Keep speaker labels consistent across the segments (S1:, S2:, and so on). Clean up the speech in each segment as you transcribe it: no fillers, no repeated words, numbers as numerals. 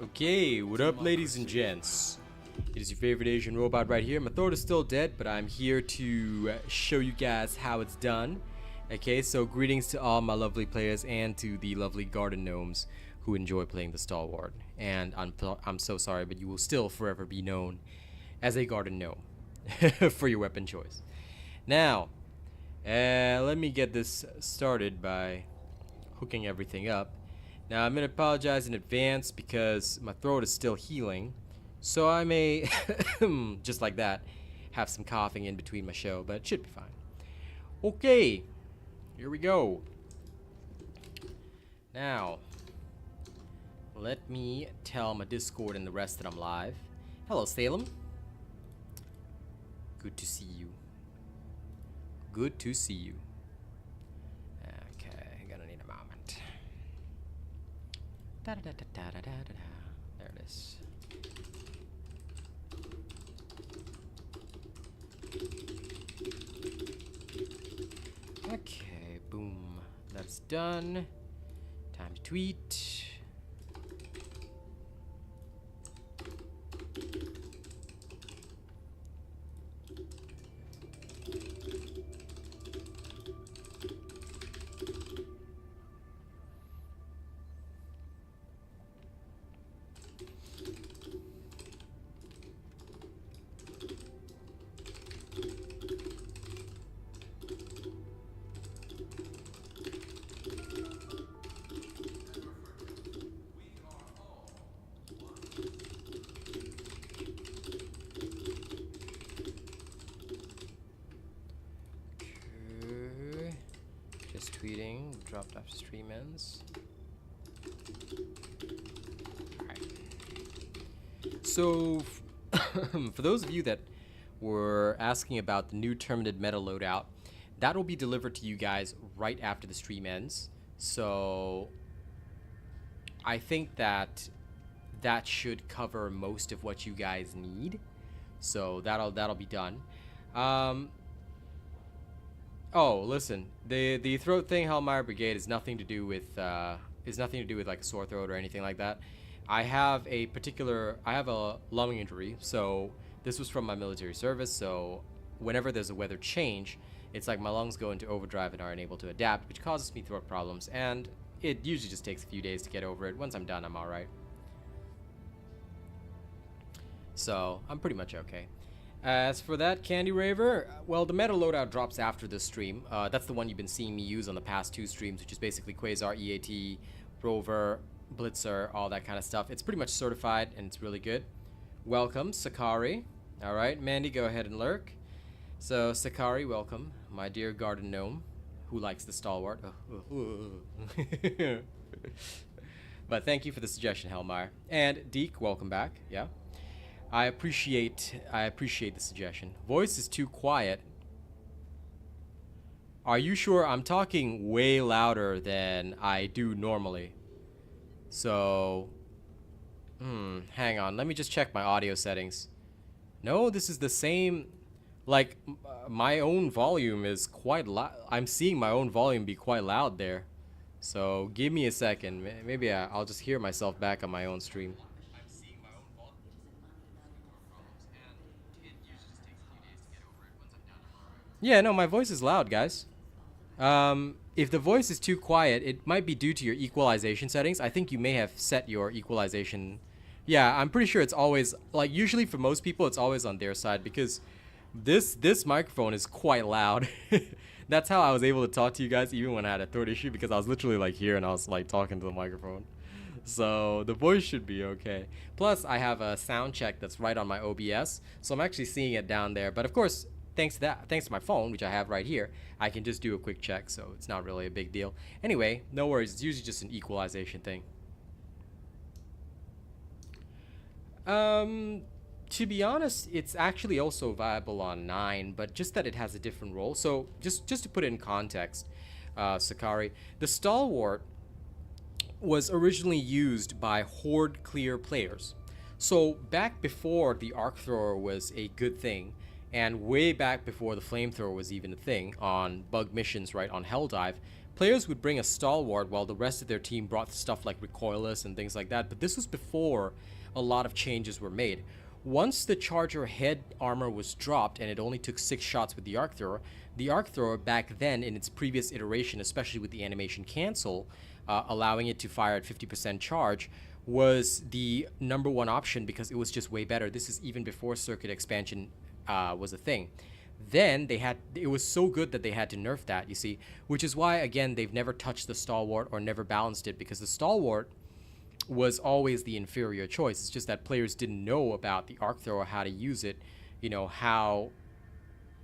S1: Okay, what up ladies and gents? It is your favorite Asian robot right here. My throat is still dead, but I'm here to show you guys how it's done. Okay, so greetings to all my lovely players and to the lovely garden gnomes who enjoy playing the stalwart. And I'm so sorry, but you will still forever be known as a garden gnome for your weapon choice. Now, let me get this started by hooking everything up. Now, I'm going to apologize in advance because my throat is still healing. So I may, just like that, have some coughing in between my show, but it should be fine. Okay, here we go. Now, let me tell my Discord and the rest that I'm live. Hello, Salem. Good to see you. Good to see you. Okay, gonna need a moment. There it is. Okay, boom. That's done. Time to tweet. Tweeting, dropped after stream ends. Alright. So, for those of you that were asking about the new Terminid meta loadout, that will be delivered to you guys right after the stream ends. So, I think that should cover most of what you guys need. So that'll be done. Oh, listen. The throat thing, Hellmeyer Brigade, is nothing to do with like a sore throat or anything like that. I have a lung injury, so this was from my military service. So whenever there's a weather change, it's like my lungs go into overdrive and are unable to adapt, which causes me throat problems. And it usually just takes a few days to get over it. Once I'm done, I'm all right. So I'm pretty much okay. As for that, Candy Raver, well, the meta loadout drops after this stream. That's the one you've been seeing me use on the past two streams, which is basically Quasar, EAT, Rover, Blitzer, all that kind of stuff. It's pretty much certified, and it's really good. Welcome, Sakari. All right, Mandy, go ahead and lurk. So, Sakari, welcome, my dear garden gnome, who likes the stalwart. But thank you for the suggestion, Hellmeyer. And Deke, welcome back. Yeah. I appreciate the suggestion. Voice is too quiet. Are you sure? I'm talking way louder than I do normally. So, hang on. Let me just check my audio settings. No, this is the same. Like, my own volume is quite loud. I'm seeing my own volume be quite loud there. So, give me a second. Maybe I'll just hear myself back on my own stream. Yeah, no, my voice is loud, guys. If the voice is too quiet, it might be due to your equalization settings. I think you may have set your equalization. Yeah, I'm pretty sure it's always, like, usually for most people, it's always on their side because this microphone is quite loud. That's how I was able to talk to you guys even when I had a throat issue, because I was literally like here and I was like talking to the microphone. So the voice should be okay. Plus, I have a sound check that's right on my OBS, so I'm actually seeing it down there. But of course, thanks to my phone, which I have right here, I can just do a quick check, so it's not really a big deal. Anyway, no worries. It's usually just an equalization thing. To be honest, it's actually also viable on 9, but just that it has a different role. So just to put it in context, Sakari, the stalwart was originally used by horde clear players. So back before the arc thrower was a good thing, and way back before the flamethrower was even a thing on bug missions, right, on Helldive, players would bring a stalwart while the rest of their team brought stuff like recoilless and things like that, but this was before a lot of changes were made. Once the charger head armor was dropped and it only took 6 shots with the arc thrower back then in its previous iteration, especially with the animation cancel, allowing it to fire at 50% charge, was the #1 option because it was just way better. This is even before circuit expansion was a thing. Then it was so good that they had to nerf that, you see, which is why, again, they've never touched the stalwart or never balanced it, because the stalwart was always the inferior choice. It's just that players didn't know about the arc thrower, how to use it, you know, how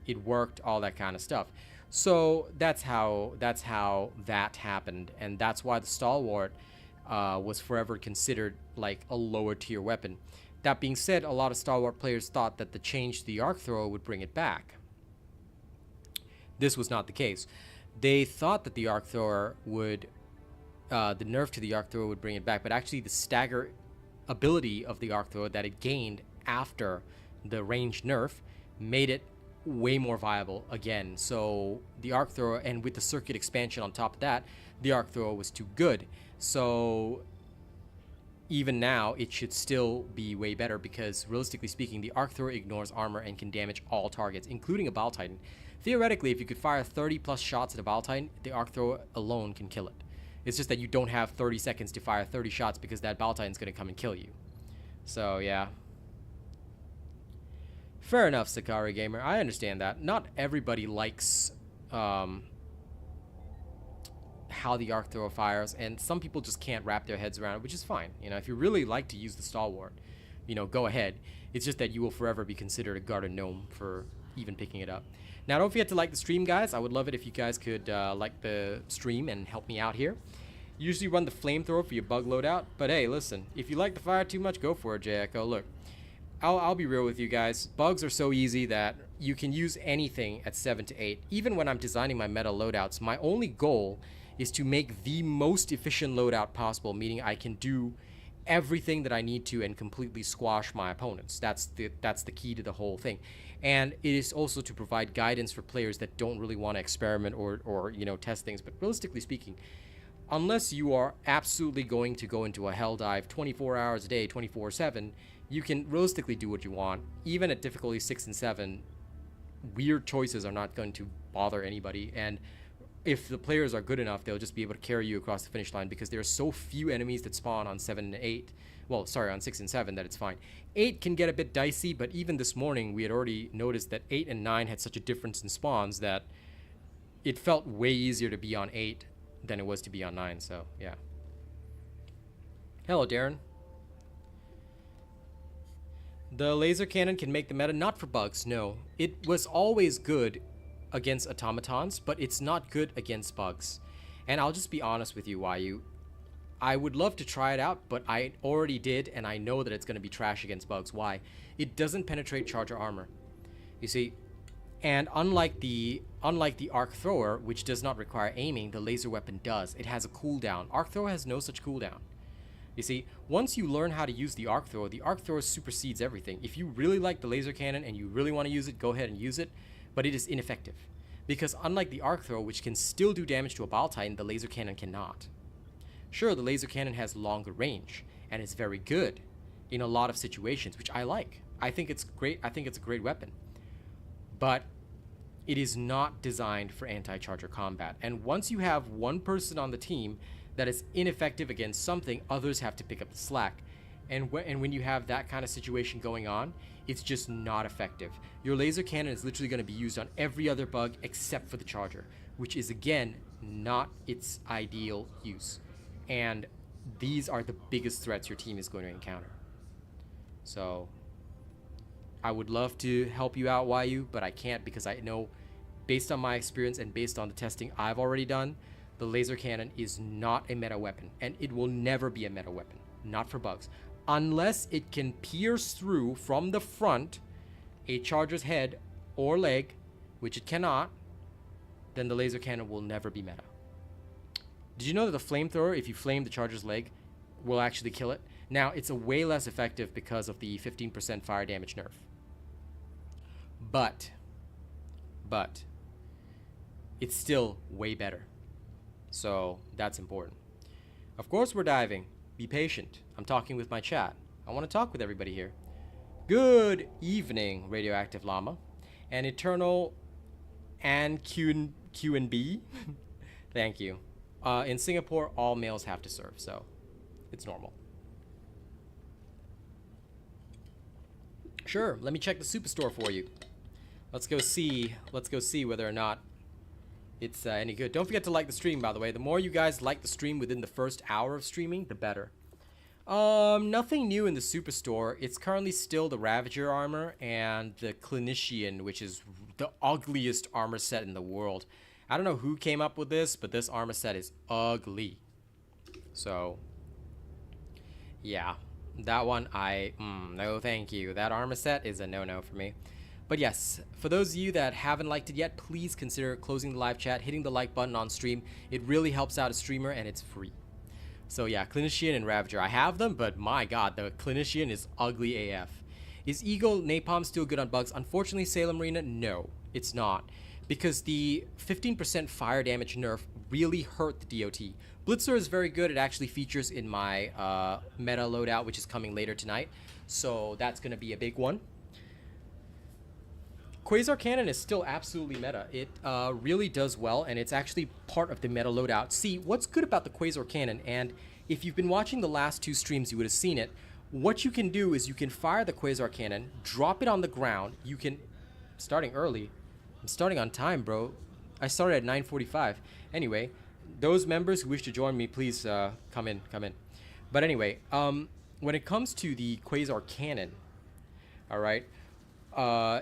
S1: it worked, all that kind of stuff. So that's how that happened, and that's why the stalwart was forever considered like a lower tier weapon. That being said, a lot of stalwart players thought that the change to the arc thrower would bring it back. This was not the case. They thought that the arc thrower would, the nerf to the arc thrower would bring it back, but actually the stagger ability of the arc thrower that it gained after the range nerf made it way more viable again. So the arc thrower, and with the circuit expansion on top of that, the arc thrower was too good. So even now, it should still be way better because, realistically speaking, the arc thrower ignores armor and can damage all targets, including a Bile Titan. Theoretically, if you could fire 30 plus shots at a Bile Titan, the arc thrower alone can kill it. It's just that you don't have 30 seconds to fire 30 shots because that Bile Titan's going to come and kill you. So, yeah. Fair enough, Sakari Gamer. I understand that. Not everybody likes how the arc thrower fires, and some people just can't wrap their heads around it, which is fine. You know, if you really like to use the stalwart, you know, go ahead. It's just that you will forever be considered a garden gnome for even picking it up. Now, don't forget to like the stream, guys. I would love it if you guys could like the stream and help me out here. Usually run the flamethrower for your bug loadout, but hey, listen, if you like the fire too much, go for it, J-Echo. Look, I'll be real with you guys. Bugs are so easy that you can use anything at 7 to 8. Even when I'm designing my meta loadouts, my only goal is to make the most efficient loadout possible, meaning I can do everything that I need to and completely squash my opponents. That's the key to the whole thing. And it is also to provide guidance for players that don't really want to experiment or you know, test things. But realistically speaking, unless you are absolutely going to go into a hell dive 24 hours a day, 24/7, you can realistically do what you want. Even at difficulty 6 and 7, weird choices are not going to bother anybody, and if the players are good enough, they'll just be able to carry you across the finish line because there are so few enemies that spawn on 7 and 8. Well, sorry, on 6 and 7 that it's fine. 8 can get a bit dicey, but even this morning we had already noticed that 8 and 9 had such a difference in spawns that it felt way easier to be on 8 than it was to be on 9, so yeah. Hello, Darren. The laser cannon can make the meta, not for bugs, no. It was always good against automatons, but it's not good against bugs. And I'll just be honest with you, YU. I would love to try it out, but I already did, and I know that it's going to be trash against bugs. Why? It doesn't penetrate charger armor. You see, and unlike the arc thrower, which does not require aiming, the laser weapon does. It has a cooldown. Arc thrower has no such cooldown. You see, once you learn how to use the arc thrower supersedes everything. If you really like the laser cannon and you really want to use it, go ahead and use it, but it is ineffective. Because unlike the arc thrower, which can still do damage to a Bile Titan, the laser cannon cannot. Sure, the laser cannon has longer range, and it's very good in a lot of situations, which I like. I think it's great. I think it's a great weapon. But it is not designed for anti-charger combat. And once you have one person on the team that is ineffective against something, others have to pick up the slack. And when you have that kind of situation going on, it's just not effective. Your laser cannon is literally going to be used on every other bug except for the charger, which is, again, not its ideal use. And these are the biggest threats your team is going to encounter. So I would love to help you out, YU, but I can't because I know, based on my experience and based on the testing I've already done, the laser cannon is not a meta weapon, and it will never be a meta weapon, not for bugs. Unless it can pierce through from the front a charger's head or leg, which it cannot, then the laser cannon will never be meta. Did you know that the flamethrower, if you flame the charger's leg, will actually kill it? Now, it's a way less effective because of the 15% fire damage nerf. But, it's still way better. So that's important. Of course we're diving. Be patient. I'm talking with my chat. I want to talk with everybody here. Good evening, Radioactive Llama. And Eternal and Q&B. Thank you. In Singapore, all males have to serve, so it's normal. Sure, let me check the Superstore for you. Let's go see whether or not it's any good. Don't forget to like the stream, by the way. The more you guys like the stream within the first hour of streaming, the better. Nothing new in the Superstore. It's currently still the Ravager armor and the Clinician, which is the ugliest armor set in the world. I don't know who came up with this, but this armor set is ugly. So, yeah. That one, no thank you. That armor set is a no-no for me. But yes, for those of you that haven't liked it yet, please consider closing the live chat, hitting the like button on stream. It really helps out a streamer, and it's free. So yeah, Clinician and Ravager. I have them, but my god, the Clinician is ugly AF. Is Eagle Napalm still good on bugs? Unfortunately, Salem Marina, no, it's not. Because the 15% fire damage nerf really hurt the DOT. Blitzer is very good. It actually features in my meta loadout, which is coming later tonight. So that's going to be a big one. Quasar Cannon is still absolutely meta. It really does well, and it's actually part of the meta loadout. See, what's good about the Quasar Cannon, and if you've been watching the last two streams, you would have seen it. What you can do is you can fire the Quasar Cannon, drop it on the ground. You can, starting early. I'm starting on time, bro. I started at 9:45. Anyway, those members who wish to join me, please come in. But anyway, when it comes to the Quasar Cannon, all right,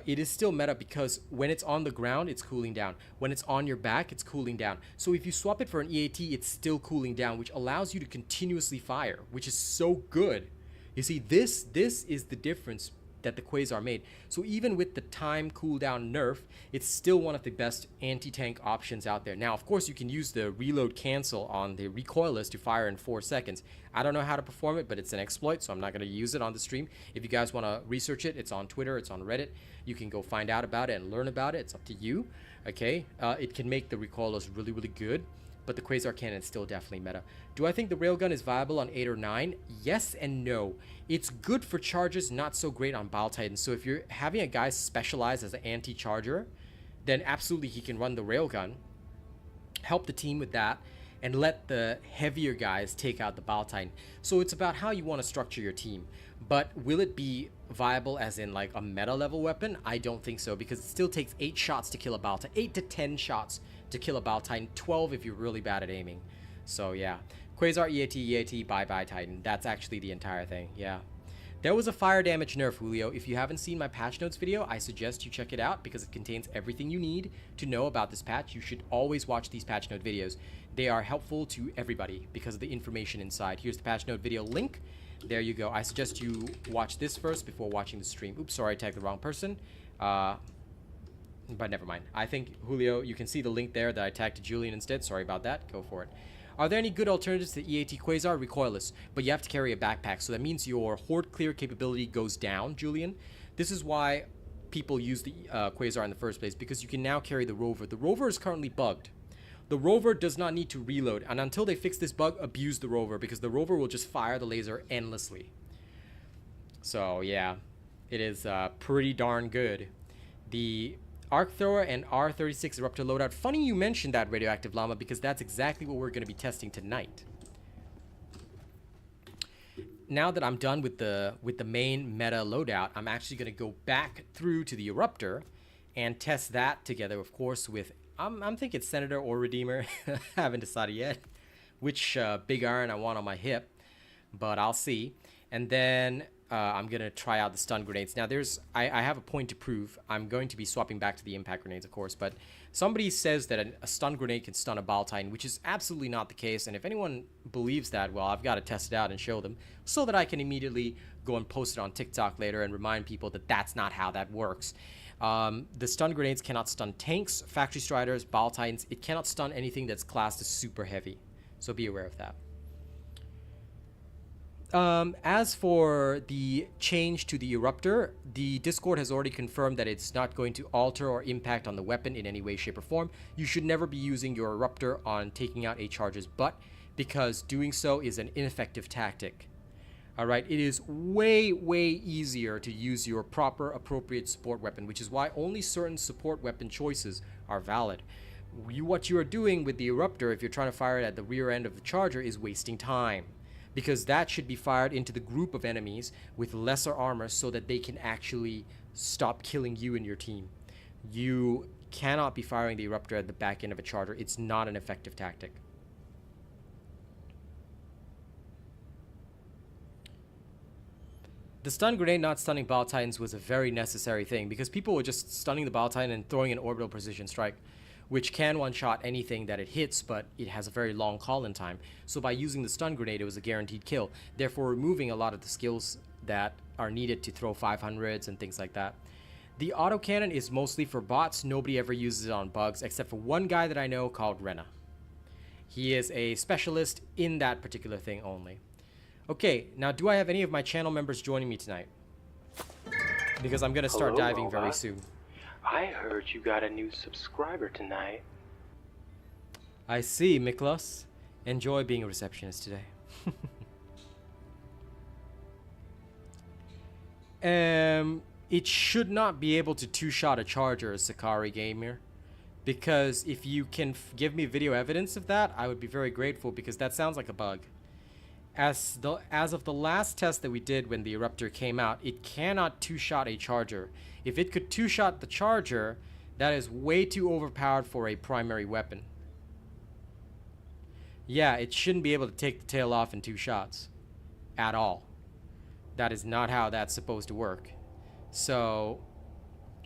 S1: it is still meta because when it's on the ground, it's cooling down. When it's on your back, it's cooling down. So if you swap it for an EAT, it's still cooling down, which allows you to continuously fire, which is so good. You see, this is the difference that the Quasar made. So even with the time cooldown nerf, it's still one of the best anti-tank options out there. Now, of course, you can use the reload cancel on the recoilless to fire in 4 seconds. I don't know how to perform it, but it's an exploit, so I'm not going to use it on the stream. If you guys want to research it, it's on Twitter, it's on Reddit. You can go find out about it and learn about it. It's up to you, okay? It can make the recoilless really, really good, but the Quasar Cannon is still definitely meta. Do I think the railgun is viable on 8 or 9? Yes and no. It's good for charges, not so great on Bile Titan. So if you're having a guy specialized as an anti-charger, then absolutely he can run the railgun, help the team with that, and let the heavier guys take out the Bile Titan. So it's about how you want to structure your team. But will it be viable as in like a meta level weapon? I don't think so, because it still takes 8 shots to kill a Bile Titan. 8 to 10 shots to kill a Bile Titan, 12 if you're really bad at aiming. So yeah, Quasar, EAT, bye-bye Titan. That's actually the entire thing, yeah. There was a fire damage nerf, Julio. If you haven't seen my patch notes video, I suggest you check it out because it contains everything you need to know about this patch. You should always watch these patch note videos. They are helpful to everybody because of the information inside. Here's the patch note video link. There you go. I suggest you watch this first before watching the stream. Oops, sorry, I tagged the wrong person. But never mind. I think, Julio, you can see the link there that I tagged to Julian instead. Sorry about that. Go for it. Are there any good alternatives to EAT Quasar? Recoilless, but you have to carry a backpack, so that means your horde clear capability goes down, Julian. This is why people use the Quasar in the first place, because you can now carry the rover. The rover is currently bugged. The rover does not need to reload, and until they fix this bug, abuse the rover, because the rover will just fire the laser endlessly. So yeah, it is pretty darn good. The Arc Thrower and R36 Eruptor loadout. Funny you mentioned that, Radioactive Llama, because that's exactly what we're going to be testing tonight. Now that I'm done with the main meta loadout, I'm actually going to go back through to the Eruptor and test that together, of course, with I'm thinking Senator or Redeemer. Haven't decided yet which big iron I want on my hip, but I'll see. And then I'm going to try out the stun grenades. Now, I have a point to prove. I'm going to be swapping back to the impact grenades, of course, but somebody says that a stun grenade can stun a Bile Titan, which is absolutely not the case. And if anyone believes that, well, I've got to test it out and show them so that I can immediately go and post it on TikTok later and remind people that that's not how that works. The stun grenades cannot stun tanks, factory striders, Bile Titans. It cannot stun anything that's classed as super heavy. So be aware of that. As for the change to the eruptor, the Discord has already confirmed that it's not going to alter or impact on the weapon in any way, shape, or form. You should never be using your eruptor on taking out a charger's butt, because doing so is an ineffective tactic. Alright, it is way, way easier to use your proper, appropriate support weapon, which is why only certain support weapon choices are valid. What you are doing with the eruptor, if you're trying to fire it at the rear end of the charger, is wasting time, because that should be fired into the group of enemies with lesser armor so that they can actually stop killing you and your team. You cannot be firing the eruptor at the back end of a charger. It's not an effective tactic. The stun grenade not stunning Bile Titans was a very necessary thing, because people were just stunning the Bile Titan and throwing an orbital precision strike, which can one-shot anything that it hits, but it has a very long call-in time. So by using the stun grenade, it was a guaranteed kill, therefore removing a lot of the skills that are needed to throw 500s and things like that. The autocannon is mostly for bots. Nobody ever uses it on bugs, except for one guy that I know called Rena. He is a specialist in that particular thing only. Okay, now do I have any of my channel members joining me tonight? Because I'm going to start diving very soon.
S2: I heard you got a new subscriber tonight.
S1: I see, Miklos. Enjoy being a receptionist today. It should not be able to two-shot a charger, Sakari Gamer. Because if you can give me video evidence of that, I would be very grateful, because that sounds like a bug. As of the last test that we did when the eruptor came out, it cannot two-shot a charger. If it could two-shot the charger, that is way too overpowered for a primary weapon. Yeah, it shouldn't be able to take the tail off in 2 shots. At all. That is not how that's supposed to work. So,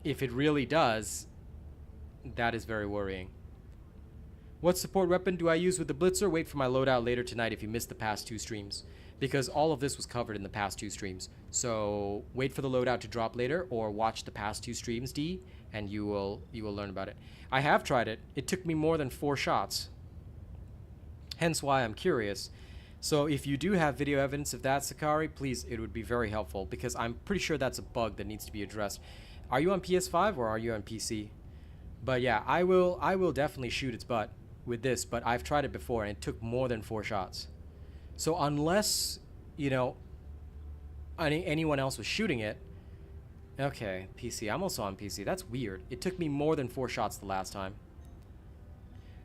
S1: if it really does, that is very worrying. What support weapon do I use with the Blitzer? Wait for my loadout later tonight if you missed the past 2 streams, because all of this was covered in the past 2 streams. So wait for the loadout to drop later, or watch the past 2 streams, D, and you will learn about it. I have tried it. It took me more than 4 shots. Hence why I'm curious. So if you do have video evidence of that, Sakari, please, it would be very helpful, because I'm pretty sure that's a bug that needs to be addressed. Are you on PS5 or are you on PC? But yeah, I will definitely shoot its butt with this, but I've tried it before and it took more than 4 shots. So unless, you know, anyone else was shooting it. Okay, PC. I'm also on PC. That's weird. It took me more than 4 shots the last time.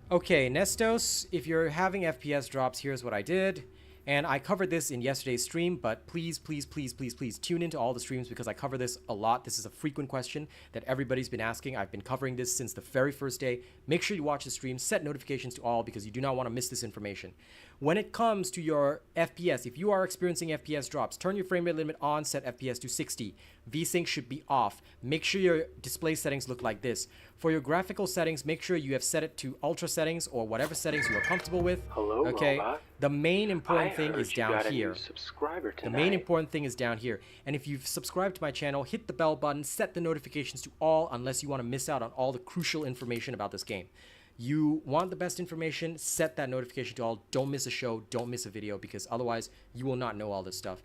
S1: Okay, Nestos, if you're having FPS drops, here's what I did. And I covered this in yesterday's stream, but please, please, please, please, please tune into all the streams, because I cover this a lot. This is a frequent question that everybody's been asking. I've been covering this since the very first day. Make sure you watch the stream, set notifications to all, because you do not want to miss this information. When it comes to your FPS, if you are experiencing FPS drops, turn your frame rate limit on, set FPS to 60. VSync should be off. Make sure your display settings look like this. For your graphical settings, make sure you have set it to ultra settings or whatever settings you are comfortable with.
S2: Hello,
S1: okay?
S2: Robot.
S1: The main important thing is down here.
S2: The
S1: main important thing is down here. And if you've subscribed to my channel, hit the bell button, set the notifications to all, unless you want to miss out on all the crucial information about this game. You want the best information, set that notification to all. Don't miss a show, don't miss a video, because otherwise you will not know all this stuff.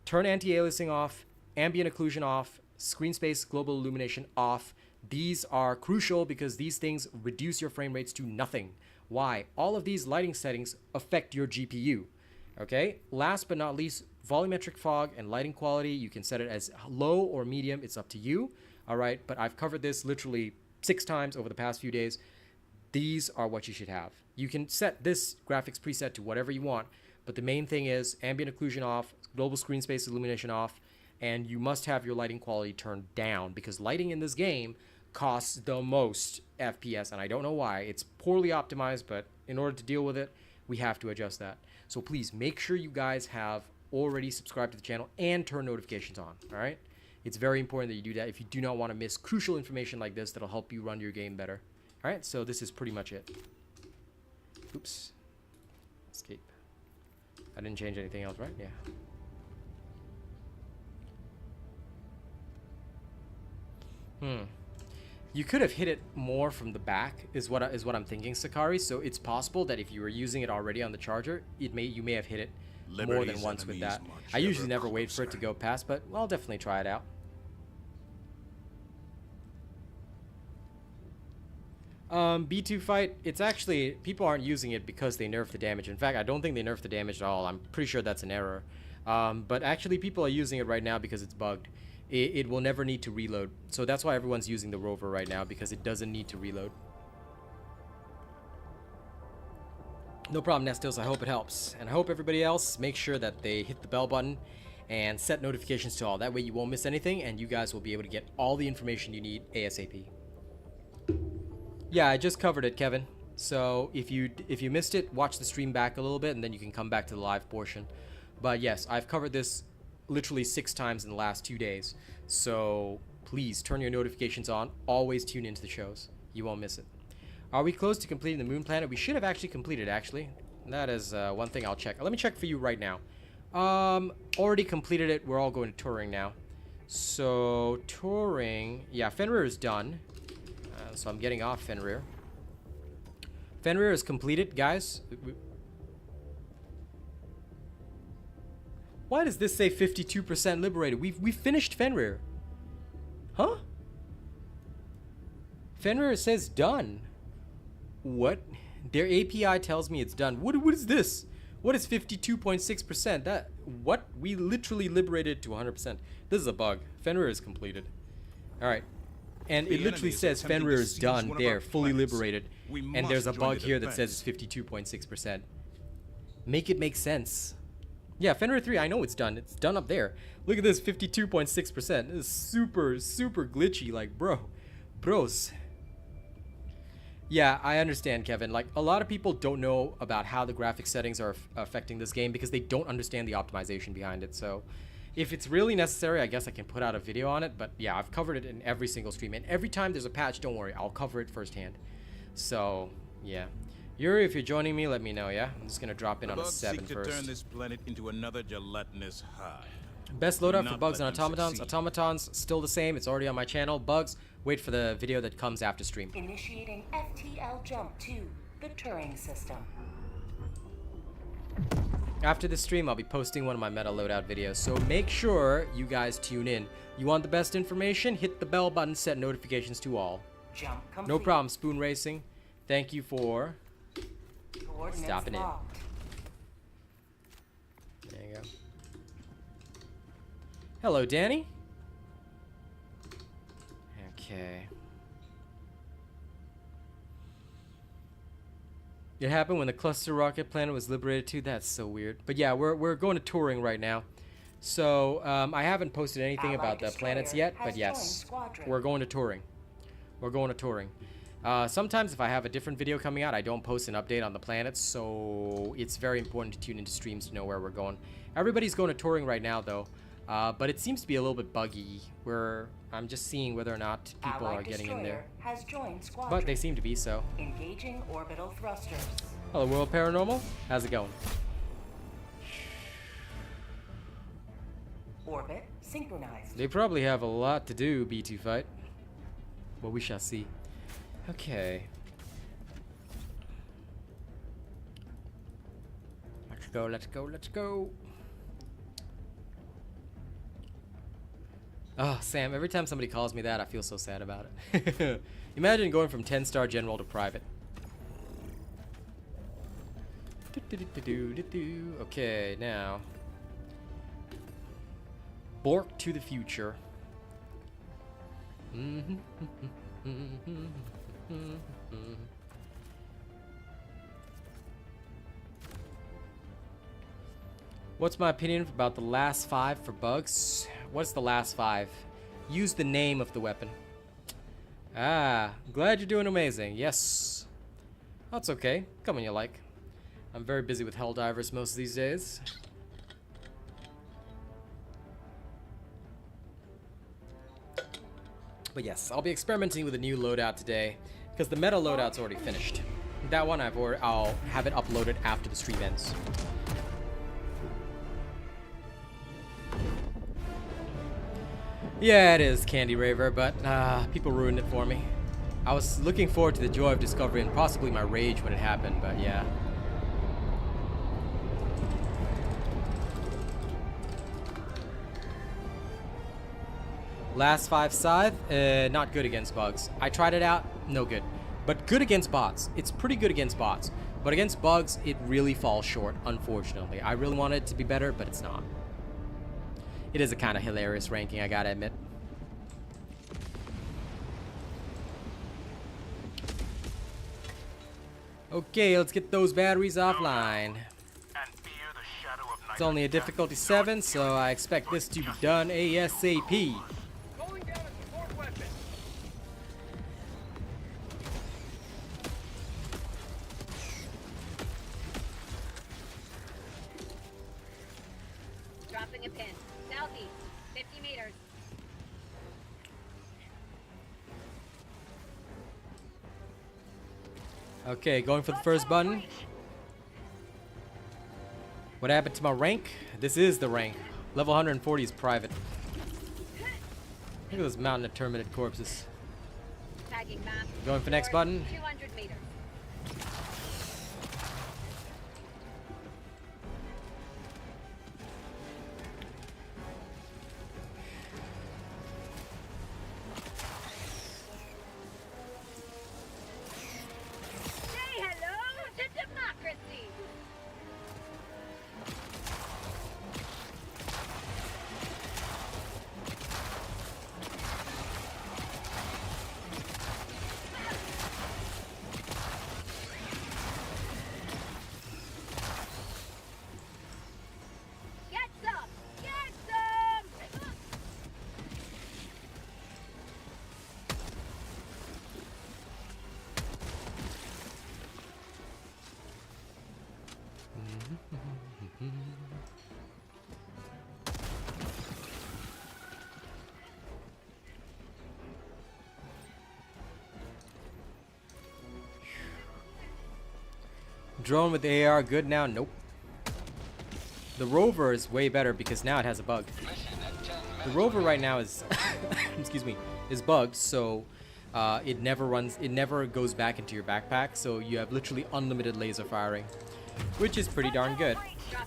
S1: Turn anti-aliasing off, ambient occlusion off, screen space, global illumination off. These are crucial because these things reduce your frame rates to nothing. Why? All of these lighting settings affect your GPU. Okay? Last but not least, volumetric fog and lighting quality. You can set it as low or medium. It's up to you. All right? But I've covered this literally 6 times over the past few days. These are what you should have. You can set this graphics preset to whatever you want, but the main thing is ambient occlusion off, global screen space illumination off, and you must have your lighting quality turned down, because lighting in this game costs the most FPS, and I don't know why. It's poorly optimized, but in order to deal with it, we have to adjust that. So please make sure you guys have already subscribed to the channel and turn notifications on, all right? It's very important that you do that if you do not want to miss crucial information like this that'll help you run your game better. All right, so this is pretty much it. Oops. Escape. I didn't change anything else, right? Yeah. You could have hit it more from the back, is what I'm thinking, Sakari. So it's possible that if you were using it already on the charger, you may have hit it more than once with that. I usually never wait for it to go past, but I'll definitely try it out. B2 fight, it's actually, people aren't using it because they nerfed the damage. In fact, I don't think they nerfed the damage at all. I'm pretty sure that's an error. But actually people are using it right now because it's bugged. It will never need to reload. So that's why everyone's using the rover right now, because it doesn't need to reload. No problem, Nestils. I hope it helps. And I hope everybody else make sure that they hit the bell button and set notifications to all. That way you won't miss anything and you guys will be able to get all the information you need ASAP. Yeah, I just covered it, Kevin. So if you missed it, watch the stream back a little bit and then you can come back to the live portion. But yes, I've covered this literally 6 times in the last 2 days. So please turn your notifications on. Always tune into the shows. You won't miss it. Are we close to completing the moon planet? We should have actually completed, actually. That is one thing I'll check. Let me check for you right now. Already completed it. We're all going to touring now. So touring, yeah, Fenrir is done. So I'm getting off Fenrir. Fenrir is completed, guys. Why does this say 52% liberated? We finished Fenrir. Huh? Fenrir says done. What? Their API tells me it's done. What is this? What is 52.6%? That what? We literally liberated to 100%. This is a bug. Fenrir is completed. All right. And it literally says Fenrir is done there, fully liberated. And there's a bug here that says it's 52.6%. Make it make sense. Yeah, Fenrir 3, I know it's done. It's done up there. Look at this, 52.6%. This is super, super glitchy. Like, bros. Yeah, I understand, Kevin. Like, a lot of people don't know about how the graphic settings are affecting this game because they don't understand the optimization behind it. So, if it's really necessary, I guess I can put out a video on it. But yeah, I've covered it in every single stream. And every time there's a patch, don't worry, I'll cover it firsthand. So, yeah. Yuri, if you're joining me, let me know, yeah? I'm just gonna drop in on a 7 first.
S3: Turn this planet into another gelatinous hide.
S1: Best loadout for bugs and automatons. Automatons, still the same. It's already on my channel. Bugs, wait for the video that comes after stream.
S4: Initiating FTL jump to the Turing system.
S1: After this stream, I'll be posting one of my meta loadout videos, so make sure you guys tune in. You want the best information? Hit the bell button, set notifications to all.
S4: Jump complete.
S1: No problem, Spoon Racing. Thank you for stopping in. There you go. Hello, Danny. Okay. It happened when the cluster rocket planet was liberated too. That's so weird. But yeah, we're going to touring right now. So I haven't posted anything about the planets yet, but yes, we're going to touring. We're going to touring. Sometimes if I have a different video coming out, I don't post an update on the planets, so it's very important to tune into streams to know where we're going. Everybody's going to touring right now, though, but it seems to be a little bit buggy, where I'm just seeing whether or not people are getting in there.
S4: Has joined squadron.
S1: But they seem to be, so.
S4: Engaging orbital thrusters.
S1: Hello, World Paranormal. How's it going?
S4: Orbit synchronized.
S1: They probably have a lot to do, B2 fight. But we shall see. Okay. Let's go, let's go, let's go. Oh, Sam, every time somebody calls me that, I feel so sad about it. Imagine going from 10-star general to private. Okay, now. Bork to the future. What's my opinion about the last 5 for bugs? What's the last 5? Use the name of the weapon. Ah, glad you're doing amazing. Yes. That's okay. Come when you like. I'm very busy with Helldivers most of these days. But yes, I'll be experimenting with a new loadout today because the meta loadout's already finished. That one I'll have it uploaded after the stream ends. Yeah, it is Candy Raver, but people ruined it for me. I was looking forward to the joy of discovery and possibly my rage when it happened, but yeah. Last 5 scythe, not good against bugs. I tried it out, no good. But good against bots. It's pretty good against bots. But against bugs, it really falls short, unfortunately. I really want it to be better, but it's not. It is a kind of hilarious ranking, I gotta admit. Okay, let's get those batteries offline. It's only a difficulty 7, so I expect this to be done ASAP.
S5: Dropping a pin. Southeast. 50 meters.
S1: Okay, going for the first button. What happened to my rank? This is the rank. Level 140 is private. Look at this mountain of Terminid corpses.
S5: Tagging map.
S1: Going for next button.
S5: 200 meters. Say hello to democracy. Get some! Get some!
S1: Drone with the AR good now? Nope. The rover is way better because now it has a bug. The rover right now is excuse me, is bugged, so it never goes back into your backpack, so you have literally unlimited laser firing, which is pretty darn good.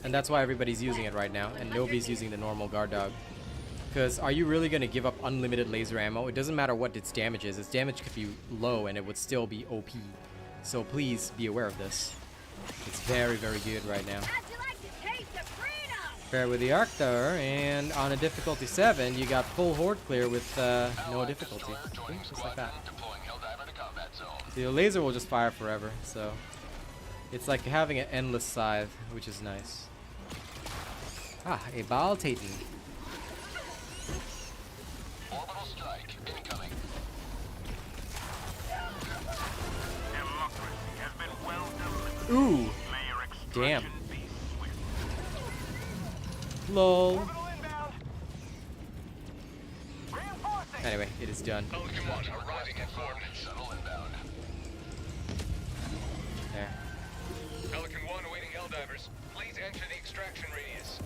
S1: And that's why everybody's using it right now, and nobody's using the normal guard dog. Because are you really going to give up unlimited laser ammo? It doesn't matter what its damage is. Its damage could be low and it would still be OP. So please be aware of this. It's very, very good right now.
S5: How'd you like to taste of freedom?
S1: Fair with the arc there, and on a difficulty 7, you got full horde clear with no difficulty. See? Just like that. The laser will just fire forever, so it's like having an endless scythe, which is nice. Ah, a Baal Titan.
S6: Orbital strike incoming.
S1: Ooh, damn. Lol. Anyway, it is done.
S6: Pelican 1 arriving at form. Shuttle inbound.
S1: There.
S6: Pelican 1 awaiting Helldivers. Please enter the extraction radius.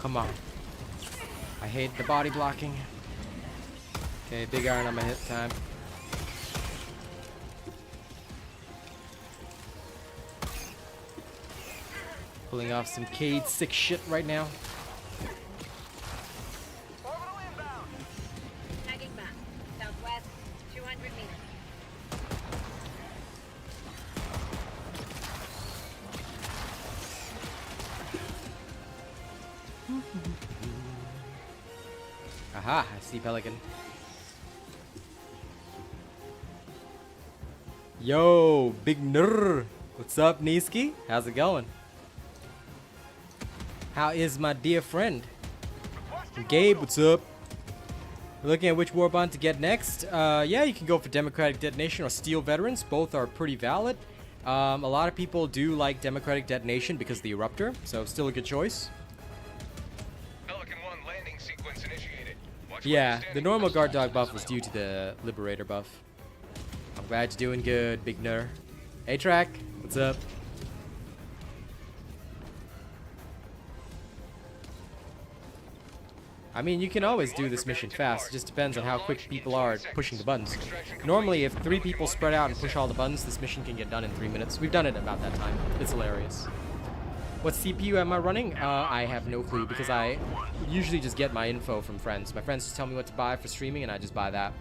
S1: Come on. I hate the body blocking. Okay, big iron on my hit time. Pulling off some Cade sick shit right now.
S5: Tagging map. Southwest. 200 meters.
S1: Aha, I see Pelican. Yo, Big Nurr. What's up, Niski? How's it going? How is my dear friend? Gabe, what's up? We're looking at which warbond to get next. Yeah, you can go for Democratic Detonation or Steel Veterans. Both are pretty valid. A lot of people do like Democratic Detonation because of the Eruptor, so still a good choice.
S6: Pelican 1 landing sequence initiated. Watch
S1: Yeah,
S6: where you're
S1: the
S6: standing
S1: normal
S6: for
S1: guard dog
S6: responses
S1: buff was
S6: well.
S1: due to the Liberator buff. I'm glad you're doing good, Big Ner. Hey, Track, what's up? I mean, you can always do this mission fast. It just depends on how quick people are at pushing the buttons. Normally, if 3 people spread out and push all the buttons, this mission can get done in 3 minutes. We've done it about that time. It's hilarious. What CPU am I running? I have no clue because I usually just get my info from friends. My friends just tell me what to buy for streaming and I just buy that.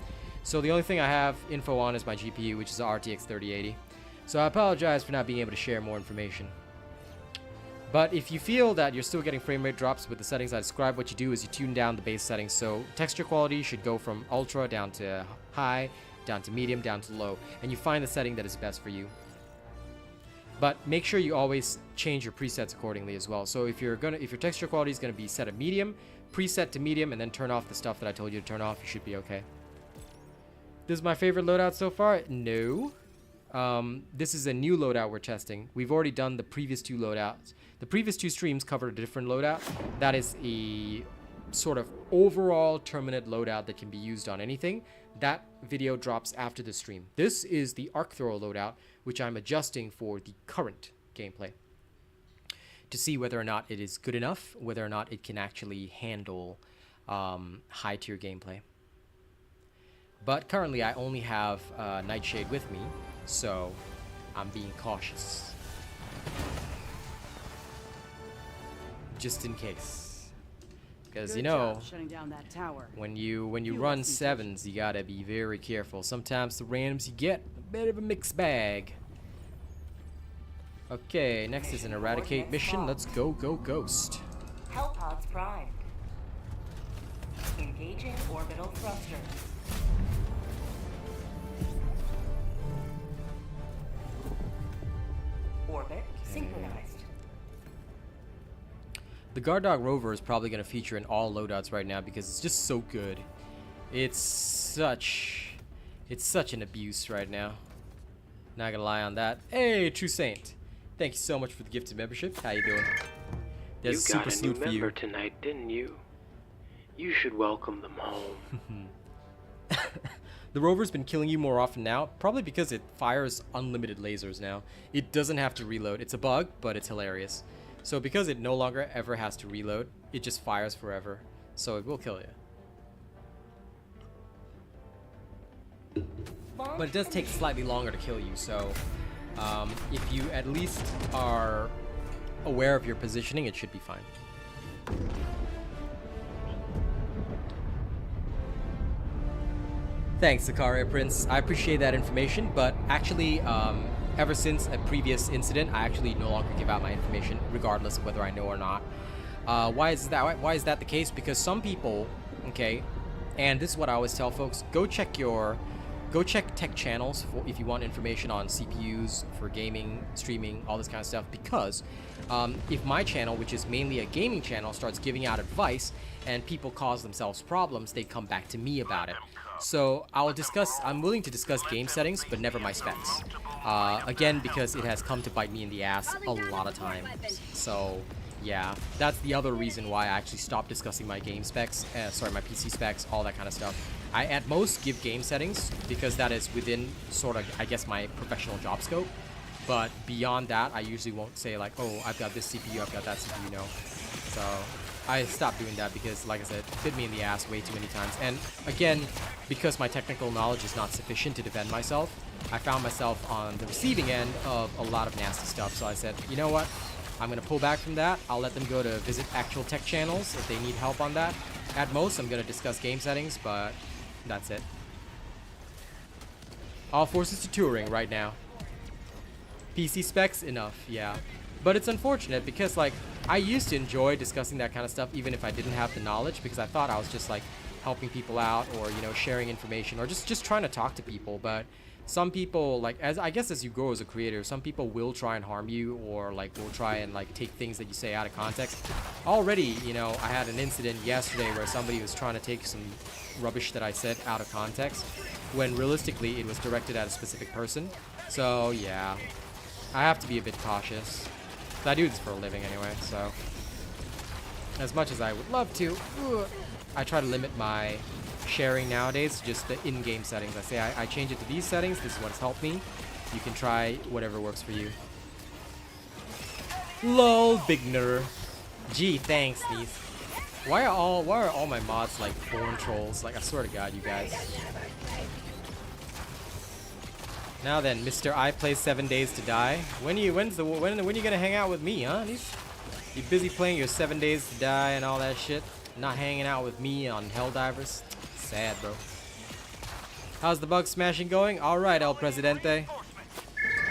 S1: So the only thing I have info on is my GPU, which is the RTX 3080. So I apologize for not being able to share more information. But if you feel that you're still getting frame rate drops with the settings I described, what you do is you tune down the base settings. So texture quality should go from ultra down to high, down to medium, down to low, and you find the setting that is best for you. But make sure you always change your presets accordingly as well. So if your texture quality is gonna be set at medium, preset to medium, and then turn off the stuff that I told you to turn off, you should be okay. This is my favorite loadout so far? No. This is a new loadout we're testing. We've already done the previous 2 loadouts. The previous 2 streams covered a different loadout. That is a sort of overall Terminid loadout that can be used on anything. That video drops after the stream. This is the arc thrower loadout, which I'm adjusting for the current gameplay to see whether or not it is good enough, whether or not it can actually handle high tier gameplay. But currently I only have Nightshade with me, so I'm being cautious. Just in case. Because you know,
S7: shutting down that tower.
S1: when you run 7s, you gotta be very careful. Sometimes the randoms you get a bit of a mixed bag. Okay, next is an eradicate mission. Let's go Ghost.
S4: Hellpods primed. Engaging orbital thrusters. Orbit synchronized.
S1: The Guard Dog Rover is probably going to feature in all loadouts right now because it's just so good. It's such an abuse right now. Not gonna lie on that. Hey, True Saint, thank you so much for the gifted membership. How you doing? There's
S2: You got
S1: super
S2: a new
S1: salute for
S2: member
S1: you.
S2: tonight, didn't you? You should welcome them home.
S1: The Rover's been killing you more often now, probably because it fires unlimited lasers now. It doesn't have to reload. It's a bug, but it's hilarious. So because it no longer ever has to reload, it just fires forever. So it will kill you. But it does take slightly longer to kill you, so if you at least are aware of your positioning, it should be fine. Thanks, Sicaria Prince. I appreciate that information, but actually, ever since a previous incident, I actually no longer give out my information, regardless of whether I know or not. Why is that? Why is that the case? Because some people, okay, and this is what I always tell folks: go check tech channels if you want information on CPUs for gaming, streaming, all this kind of stuff. Because if my channel, which is mainly a gaming channel, starts giving out advice and people cause themselves problems, they come back to me about it. So I'm willing to discuss game settings, but never my specs. Again, because it has come to bite me in the ass a lot of times. So yeah, that's the other reason why I actually stopped discussing my game specs, my PC specs, all that kind of stuff. I at most give game settings because that is within sort of, I guess, my professional job scope. But beyond that, I usually won't say like, oh, I've got this CPU, I've got that CPU, no. So I stopped doing that because, like I said, it bit me in the ass way too many times. And again, because my technical knowledge is not sufficient to defend myself, I found myself on the receiving end of a lot of nasty stuff. So I said, you know what? I'm going to pull back from that. I'll let them go to visit actual tech channels if they need help on that. At most, I'm going to discuss game settings, but that's it. All forces to touring right now. PC specs, enough, yeah. But it's unfortunate because, like, I used to enjoy discussing that kind of stuff even if I didn't have the knowledge, because I thought I was just, like, helping people out or, you know, sharing information or just trying to talk to people. But some people, like, as you grow as a creator, some people will try and harm you or, like, will try and, like, take things that you say out of context. Already, you know, I had an incident yesterday where somebody was trying to take some rubbish that I said out of context, when realistically it was directed at a specific person. So yeah, I have to be a bit cautious. I do this for a living anyway, so as much as I would love to, I try to limit my sharing nowadays to just the in-game settings. I say I change it to these settings. This is what's helped me. You can try whatever works for you. Lol, big nerd. Gee, thanks, Steve. Why are all my mods like born trolls? Like, I swear to God, you guys. Now then, Mr. I play 7 Days to Die. When you gonna hang out with me, huh? You busy playing your 7 Days to Die and all that shit, not hanging out with me on Helldivers. Sad, bro. How's the bug smashing going? All right, El Presidente.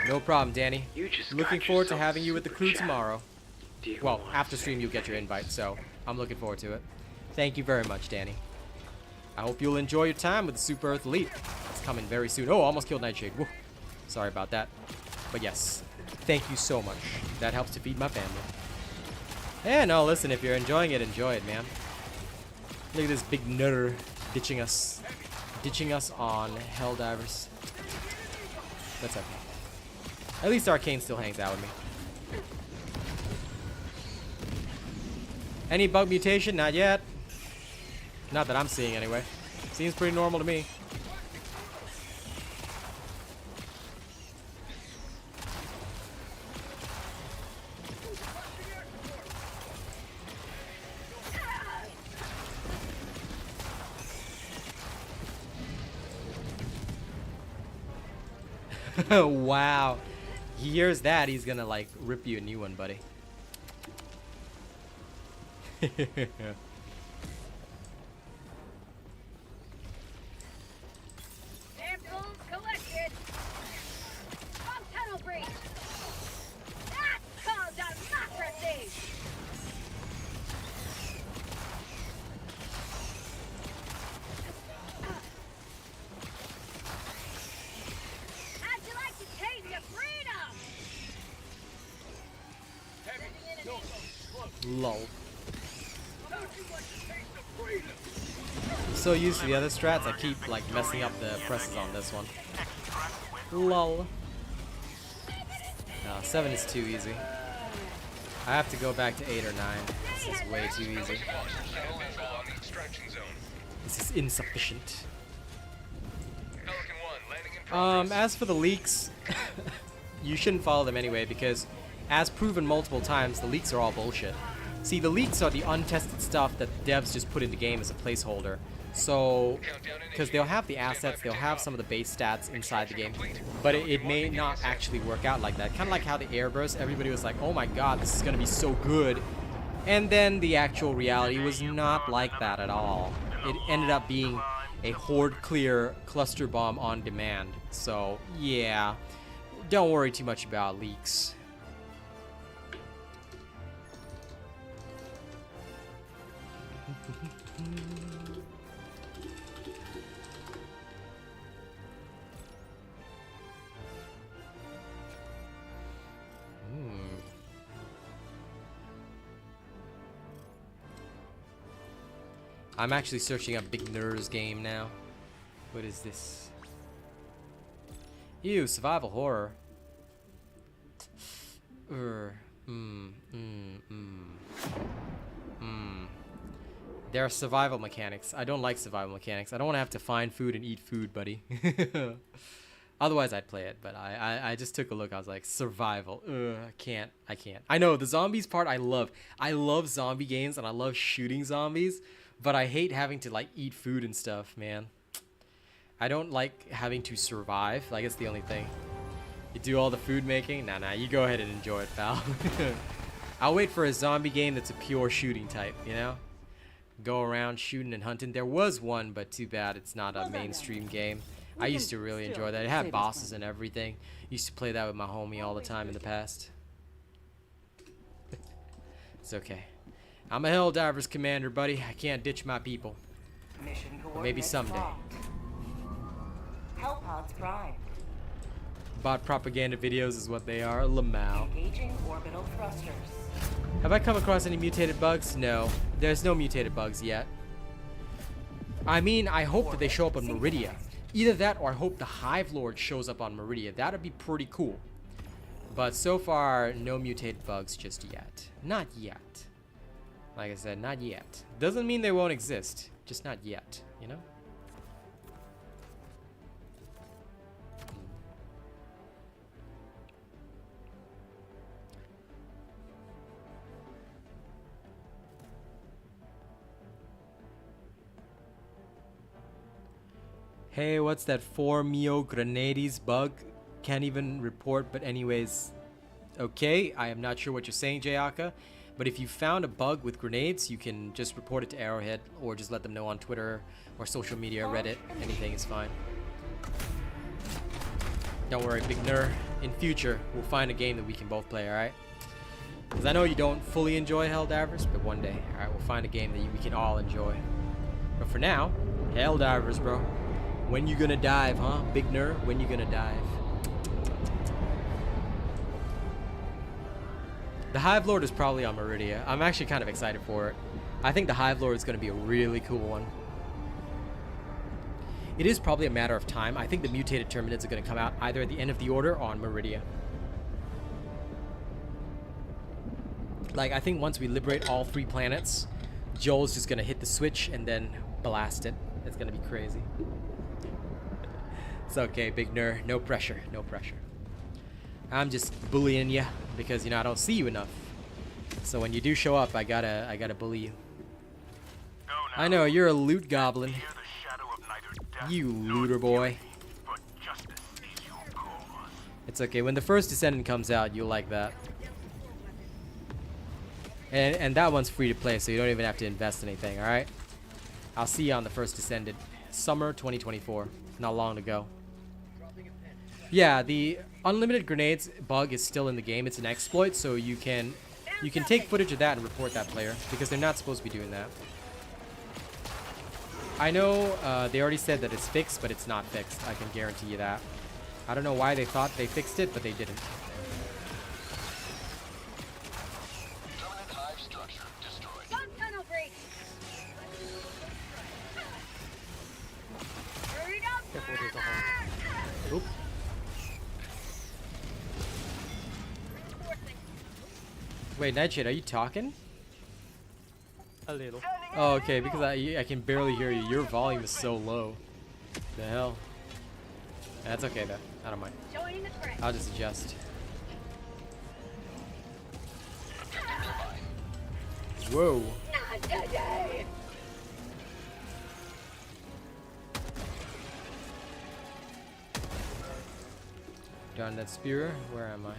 S1: No problem, Danny. Looking forward to having you with the crew tomorrow. Well, after stream you'll get your invite, so I'm looking forward to it. Thank you very much, Danny. I hope you'll enjoy your time with the Super Earth Elite. It's coming very soon. Oh, almost killed Nightshade. Woo. Sorry about that. But yes, thank you so much. That helps to feed my family. Yeah, no, listen, if you're enjoying it, enjoy it, man. Look at this big nerd ditching us on Helldivers. That's okay. At least Arcane still hangs out with me. Any bug mutation? Not yet. Not that I'm seeing anyway. Seems pretty normal to me. Wow. He hears that, he's gonna like rip you a new one, buddy.
S5: Samples collected. Bomb tunnel breach. That's called democracy. How'd you like to taste your freedom?
S1: Lol. So used to the other strats, I keep like messing up the presses on this one. Lol. No, 7 is too easy. I have to go back to 8 or 9. This is way too easy. This is insufficient. As for the leaks, you shouldn't follow them anyway because, as proven multiple times, the leaks are all bullshit. See, the leaks are the untested stuff that devs just put in the game as a placeholder. So, because they'll have the assets, they'll have some of the base stats inside the game, but it may not actually work out like that. Kind of like how the Airburst, everybody was like, oh my god, this is going to be so good. And then the actual reality was not like that at all. It ended up being a horde clear cluster bomb on demand. So, yeah, don't worry too much about leaks. I'm actually searching up Big Nerd's game now. What is this? Ew, survival horror. There are survival mechanics. I don't like survival mechanics. I don't want to have to find food and eat food, buddy. Otherwise, I'd play it, but I just took a look. I was like, survival. I can't. I know, the zombies part I love. I love zombie games, and I love shooting zombies, but I hate having to, like, eat food and stuff, man. I don't like having to survive. Like, it's the only thing. You do all the food making? Nah, you go ahead and enjoy it, pal. I'll wait for a zombie game that's a pure shooting type, you know? Go around shooting and hunting. There was one, but too bad it's not a mainstream game. I used to really enjoy that. It had bosses and everything. Used to play that with my homie all the time in the past. It's okay. I'm a Helldivers commander, buddy. I can't ditch my people.
S4: Mission
S1: Or maybe someday.
S4: locked. Hellpods primed.
S1: Bot propaganda videos is what they are. Lamau.
S4: Engaging orbital thrusters.
S1: Have I come across any mutated bugs? No. There's no mutated bugs yet. I mean, I hope that they show up on Meridia. Either that or I hope the Hive Lord shows up on Meridia. That'd be pretty cool. But so far, no mutated bugs just yet. Not yet. Like I said, not yet. Doesn't mean they won't exist. Just not yet, you know? Hey, what's that 4 Mio Grenades bug? Can't even report, but anyways. Okay, I am not sure what you're saying, Jayaka. But if you found a bug with grenades, you can just report it to Arrowhead or just let them know on Twitter or social media, Reddit. Anything is fine. Don't worry, Big Ner. In future, we'll find a game that we can both play, alright? Because I know you don't fully enjoy Helldivers, but one day, alright, we'll find a game that we can all enjoy. But for now, Helldivers, bro. When you gonna dive, huh? Big Ner, when you gonna dive? The Hive Lord is probably on Meridia. I'm actually kind of excited for it. I think the Hive Lord is going to be a really cool one. It is probably a matter of time. I think the mutated Terminids are going to come out either at the end of the order or on Meridia. Like, I think once we liberate all 3 planets, Joel's just going to hit the switch and then blast it. It's going to be crazy. It's okay, Big Ner. No pressure. No pressure. I'm just bullying you because, you know, I don't see you enough. So when you do show up, I gotta bully you. I know, you're a loot goblin. You looter boy. It's okay, when the first Descendant comes out, you'll like that. And that one's free to play, so you don't even have to invest anything, alright? I'll see you on the first Descendant. Summer 2024. Not long to go. Yeah, the unlimited grenades bug is still in the game. It's an exploit, so you can take footage of that and report that player because they're not supposed to be doing that. I know they already said that it's fixed, but it's not fixed. I can guarantee you that. I don't know why they thought they fixed it, but they didn't.
S6: Terminid hive structure destroyed.
S5: Some tunnel breach. Hurry up.
S1: Oop. Wait, Nightshade, are you talking?
S7: A little.
S1: Oh, okay, because I can barely hear you. Your volume is so low. The hell? That's okay though. I don't mind.
S5: Joining the fray.
S1: I'll just adjust. Whoa.
S5: Not today.
S1: Darn that spear. Where am I?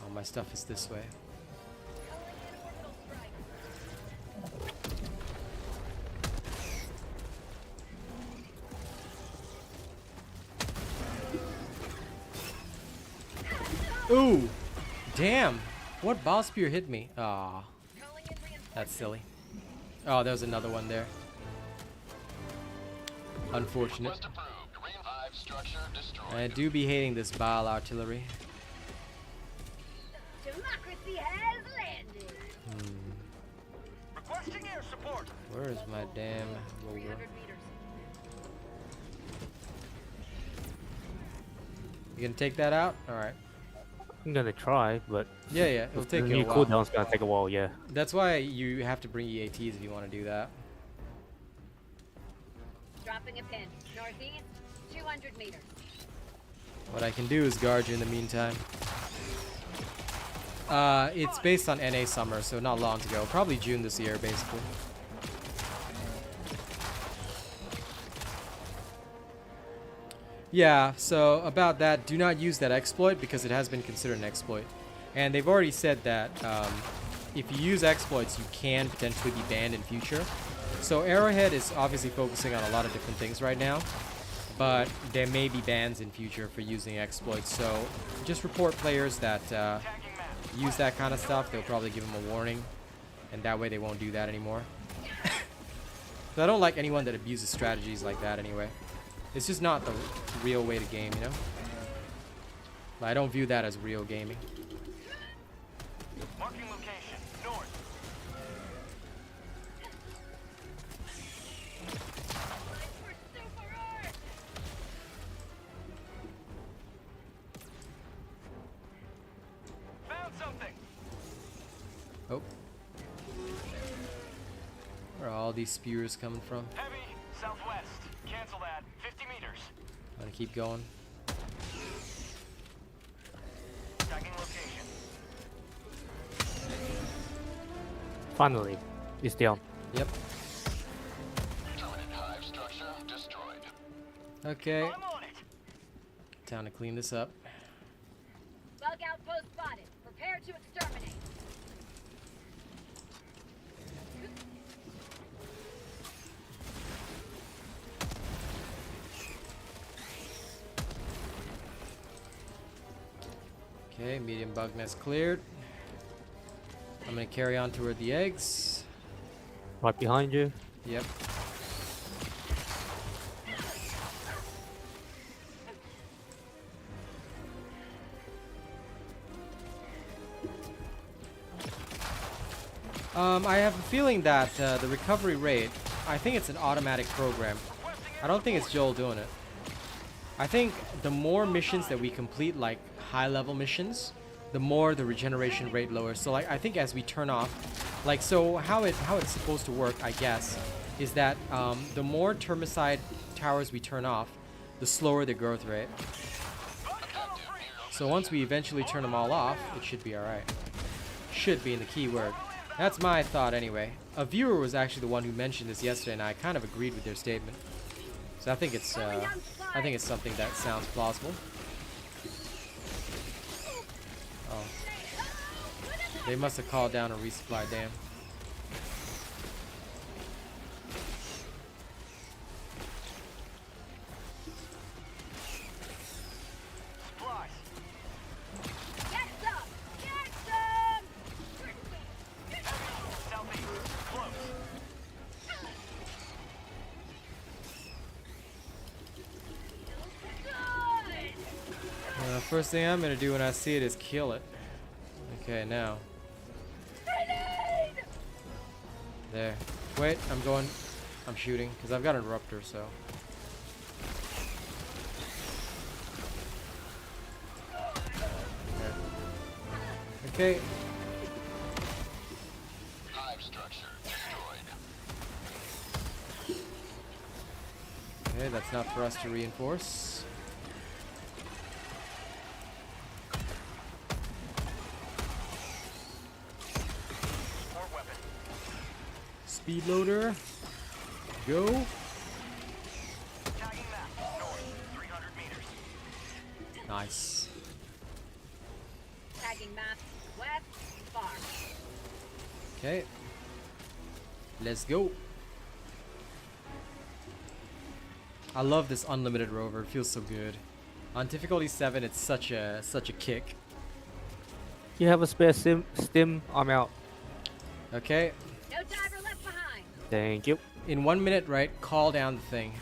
S1: Oh, my stuff is this way. Ooh! Damn! What boss spear hit me? Aw. That's silly. Oh, there was another one there. Unfortunate.
S6: Request approved. Green hive structure destroyed.
S1: I do be hating this Baal artillery.
S5: Democracy has landed.
S7: Requesting air support.
S1: Where is my damn rover?
S5: 300 meters.
S1: You gonna take that out? Alright.
S7: I'm gonna try, but
S1: Yeah, it'll take
S7: the
S1: you
S7: new
S1: a while.
S7: cooldown's gonna take a while. Yeah.
S1: That's why you have to bring EATs if you want to do that.
S5: Dropping a pin. Northeast, 200 meters.
S1: What I can do is guard you in the meantime. It's based on NA summer, so not long to go. Probably June this year, basically. Yeah, so about that, do not use that exploit because it has been considered an exploit. And they've already said that if you use exploits, you can potentially be banned in future. So Arrowhead is obviously focusing on a lot of different things right now, but there may be bans in future for using exploits. So just report players that use that kind of stuff. They'll probably give them a warning, and that way they won't do that anymore. So I don't like anyone that abuses strategies like that anyway. It's just not the real way to game, you know? I don't view that as real gaming.
S7: Marking location north.
S1: Oh. Where are all these spears coming from?
S8: Heavy, southwest. Cancel that. 50 meters.
S1: I'm gonna keep going.
S8: Tagging location.
S7: Finally, it's down.
S1: Yep.
S6: Terminid hive structure destroyed.
S1: Okay.
S8: I'm on it.
S1: Time to clean this up.
S5: Bug outpost spotted. Prepare to exterminate.
S1: Okay, medium bug nest cleared. I'm gonna carry on toward the eggs.
S7: Right behind you.
S1: Yep. I have a feeling that the recovery rate, I think it's an automatic program. I don't think it's Joel doing it. I think the more missions that we complete, like high-level missions, the more the regeneration rate lowers. So like I think as we turn off, like so how it's supposed to work, I guess, is that the more Termicide towers we turn off, the slower the growth rate. So once we eventually turn them all off, it should be alright. Should be in the keyword. That's my thought anyway. A viewer was actually the one who mentioned this yesterday, and I kind of agreed with their statement. So I think it's something that sounds plausible. Oh. They must have called down a resupply dam.
S8: Supplies.
S5: Get some! Get some!
S8: Southeast. Close.
S5: Good!
S1: First thing I'm gonna do when I see it is kill it. Okay, now.
S5: Grenade!
S1: There. Wait, I'm shooting, because I've got an eruptor, so. There. Okay.
S6: Hive structure destroyed.
S1: Okay, that's not for us to reinforce.
S8: More weapon.
S1: Speed loader. Go.
S8: Tagging map. North. 300 meters.
S1: Nice.
S5: Tagging map. West. Far.
S1: Okay. Let's go. I love this unlimited rover. It feels so good. On difficulty 7, it's such a kick.
S7: You have a spare stim? I'm out.
S1: Okay.
S5: No diver left behind.
S7: Thank you.
S1: In 1 minute, right? Call down the thing,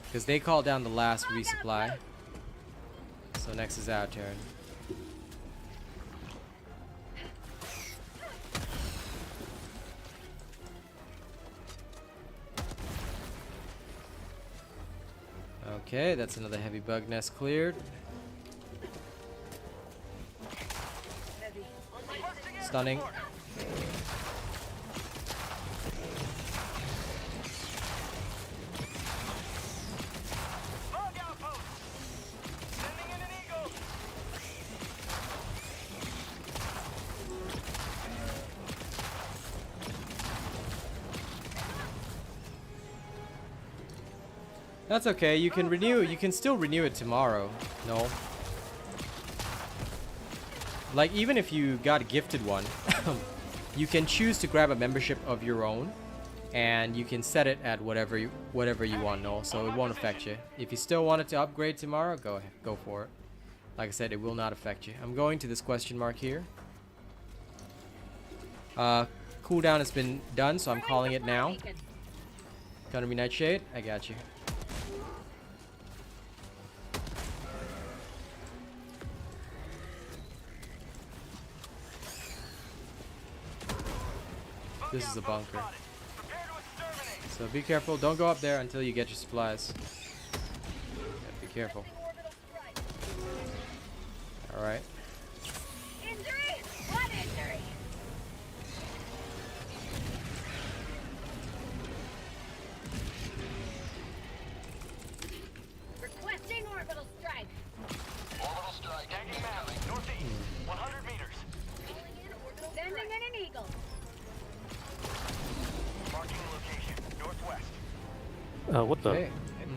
S1: because they called down the last
S5: Bug
S1: resupply.
S5: outpost.
S1: So next is our turn. Okay, that's another heavy bug nest cleared.
S5: Heavy. On my
S1: Stunning.
S8: Bug outpost. Sending in an eagle.
S1: That's okay. You can renew. You can still renew it tomorrow. No. Like even if you got a gifted one, you can choose to grab a membership of your own, and you can set it at whatever you want. No, so it won't affect you. If you still wanted to upgrade tomorrow, go ahead, go for it. Like I said, it will not affect you. I'm going to this question mark here. Cooldown has been done, so I'm calling it now. Gonna be Nightshade. I got you. This is a bunker.
S8: Prepare to exterminate.
S1: So be careful. Don't go up there until you get your supplies. Yeah, be careful.
S5: orbital strike.
S1: Alright.
S5: Injury? What injury?
S7: What the?
S1: Okay,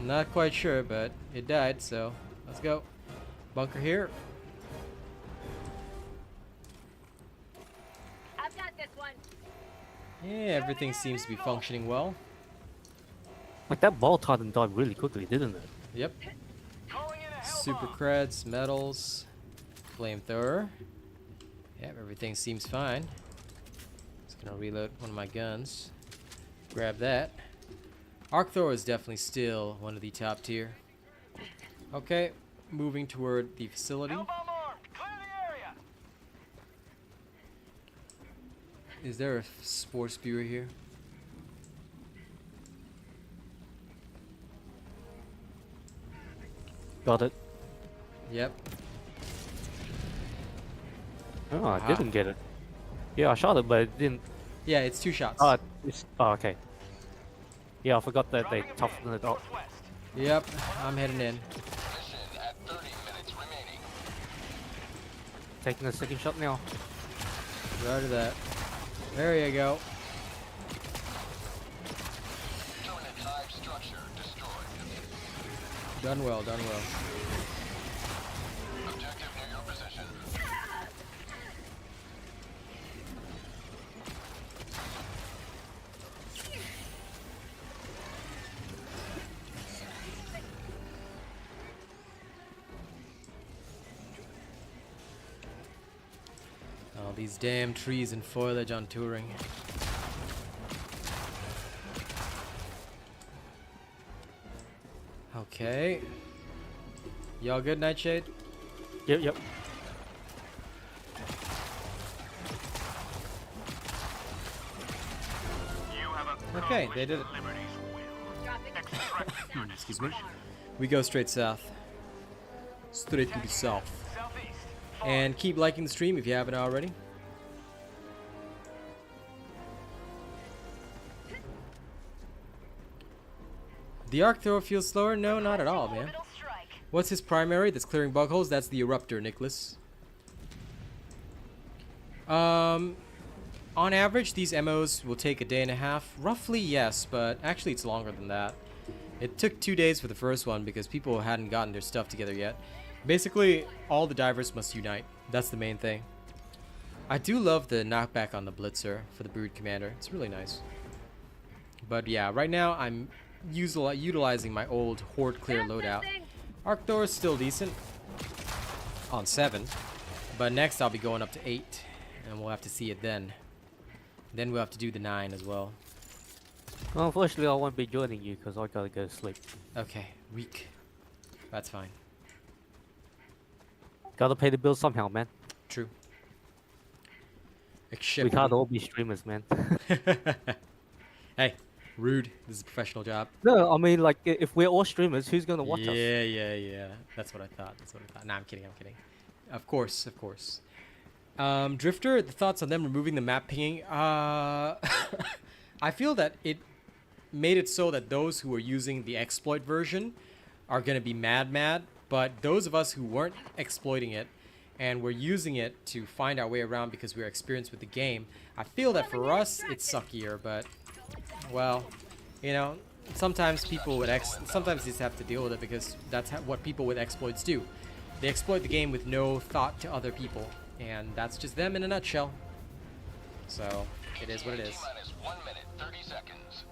S1: not quite sure, but it died, so let's go. Bunker here.
S5: I've got this one.
S1: Yeah, everything seems to be functioning well.
S7: Like that ball titan died really quickly, didn't it?
S1: Yep.
S8: Calling in a hell
S1: Super
S8: bomb.
S1: creds, metals, flamethrower. Yep, everything seems fine. Just gonna reload one of my guns. Grab that. Arc thrower is definitely still one of the top tier. Okay, moving toward the facility.
S8: Hell bomb armed. Clear the area.
S1: Is there a spore spewer here?
S7: Got it.
S1: Yep.
S7: Oh, I didn't get it. Yeah, I shot it, but it didn't.
S1: Yeah, it's 2 shots.
S7: Oh, okay. Yeah, I forgot that they toughened it up.
S8: Northwest.
S1: Yep, I'm heading in.
S6: Mission at 30 minutes remaining.
S7: Taking a second shot now.
S1: Roger that. There you go.
S6: Terminid hive structure destroyed.
S1: Done well, done well.
S6: Objective near your position.
S1: Oh, these damn trees and foliage on touring. Okay. Y'all good, Nightshade?
S7: Yep.
S8: You have
S1: Okay, they did it.
S8: Liberty's will.
S5: Drop it.
S8: Extract
S1: Excuse me. We go straight south. Straight to the south.
S8: southeast.
S1: And keep liking the stream if you haven't already. The arc thrower feels slower? No, not at all, man.
S5: Orbital strike.
S1: What's his primary that's clearing bug holes? That's the eruptor, Nicholas. On average, these MOs will take a day and a half. Roughly, yes, but actually it's longer than that. It took 2 days for the first one because people hadn't gotten their stuff together yet. Basically, all the divers must unite. That's the main thing. I do love the knockback on the Blitzer for the Brood Commander. It's really nice. But yeah, right now I'm utilizing my old Horde Clear loadout. Arc Thor is still decent on 7, but next I'll be going up to 8, and we'll have to see it then. Then we'll have to do the 9 as well.
S7: Well, unfortunately, I won't be joining you because I gotta go to sleep.
S1: Okay, weak. That's fine.
S7: Gotta pay the bills somehow, man.
S1: True.
S7: We
S1: Except
S7: can't all be streamers, man.
S1: Hey, rude. This is a professional job.
S7: No, I mean, like, if we're all streamers, who's gonna watch us?
S1: Yeah. That's what I thought. Nah, I'm kidding. Of course. Drifter, the thoughts on them removing the map pinging? I feel that it made it so that those who were using the exploit version are gonna be mad, but those of us who weren't exploiting it and were using it to find our way around because we were experienced with the game, I feel that for us it's suckier, but well, you know, sometimes people with sometimes you just have to deal with it because that's what people with exploits do. They exploit the game with no thought to other people, and that's just them in a nutshell. So it is what it is.
S6: T-minus 1 minute, 30 seconds.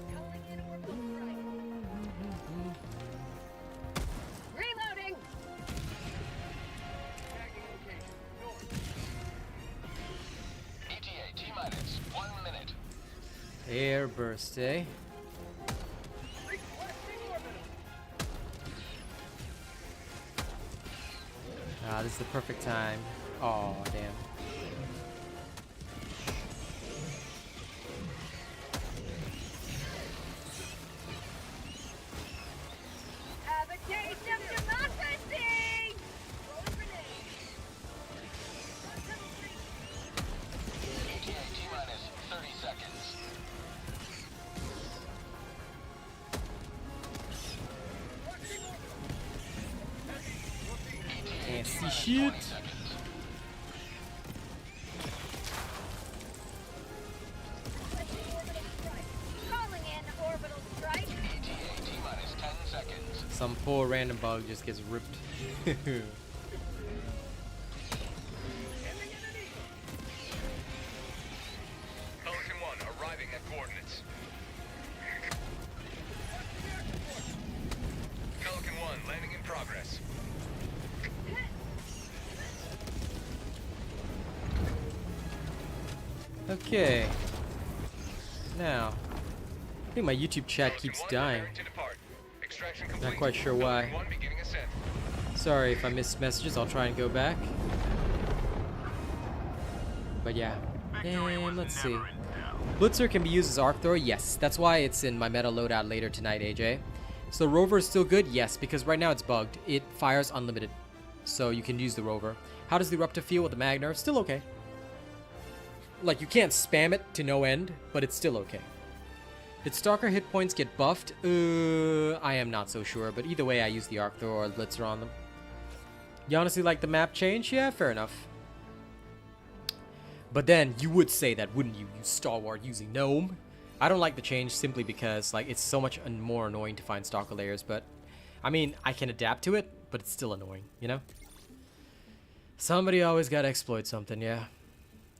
S5: Calling in orbital strike. Reloading.
S6: ETA T-minus 1 minute.
S1: Air burst, eh? Ah, this is the perfect time. Oh, damn.
S5: Have a taste of democracy. Rolling grenade.
S6: ETA T-minus 30 seconds.
S1: Can't see shit.
S5: Calling in orbital strike.
S1: Some poor random bug just gets ripped.
S6: Pelican 1 arriving at coordinates. Pelican 1 landing in progress.
S1: Okay. Now, I think my YouTube chat keeps
S6: Pelican 1
S1: dying.
S6: preparing to depart. Extraction
S1: Not
S6: complete.
S1: quite sure why.
S6: Pelican 1 beginning ascent.
S1: Sorry if I missed messages, I'll try and go back. But yeah. And let's see. Blitzer can be used as arc thrower, yes. That's why it's in my meta loadout later tonight, AJ. So Rover is still good, yes, because right now it's bugged. It fires unlimited. So you can use the Rover. How does the Eruptor feel with the Mag Nerf? Still okay. Like, you can't spam it to no end, but it's still okay. Did Stalker hit points get buffed? I am not so sure, but either way I use the arc thrower or Blitzer on them. You honestly like the map change? Yeah, fair enough. But then you would say that, wouldn't you, you stalwart using Gnome? I don't like the change simply because like it's so much more annoying to find Stalker layers, but I mean, I can adapt to it, but it's still annoying, you know? Somebody always gotta exploit something, yeah.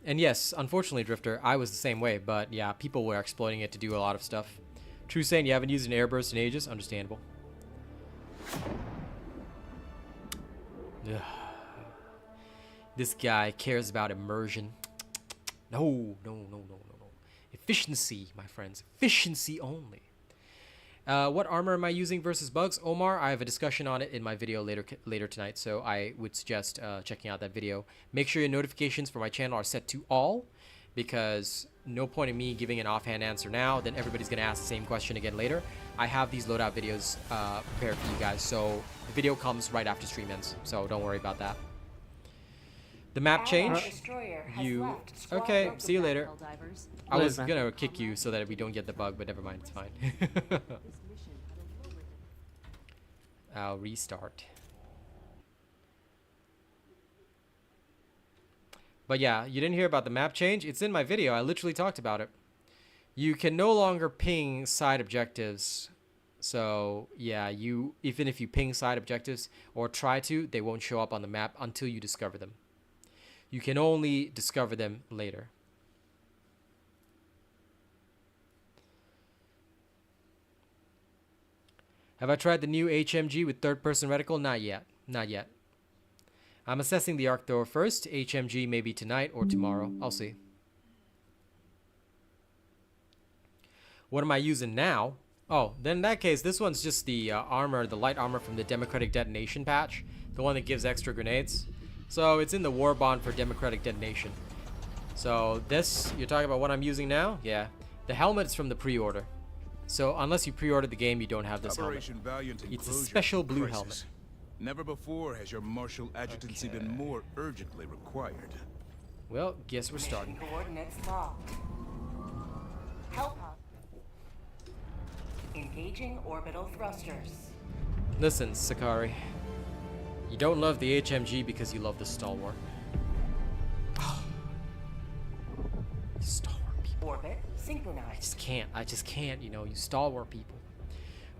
S1: And yes, unfortunately, Drifter, I was the same way, but yeah, people were exploiting it to do a lot of stuff. True saying you haven't used an airburst in ages? Understandable. Ugh. This guy cares about immersion. No. Efficiency, my friends. Efficiency only. What armor am I using versus bugs? Omar, I have a discussion on it in my video later tonight, so I would suggest checking out that video. Make sure your notifications for my channel are set to all, because no point in me giving an offhand answer now, then everybody's going to ask the same question again later. I have these loadout videos prepared for you guys, so the video comes right after stream ends, so don't worry about that. The map change, you... Okay, see you later. I was gonna kick you so that we don't get the bug, but never mind, it's fine. I'll restart. But yeah, you didn't hear about the map change? It's in my video, I literally talked about it. You can no longer ping side objectives. So yeah, even if you ping side objectives or try to, they won't show up on the map until you discover them. You can only discover them later. Have I tried the new HMG with third-person reticle? Not yet. Not yet. I'm assessing the arc thrower first. HMG maybe tonight or tomorrow. I'll see. What am I using now? Oh, then in that case, this one's just the armor, the light armor from the Democratic Detonation patch. The one that gives extra grenades. So it's in the war bond for Democratic Detonation. So this, you're talking about what I'm using now? Yeah. The helmet is from the pre-order. So unless you pre-ordered the game, you don't have this helmet. It's a special blue helmet.
S3: Never before has your martial adjutancy been more urgently required.
S1: Well, guess we're starting.
S4: Coordinates locked. Help hub. Engaging orbital thrusters.
S1: Listen, Sakari. You don't love the HMG because you love the stalwart. Oh. Stalwart people.
S4: Orbit synchronized.
S1: I just can't, you know, you stalwart people.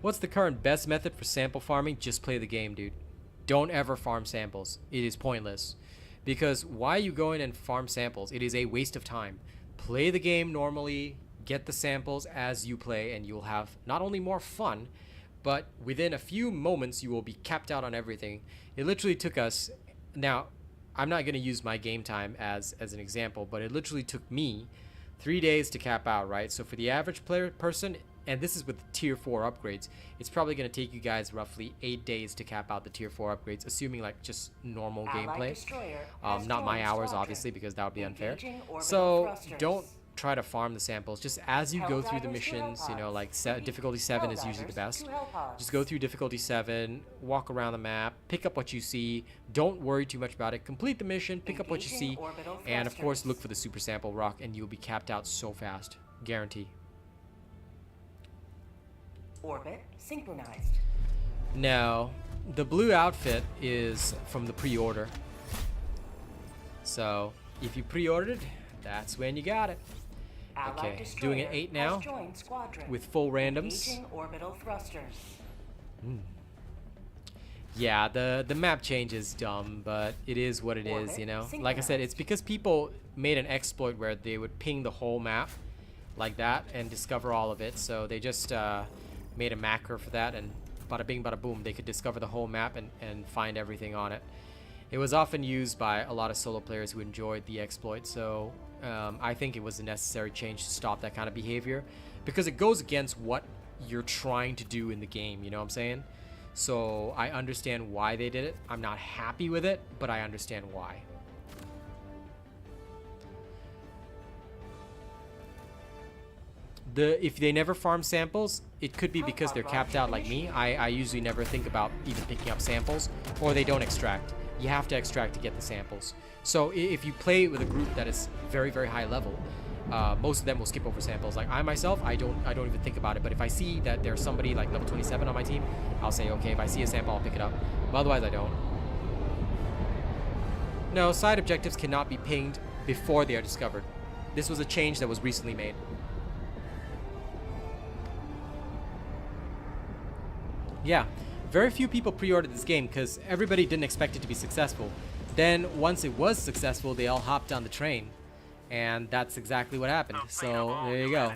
S1: What's the current best method for sample farming? Just play the game, dude. Don't ever farm samples. It is pointless. Because why are you going and farm samples? It is a waste of time. Play the game normally, get the samples as you play, and you'll have not only more fun, but within a few moments you will be capped out on everything. It literally took us, now I'm not going to use my game time as an example, but it literally took me 3 days to cap out, right? So for the average person, and this is with the tier 4 upgrades, it's probably going to take you guys roughly 8 days to cap out the tier 4 upgrades, assuming like just normal gameplay. Not my hours, obviously, because that would be unfair. So don't try to farm the samples. Just as you go through the missions, you know, like difficulty 7 is usually the best. Just go through difficulty 7, walk around the map, pick up what you see. Don't worry too much about it. Complete the mission, pick up what you see, and of course look for the super sample rock, and you'll be capped out so fast. Guarantee.
S4: Orbit synchronized.
S1: Now, the blue outfit is from the pre-order. So if you pre-ordered, that's when you got it. Okay, doing an 8 now with full randoms.
S4: Orbital thrusters.
S1: Yeah, the map change is dumb, but it is what it is, you know? Like I said, it's because people made an exploit where they would ping the whole map like that and discover all of it. So they just made a macro for that, and bada bing, bada boom, they could discover the whole map and find everything on it. It was often used by a lot of solo players who enjoyed the exploit, so I think it was a necessary change to stop that kind of behavior, because it goes against what you're trying to do in the game, you know what I'm saying? So I understand why they did it. I'm not happy with it, but I understand why. If they never farm samples, it could be because they're capped out like me. I usually never think about even picking up samples, or they don't extract. You have to extract to get the samples. So if you play with a group that is very, very high level, most of them will skip over samples. Like I myself, I don't even think about it. But if I see that there's somebody like level 27 on my team, I'll say, okay, if I see a sample, I'll pick it up. But otherwise, I don't. No, side objectives cannot be pinged before they are discovered. This was a change that was recently made. Yeah, very few people pre-ordered this game because everybody didn't expect it to be successful. Then once it was successful, they all hopped on the train. And that's exactly what happened. So there you go.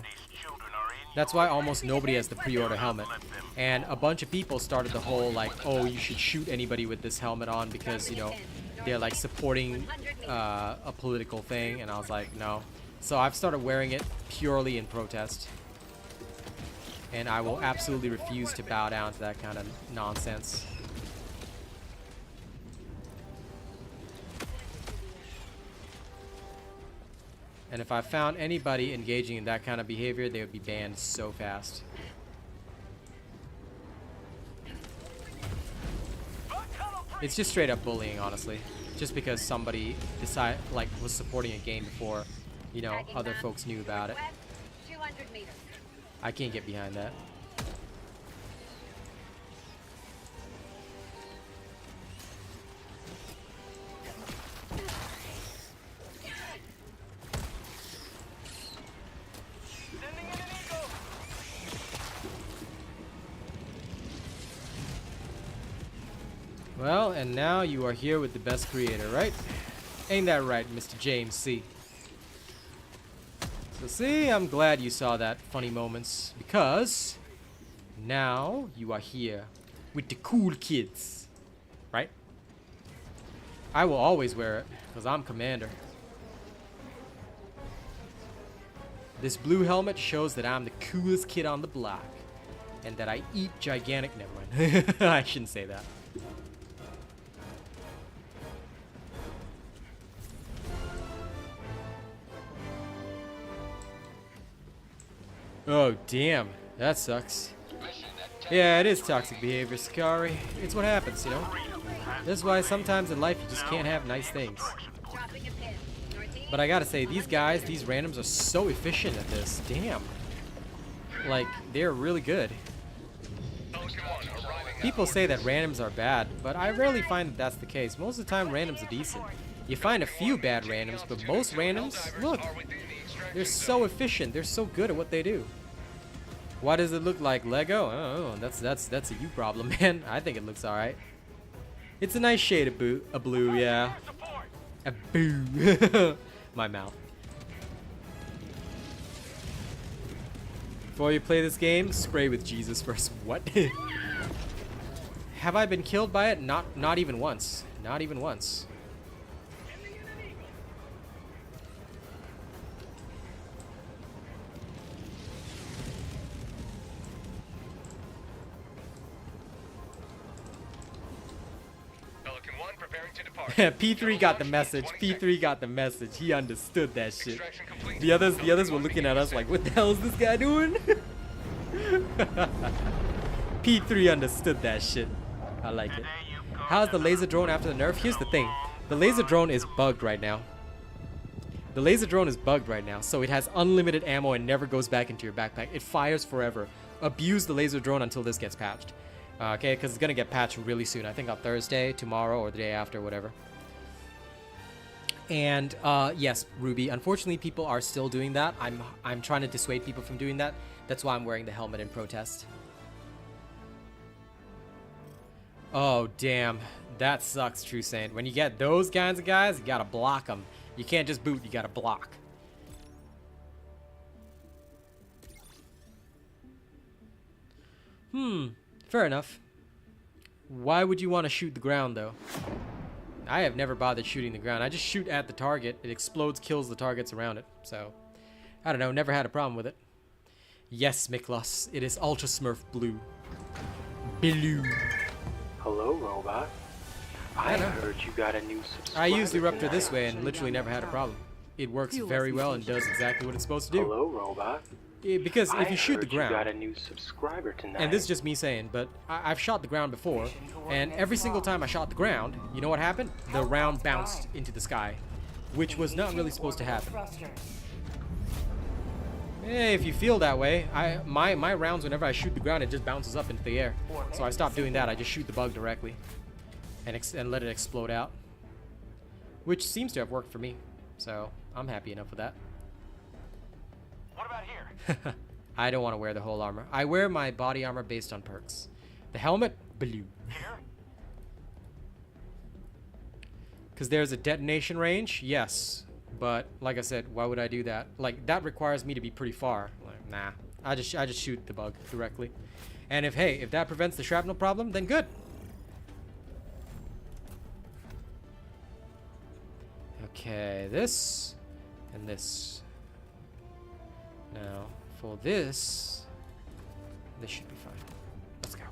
S1: That's why almost nobody has the pre-order helmet. And a bunch of people started the whole like, oh, you should shoot anybody with this helmet on because, you know, they're like supporting a political thing. And I was like, no. So I've started wearing it purely in protest. And I will absolutely refuse to bow down to that kind of nonsense. And if I found anybody engaging in that kind of behavior, they would be banned so fast. It's just straight up bullying, honestly. Just because somebody was supporting a game before, you know, other folks knew about it.
S5: 200 meters.
S1: I can't get behind that. Well, and now you are here with the best creator, right? Ain't that right, Mr. James C? So see, I'm glad you saw that funny moments, because now you are here with the cool kids, right? I will always wear it, because I'm commander. This blue helmet shows that I'm the coolest kid on the block, and that I eat gigantic... Never mind. I shouldn't say that. Oh, damn. That sucks. Yeah, it is toxic behavior, Sakari. It's what happens, you know? This is why sometimes in life you just can't have nice things. But I gotta say, these guys, these randoms are so efficient at this. Damn. Like, they're really good. People say that randoms are bad, but I rarely find that that's the case. Most of the time, randoms are decent. You find a few bad randoms, but most randoms, look, they're so efficient. They're so good at what they do. Why does it look like Lego? I don't know. That's a you problem, man. I think it looks alright. It's a nice shade of blue, yeah. A boo. My mouth. Before you play this game, spray with Jesus first. What? Have I been killed by it? Not even once. Not even once. P3 got the message. P3 got the message. He understood that shit. The others were looking at us like, what the hell is this guy doing? P3 understood that shit. I like it. How's the laser drone after the nerf? Here's the thing. The laser drone is bugged right now. The laser drone is bugged right now, so it has unlimited ammo and never goes back into your backpack. It fires forever. Abuse the laser drone until this gets patched. Okay, because it's gonna get patched really soon. I think on Thursday, tomorrow, or the day after, whatever. And yes, Ruby. Unfortunately, people are still doing that. I'm trying to dissuade people from doing that. That's why I'm wearing the helmet in protest. Oh damn, that sucks, True Saint. When you get those kinds of guys, you gotta block them. You can't just boot. You gotta block. Fair enough. Why would you want to shoot the ground, though? I have never bothered shooting the ground. I just shoot at the target. It explodes, kills the targets around it. So, I don't know. Never had a problem with it. Yes, Miklos. It is Ultra Smurf Blue. Blue.
S2: Hello, robot. I heard you got a new subscriber.
S1: I use the Eruptor
S2: tonight.
S1: this way and literally never had a problem. It works very well and does exactly what it's supposed to do.
S2: Hello, robot.
S1: Because if you shoot the
S2: You got
S1: ground,
S2: a new subscriber tonight.
S1: and this is just me saying, but I've shot the ground before, and every single time I shot the ground, you know what happened? The round bounced into the sky, which was not really supposed to happen. Hey, if you feel that way, my rounds, whenever I shoot the ground, it just bounces up into the air. So I stopped doing that. I just shoot the bug directly, and let it explode out, which seems to have worked for me. So I'm happy enough with that.
S8: What about here?
S1: I don't want to wear the whole armor. I wear my body armor based on perks. The helmet, blue.
S8: Here?
S1: Because there's a detonation range, yes. But like I said, why would I do that? Like that requires me to be pretty far. Like, nah, I just shoot the bug directly. And if that prevents the shrapnel problem, then good. Okay, this and this. Now, for this should be fine. Let's go.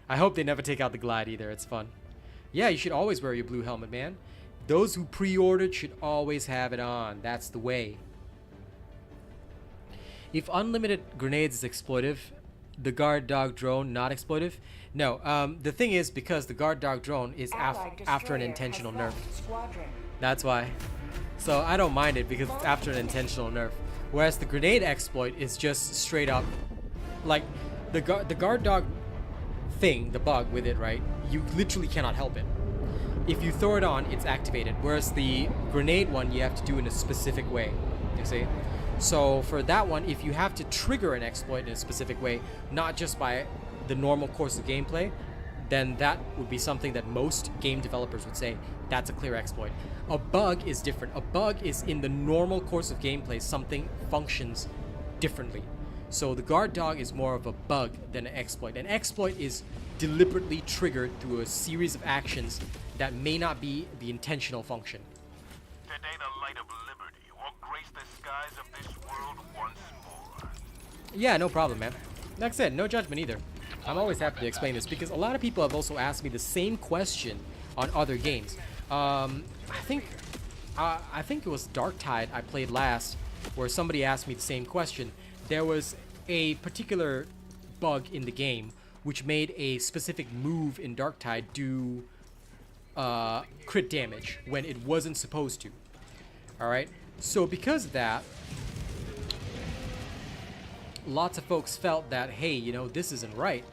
S1: I hope they never take out the glide either. It's fun. Yeah, you should always wear your blue helmet, man. Those who pre-ordered should always have it on. That's the way. If unlimited grenades is exploitive, the guard dog drone not exploitive? No, the thing is, because the guard dog drone is after an intentional nerf. That's why. So I don't mind it because it's after an intentional nerf. Whereas the grenade exploit is just straight up, like the guard dog thing, the bug with it, right? You literally cannot help it. If you throw it on, it's activated. Whereas the grenade one, you have to do in a specific way. You see? So for that one, if you have to trigger an exploit in a specific way, not just by the normal course of gameplay, then that would be something that most game developers would say, that's a clear exploit. A bug is different. A bug is in the normal course of gameplay, something functions differently. So the guard dog is more of a bug than an exploit. An exploit is deliberately triggered through a series of actions that may not be the intentional function.
S8: Today the light of liberty will grace the skies of this world once more.
S1: Yeah, no problem, man. Like I said, no judgment either. I'm always happy to explain this because a lot of people have also asked me the same question on other games. I think it was Dark Tide I played last, where somebody asked me the same question. There was a particular bug in the game which made a specific move in Dark Tide do crit damage when it wasn't supposed to. Alright, so because of that, lots of folks felt that, hey, you know, this isn't right.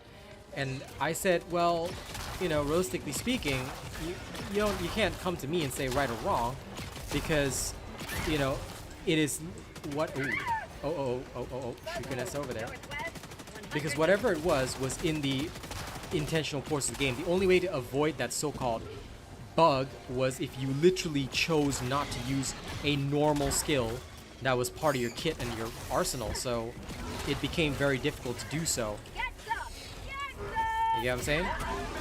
S1: And I said, well, you know, realistically speaking, you can't come to me and say right or wrong, because, you know, it is what. Oh, Shukunessa over there. Because whatever it was in the intentional course of the game. The only way to avoid that so-called bug was if you literally chose not to use a normal skill that was part of your kit and your arsenal. So it became very difficult to do so. You get what I'm saying?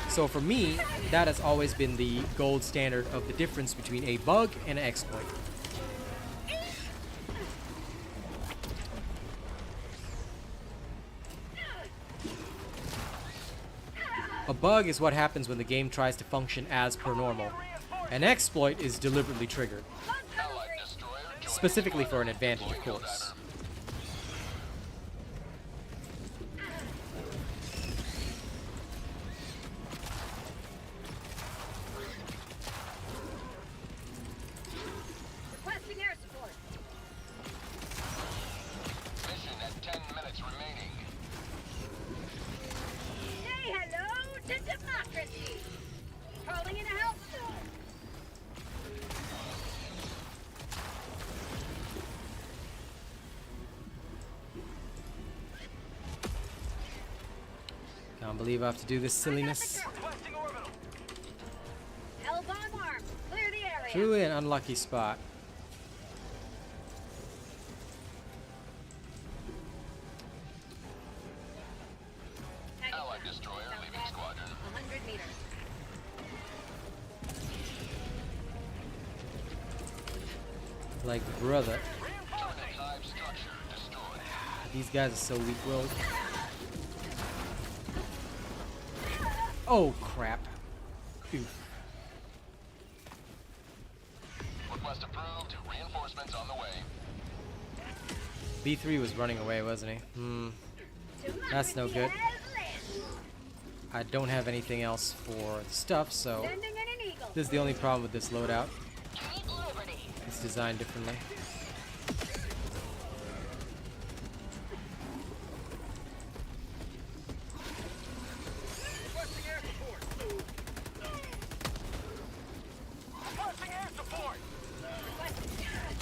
S1: So for me, that has always been the gold standard of the difference between a bug and an exploit. A bug is what happens when the game tries to function as per normal. An exploit is deliberately triggered. Specifically for an advantage, of course.
S5: Requesting air support.
S6: Mission at 10 minutes remaining.
S5: Calling in a help.
S1: Can't believe I have to do this silliness.
S5: Hellbomb armed. Clear the area.
S1: Truly an unlucky spot.
S6: Allied destroyer leaving squadron.
S5: 100 meters.
S1: Like brother.
S6: Terminid hive structure destroyed.
S1: These guys are so weak-willed. Oh crap. Oof.
S6: Request approved. Reinforcements on the way.
S1: B3 was running away, wasn't he? That's no good. I don't have anything else for the stuff, so
S5: Sending in an eagle.
S1: this is the only problem with this loadout.
S5: Keep liberty.
S1: It's designed differently.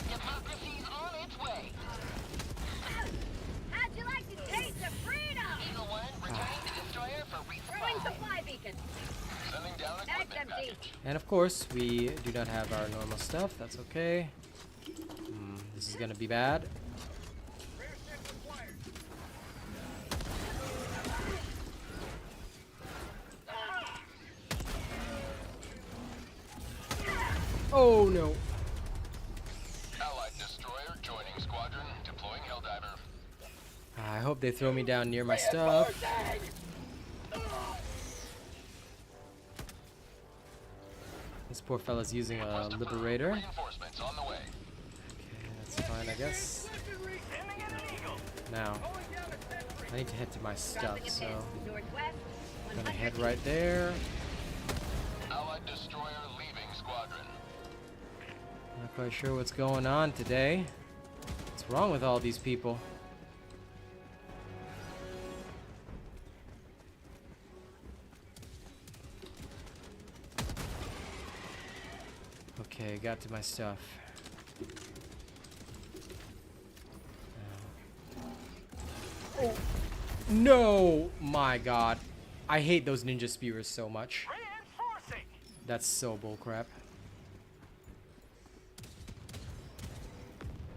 S5: Democracy's on its way. How'd you like to taste the freedom? Eagle 1, returning the destroyer for resupply. Throwing supply beacon.
S6: Sending down
S5: That's
S6: equipment
S5: empty.
S6: package.
S1: And of course, we do not have our normal stuff. That's okay. This is gonna be bad. Oh no.
S6: Allied destroyer joining squadron. Deploying Helldiver.
S1: I hope they throw me down near my stuff. This poor fella's using a liberator.
S6: Reinforcements on the way.
S1: Okay, that's fine, I guess. Now, I need to head to my stuff, so
S5: Northwest.
S1: I'm gonna head right there.
S6: Allied destroyer leaving squadron.
S1: Not quite sure what's going on today. What's wrong with all these people? Okay, got to my stuff. Oh no! My God, I hate those ninja spewers so much. That's so bullcrap.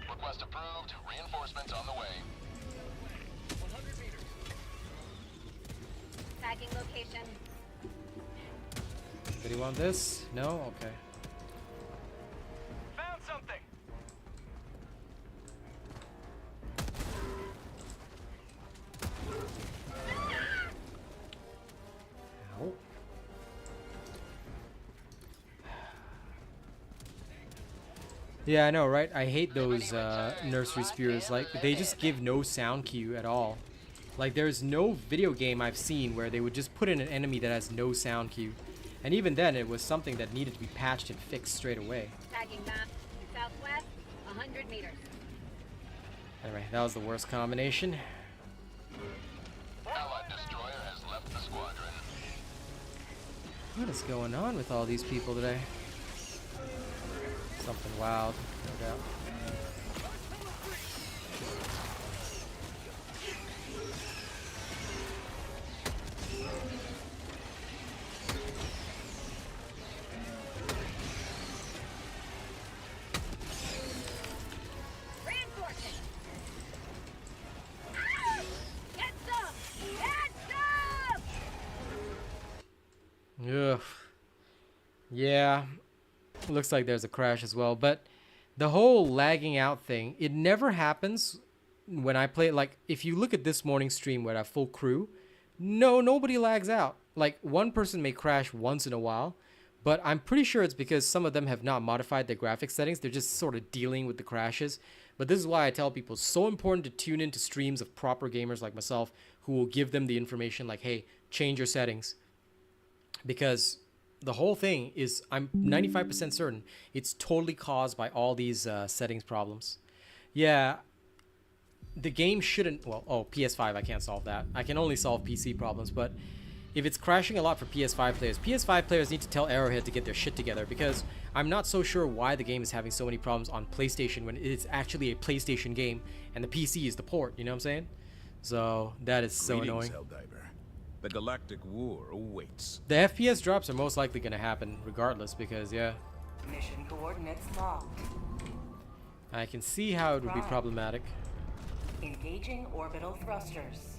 S6: Request approved. Reinforcements on the way.
S5: Tagging location.
S1: Did he want this? No? Okay.
S8: Found something.
S1: Ow. Yeah, I know, right? I hate those nursery spewers. Like, they just give no sound cue at all. Like, there's no video game I've seen where they would just put in an enemy that has no sound cue. And even then, it was something that needed to be patched and fixed straight away.
S5: Tagging map. Southwest. 100 meters.
S1: Anyway, that was the worst combination.
S6: Allied destroyer has left the squadron.
S1: What is going on with all these people today? Something wild, no doubt.
S5: Reinforcing. Get some. Get some.
S1: Ugh. Yeah. Looks like there's a crash as well, but the whole lagging out thing, it never happens when I play. Like, if you look at this morning's stream where I have full crew, nobody lags out. Like, one person may crash once in a while, but I'm pretty sure it's because some of them have not modified their graphics settings. They're just sort of dealing with the crashes. But this is why I tell people it's so important to tune into streams of proper gamers like myself who will give them the information like, hey, change your settings. Because the whole thing is, I'm 95% certain it's totally caused by all these settings problems. Yeah, the game shouldn't, well, oh, PS5, I can't solve that. I can only solve PC problems, but if it's crashing a lot for PS5 players, PS5 players need to tell Arrowhead to get their shit together, because I'm not so sure why the game is having so many problems on PlayStation when it's actually a PlayStation game and the PC is the port, you know what I'm saying? So that is so
S3: Greetings,
S1: annoying.
S3: Helldiver. The galactic war awaits.
S1: The FPS drops are most likely going to happen regardless, because yeah,
S4: Mission coordinates locked.
S1: I can see how it would be
S4: Right.
S1: problematic.
S4: Engaging orbital thrusters.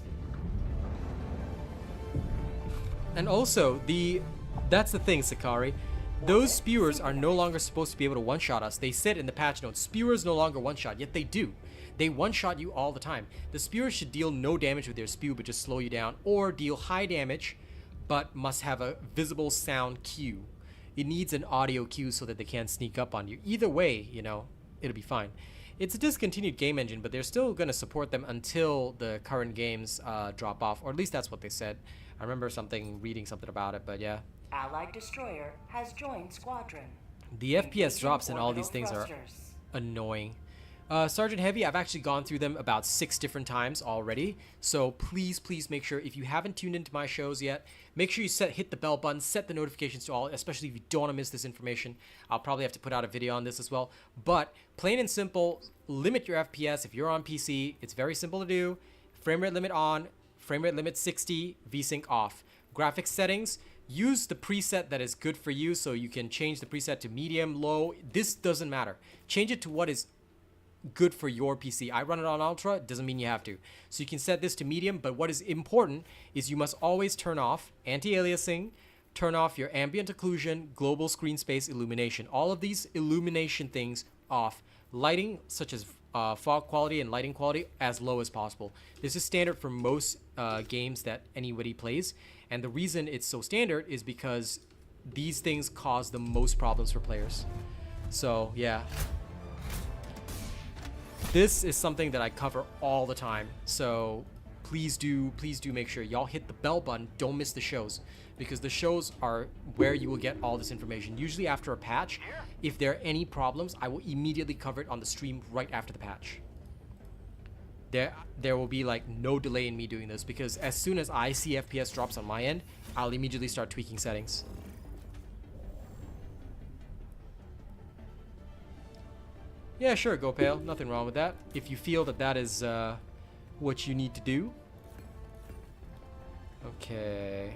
S1: And also, that's the thing, Sakari. Those spewers are no longer supposed to be able to one-shot us. They said in the patch notes, spewers no longer one-shot, yet they do. They one-shot you all the time. The spewers should deal no damage with their spew, but just slow you down, or deal high damage, but must have a visible sound cue. It needs an audio cue so that they can't sneak up on you. Either way, you know, it'll be fine. It's a discontinued game engine, but they're still going to support them until the current games drop off, or at least that's what they said. I remember reading something about it, but yeah.
S4: Allied destroyer has joined squadron.
S1: The FPS
S4: Engaging
S1: drops and all these
S4: orbital
S1: things are
S4: thrusters.
S1: annoying. Sergeant Heavy, I've actually gone through them about 6 different times already, so please make sure, if you haven't tuned into my shows yet, make sure you hit the bell button, set the notifications to all, especially if you don't want to miss this information. I'll probably have to put out a video on this as well, but plain and simple, limit your FPS. If you're on PC, it's very simple to do. Frame rate limit on, frame rate limit 60, VSync off. Graphics settings, use the preset that is good for you, so you can change the preset to medium, low. This doesn't matter. Change it to what is good for your PC. I run it on Ultra, doesn't mean you have to. So you can set this to medium, but what is important is you must always turn off anti-aliasing, turn off your ambient occlusion, global screen space illumination. All of these illumination things off. Lighting, such as fog quality and lighting quality, as low as possible. This is standard for most games that anybody plays, and the reason it's so standard is because these things cause the most problems for players. So yeah, this is something that I cover all the time, so please do make sure y'all hit the bell button. Don't miss the shows, because the shows are where you will get all this information. Usually after a patch, if there are any problems, I will immediately cover it on the stream right after the patch. There will be like no delay in me doing this, because as soon as I see FPS drops on my end, I'll immediately start tweaking settings. Yeah, sure, Go Pale. Nothing wrong with that. If you feel that that is what you need to do. Okay.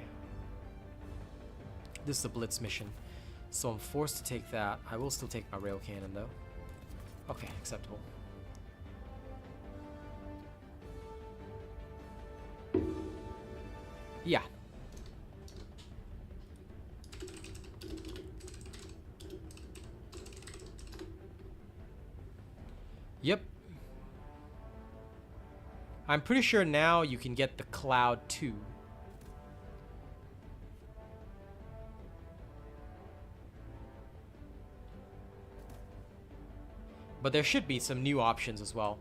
S1: This is a Blitz mission, so I'm forced to take that. I will still take my rail cannon, though. Okay, acceptable. Yeah. Yep. I'm pretty sure now you can get the Cloud too. But there should be some new options as well.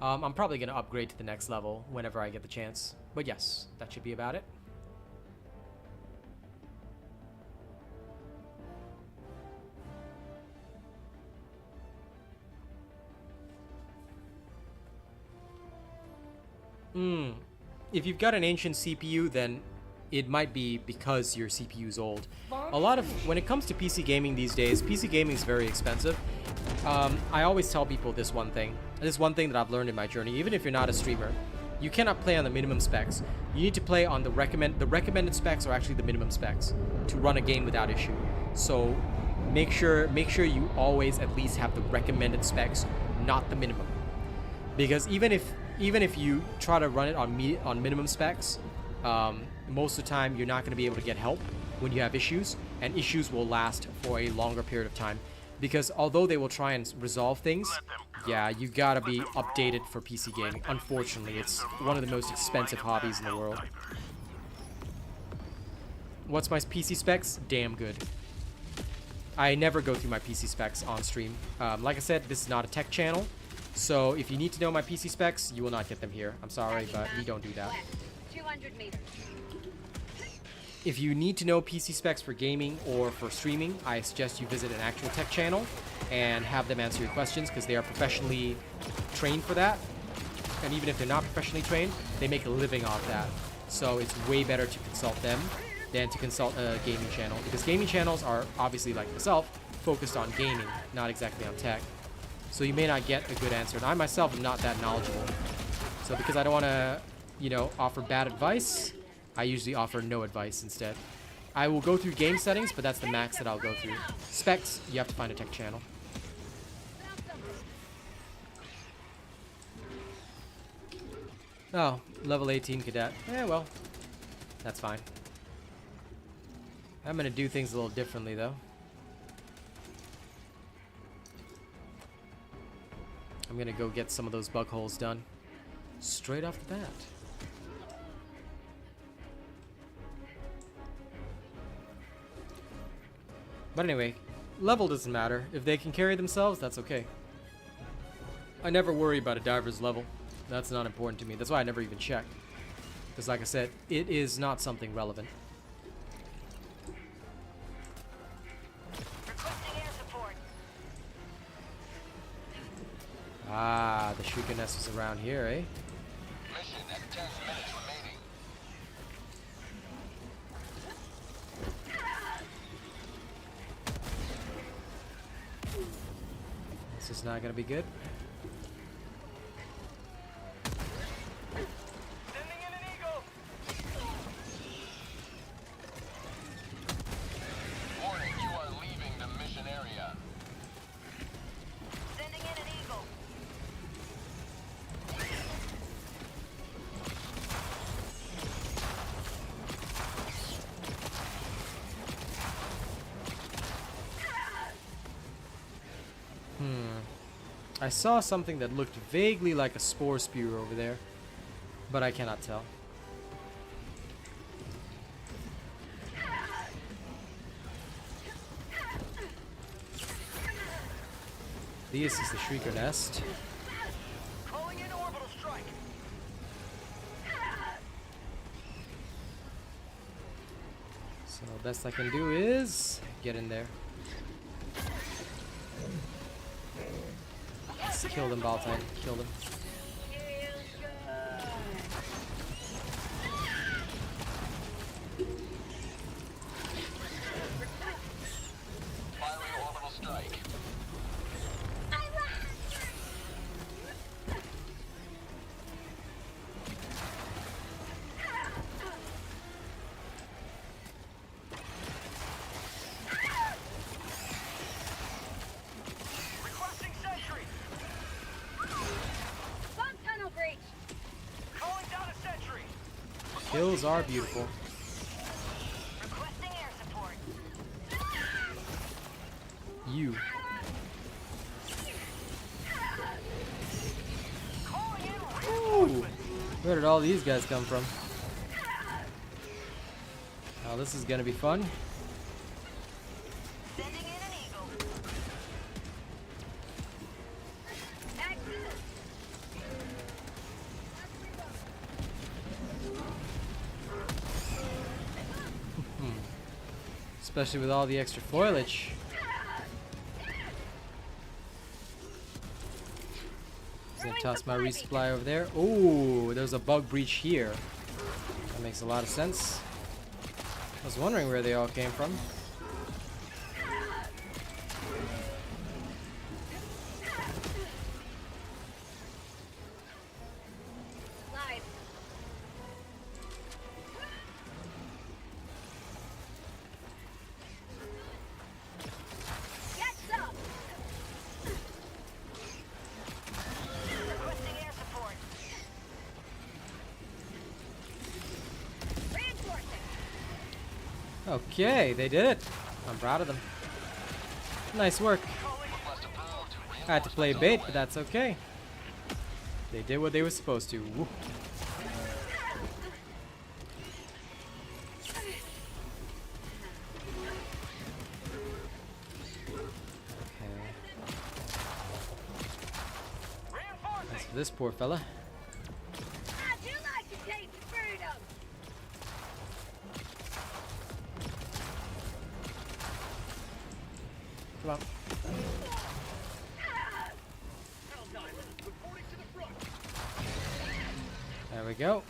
S1: I'm probably going to upgrade to the next level whenever I get the chance. But yes, that should be about it. If you've got an ancient CPU, then it might be because your CPU is old. When it comes to PC gaming these days, PC gaming is very expensive. I always tell people this one thing that I've learned in my journey. Even if you're not a streamer, you cannot play on the minimum specs. You need to play on the recommended specs are actually the minimum specs to run a game without issue. So make sure you always at least have the recommended specs, not the minimum. Because even if you try to run it on minimum specs, most of the time you're not going to be able to get help when you have issues, and issues will last for a longer period of time. Because although they will try and resolve things, yeah, you gotta be updated for PC gaming. Unfortunately, it's one of the most expensive hobbies in the world. What's my PC specs? Damn good. I never go through my PC specs on stream. Like I said, this is not a tech channel, so if you need to know my PC specs, you will not get them here. I'm sorry, but we don't do that.
S5: 200 meters.
S1: If you need to know PC specs for gaming or for streaming, I suggest you visit an actual tech channel and have them answer your questions, because they are professionally trained for that. And even if they're not professionally trained, they make a living off that. So it's way better to consult them than to consult a gaming channel, because gaming channels are obviously, like myself, focused on gaming, not exactly on tech. So you may not get a good answer. And I myself am not that knowledgeable. So because I don't want to, you know, offer bad advice, I usually offer no advice instead. I will go through game settings, but that's the max that I'll go through. Specs, you have to find a tech channel. Oh, level 18 cadet. Eh, well, that's fine. I'm gonna do things a little differently, though. I'm gonna go get some of those bug holes done straight off the bat. But anyway, level doesn't matter. If they can carry themselves, that's okay. I never worry about a diver's level. That's not important to me. That's why I never even check. Because like I said, it is not something relevant.
S5: Requesting air support.
S1: Ah, the Shrieker Nest is around here, eh?
S6: Mission at 10 minutes remaining.
S1: This is not gonna be good.
S8: Sending in an eagle.
S6: Warning, you are leaving the mission area.
S5: Sending in an eagle.
S1: I saw something that looked vaguely like a spore spewer over there, but I cannot tell. This is the Shrieker Nest.
S8: Calling in orbital strike.
S1: So best I can do is get in there. Let's kill them, Baltan. Kill them.
S6: Firing orbital strike.
S8: Requesting sentry.
S5: Bomb tunnel breach.
S8: Calling down a sentry.
S1: Kills are beautiful.
S5: Requesting air support.
S1: You.
S8: Calling in
S1: Ooh. Where did all these guys come from? Oh, this is gonna be fun.
S5: Sending in an eagle. Access.
S1: Especially with all the extra foliage. Just gonna toss my resupply over there. Ooh, there's a bug breach here. That makes a lot of sense. I was wondering where they all came from.
S5: Live. Get some. Requesting air support. Reinforcing.
S1: Okay, they did it. I'm proud of them. Nice work. I had to play bait, but that's okay. They did what they were supposed to. Woo.
S8: reinforcing.
S1: As for this poor fella.
S5: I do like to taste freedom.
S1: Come on. There we go.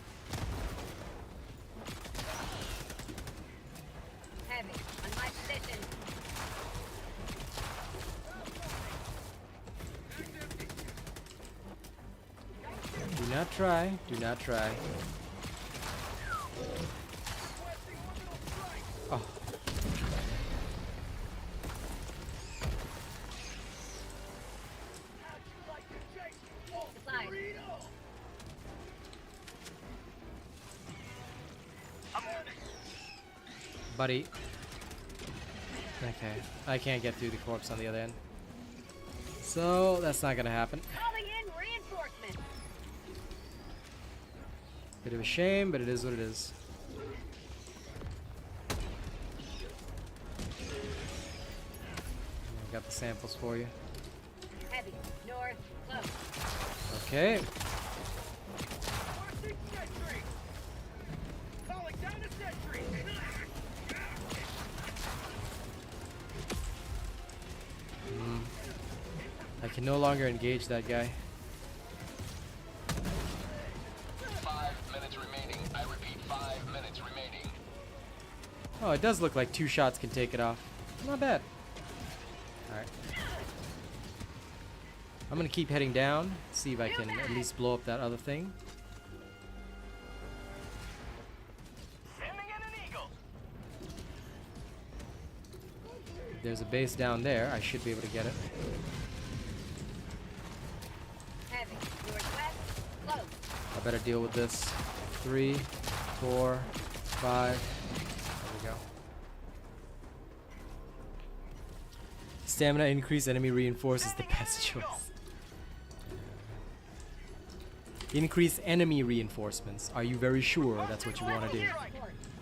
S1: not try. Do not try. Oh.
S5: Supplies.
S1: Buddy. Okay. I can't get through the corpse on the other end. So, that's not gonna happen.
S5: Calling in reinforcements.
S1: Bit of a shame, but it is what it is. I got the samples for you.
S5: Heavy. North. Close.
S1: Okay. I can no longer engage that guy.
S6: 5 minutes remaining. I repeat, 5 minutes remaining.
S1: Oh, it does look like 2 shots can take it off. Not bad. Alright. I'm gonna keep heading down, see if I can at least blow up that other thing. There's a base down there. I should be able to get it.
S5: Heavy. Northwest. Close.
S1: I better deal with this. 3, 4, 5. There we go. Stamina increase, enemy reinforces the best choice. Increase enemy reinforcements. Are you very sure that's what you want to do?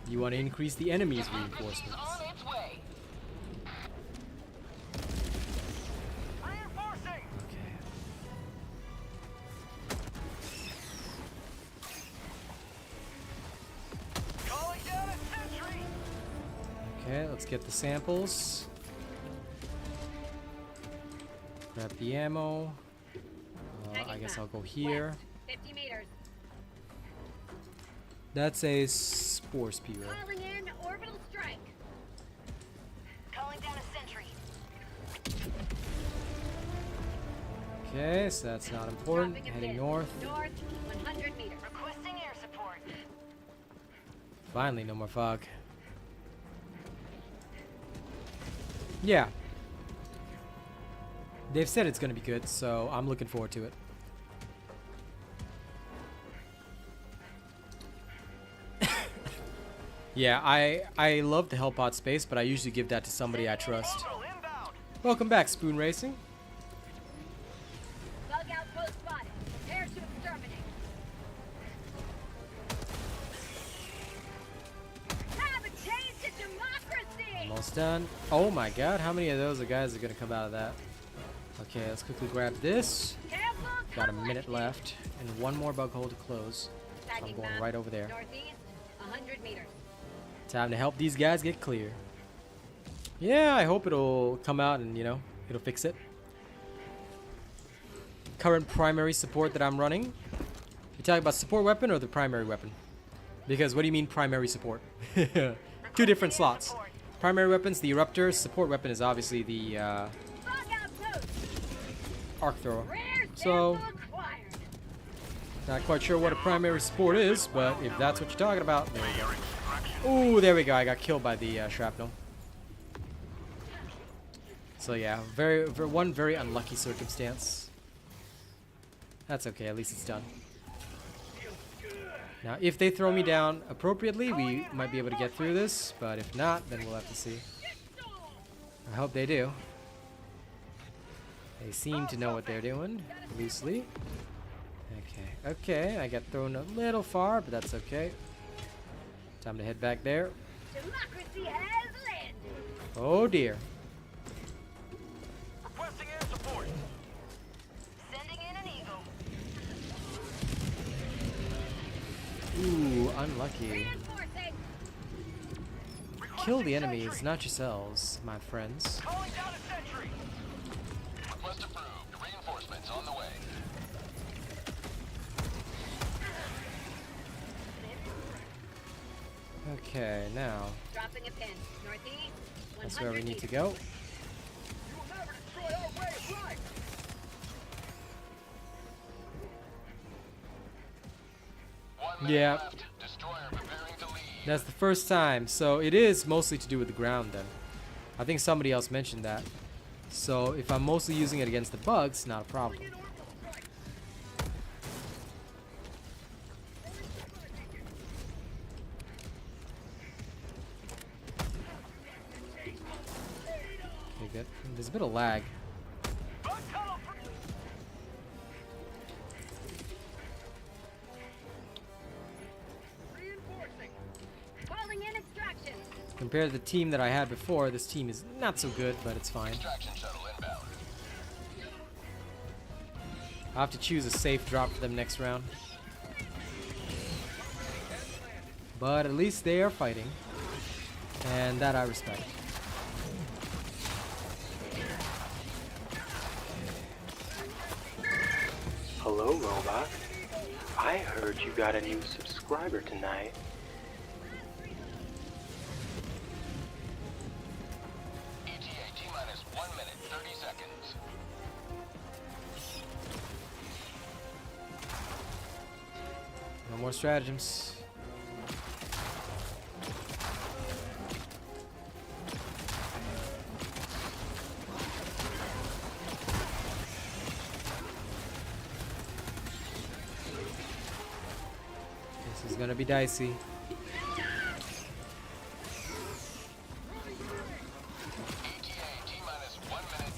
S1: You want to increase the enemy's reinforcements.
S6: On its way.
S1: Okay. Okay, let's get the samples. Grab the ammo. I guess I'll go here.
S5: 50 meters.
S1: That's a spore spear.
S5: Calling in orbital strike. Calling down a sentry.
S1: Okay, so that's not important.
S5: Dropping a
S1: Heading
S5: pin.
S1: north.
S5: North, 100 meters. Requesting air support.
S1: Finally, no more fog. Yeah. They've said it's gonna be good, so I'm looking forward to it. Yeah, I love the Hellpot space, but I usually give that to somebody I trust. Welcome back, Spoon Racing.
S5: Bug outpost spotted. Prepare to exterminate. Have a taste of democracy.
S1: Almost done. Oh my god, how many of those guys are gonna come out of that? Okay, let's quickly grab this.
S5: Careful.
S1: Got a minute left, and one more bug hole to close. So I'm going right over there.
S5: Northeast, 100 meters.
S1: Time to help these guys get clear. Yeah, I hope it'll come out and, you know, it'll fix it. Current primary support that I'm running. You talking about support weapon or the primary weapon? Because what do you mean primary support? 2 different slots. Primary weapon's the eruptor. Support weapon is obviously the
S5: Bug outpost.
S1: arc thrower.
S5: Rare
S1: So,
S5: sample acquired.
S1: not quite sure what a primary support is, but if that's what you're talking about, there you go. Ooh, there we go. I got killed by the shrapnel. So yeah, one very unlucky circumstance. That's okay. At least it's done. Now, if they throw me down appropriately, we might be able to get through this. But if not, then we'll have to see. I hope they do. They seem to know what they're doing, loosely. Okay, okay. I got thrown a little far, but that's okay. Time to head back there.
S5: Democracy has landed.
S1: Oh dear.
S8: Requesting air support.
S5: Sending in an eagle.
S1: Ooh, unlucky.
S5: Reinforcing.
S1: Kill the enemies, not yourselves, my friends.
S8: Calling down a sentry.
S6: Request approved. Reinforcements on the way.
S1: Okay, now
S5: Dropping a pin. Northeast, 100
S1: that's where we need to
S5: meters.
S1: go. Yeah.
S6: left. Destroyer preparing to leave.
S1: That's the first time. So it is mostly to do with the ground then. I think somebody else mentioned that. So if I'm mostly using it against the bugs, not a problem. Okay, good. There's a bit of lag.
S5: Calling in extraction.
S1: Compared to the team that I had before, this team is not so good, but it's fine.
S6: Extraction shuttle inbound.
S1: I'll have to choose a safe drop for them next round. But at least they are fighting. And that I respect.
S2: Hello, Robot. I heard you got a new subscriber tonight.
S6: ETA T-minus 1 minute, 30 seconds.
S1: No more stratagems. This is gonna be dicey.
S6: ETA T-minus 1 minute.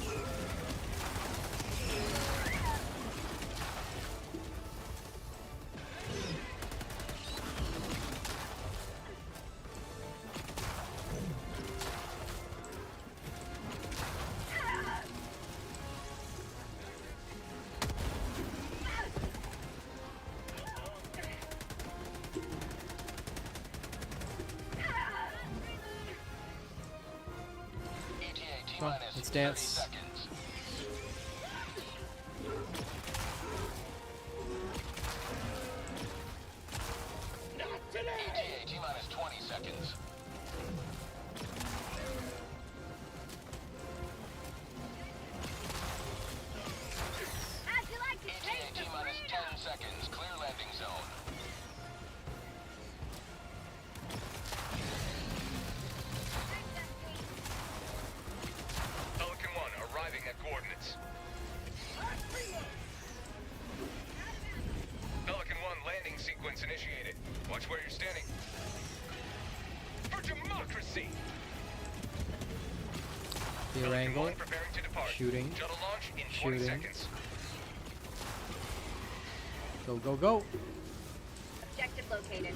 S6: ETA
S1: Come on,
S6: T-minus
S1: let's
S6: 30
S1: dance.
S6: seconds. ETA T-minus 20 seconds.
S5: How'd you like to
S6: ETA
S5: taste the
S6: T-minus
S5: freedom?
S6: 10 seconds. Clear landing zone. Pelican 1 arriving at coordinates. Pelican 1 landing sequence initiated. Watch where you're standing. For democracy!
S1: Clear
S6: Pelican
S1: angle.
S6: 1 preparing to depart.
S1: Shooting.
S6: Shuttle launch in 20
S1: Shooting.
S6: seconds.
S1: Go, go, go.
S5: Objective located.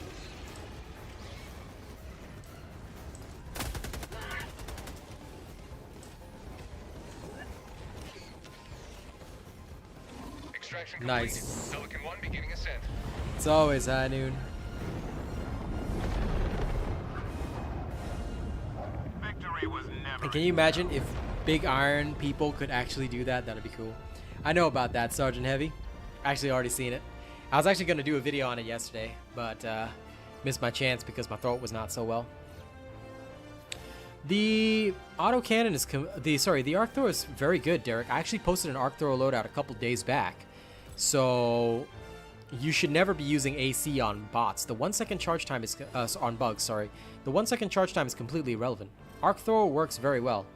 S6: Extraction complete.
S1: Nice.
S6: Pelican 1 beginning ascent.
S1: It's always high noon.
S8: Victory was never.
S1: And can you imagine if big iron people could actually do that? That'd be cool. I know about that, Sergeant Heavy. Actually already seen it. I was actually going to do a video on it yesterday, but missed my chance because my throat was not so well. The autocannon is the arc thrower is very good, Derek. I actually posted an arc thrower loadout a couple days back, so you should never be using AC on bots. The 1 second charge time is on bugs. Sorry, the 1 second charge time is completely irrelevant. Arc thrower works very well,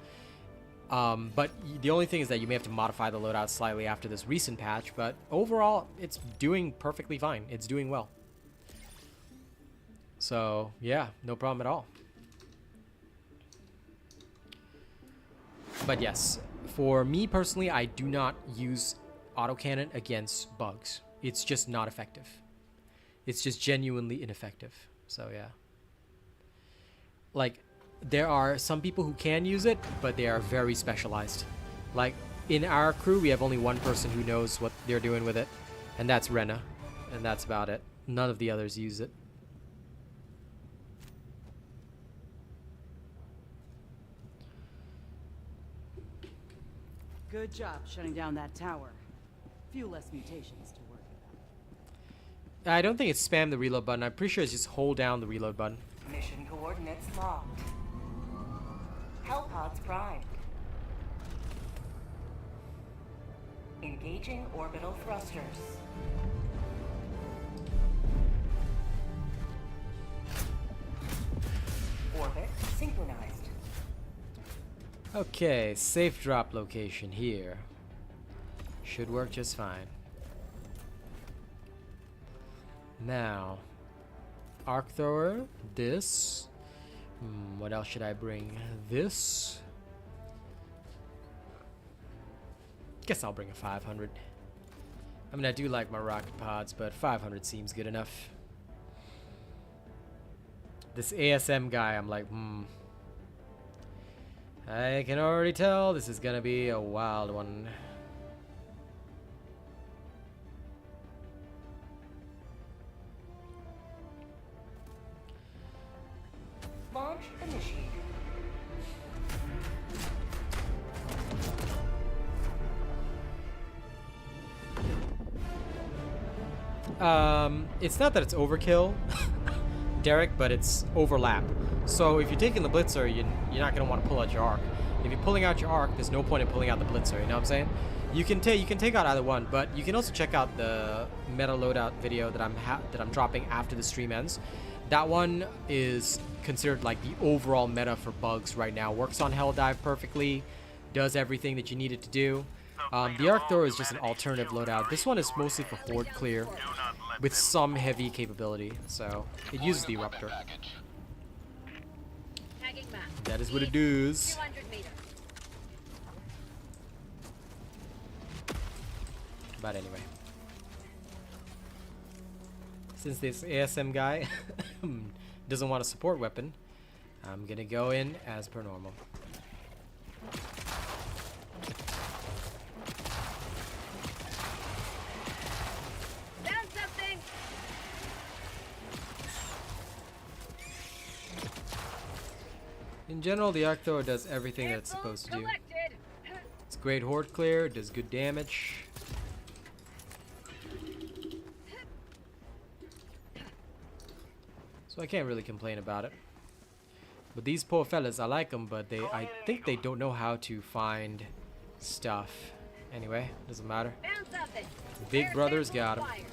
S1: but the only thing is that you may have to modify the loadout slightly after this recent patch. But overall, it's doing perfectly fine. It's doing well. So yeah, no problem at all. But yes, for me personally, I do not use autocannon against bugs. It's just not effective. It's just genuinely ineffective. So yeah. Like, there are some people who can use it, but they are very specialized. Like, in our crew, we have only one person who knows what they're doing with it, and that's Rena. And that's about it. None of the others use it.
S9: Good job shutting down that tower. Few less mutations to worry about.
S1: I don't think it's spam the reload button. I'm pretty sure it's just hold down the reload button.
S4: Mission coordinates locked. Hellpods primed. Engaging orbital thrusters.
S1: Okay, safe drop location here. Should work just fine. Now, arc thrower, this. What else should I bring? This. Guess I'll bring a 500. I mean, I do like my rocket pods, but 500 seems good enough. This ASM guy, I'm like, I can already tell this is gonna be a wild one.
S4: Launch initiated.
S1: It's not that it's overkill, Derek, but it's overlap. So if you're taking the blitzer, you're not gonna want to pull out your arc. If you're pulling out your arc, there's no point in pulling out the blitzer. You know what I'm saying? You can take out either one, but you can also check out the meta loadout video that I'm dropping after the stream ends. That one is considered like the overall meta for bugs right now. Works on Helldive perfectly, does everything that you need it to do. The arc thrower is just an alternative loadout. This one is mostly for horde clear, with some heavy capability. So it uses the eruptor. That is what it does.
S5: 200 meters.
S1: But anyway, since this ASM guy doesn't want a support weapon, I'm gonna go in as per normal.
S5: Found something.
S1: In general, the arc thrower does everything that it's supposed to do.
S5: Collected.
S1: It's great horde clear, does good damage. So I can't really complain about it. But these poor fellas, I like them, but I think they don't know how to find stuff. Anyway, doesn't matter.
S5: Found something.
S1: Big Brother's got them.
S5: Fire.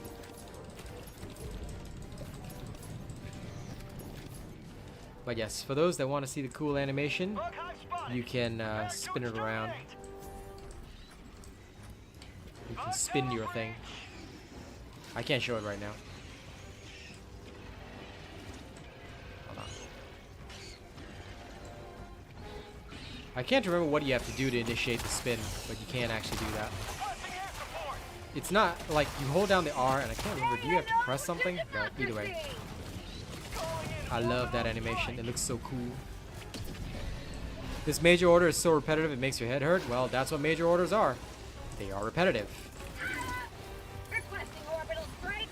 S1: But yes, for those that want to see the cool animation, you can spin it around. You can spin your thing. I can't show it right now. Hold on. I can't remember what you have to do to initiate the spin, but you can actually do that. It's not like you hold down the R, and I can't remember, do you have to press something? But either way. I love that animation. It looks so cool. This major order is so repetitive it makes your head hurt. Well, that's what major orders are. They are repetitive.
S5: Requesting orbital strike.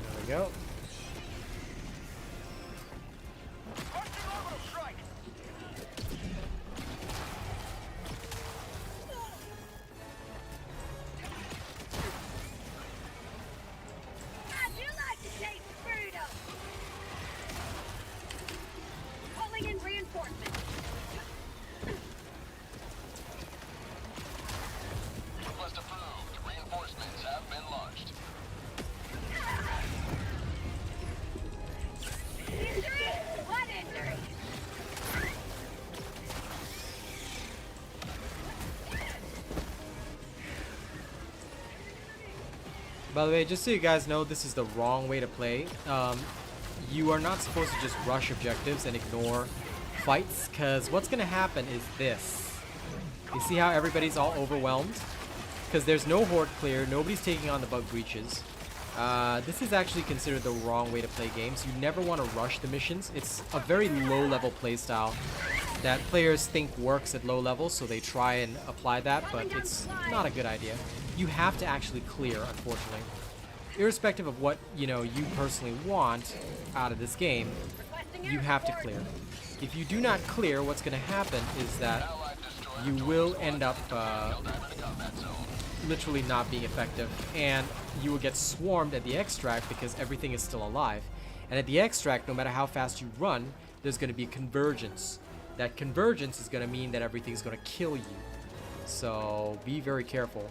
S1: There we go.
S5: How'd you like to taste freedom? Calling in reinforcements.
S6: Request approved. Reinforcements have been launched.
S5: Injury? What injury?
S1: By the way, just so you guys know, this is the wrong way to play. You are not supposed to just rush objectives and ignore fights, because what's going to happen is this. You see how everybody's all overwhelmed? Because there's no horde clear, nobody's taking on the bug breaches. This is actually considered the wrong way to play games. You never want to rush the missions. It's a very low-level playstyle that players think works at low levels, so they try and apply that, but it's not a good idea. You have to actually clear, unfortunately. Irrespective of what, you personally want out of this game, you have to clear. If you do not clear, what's going to happen is that you will end up literally not being effective, and you will get swarmed at the extract because everything is still alive. And at the extract, no matter how fast you run, there's going to be convergence. That convergence is going to mean that everything's going to kill you. So be very careful.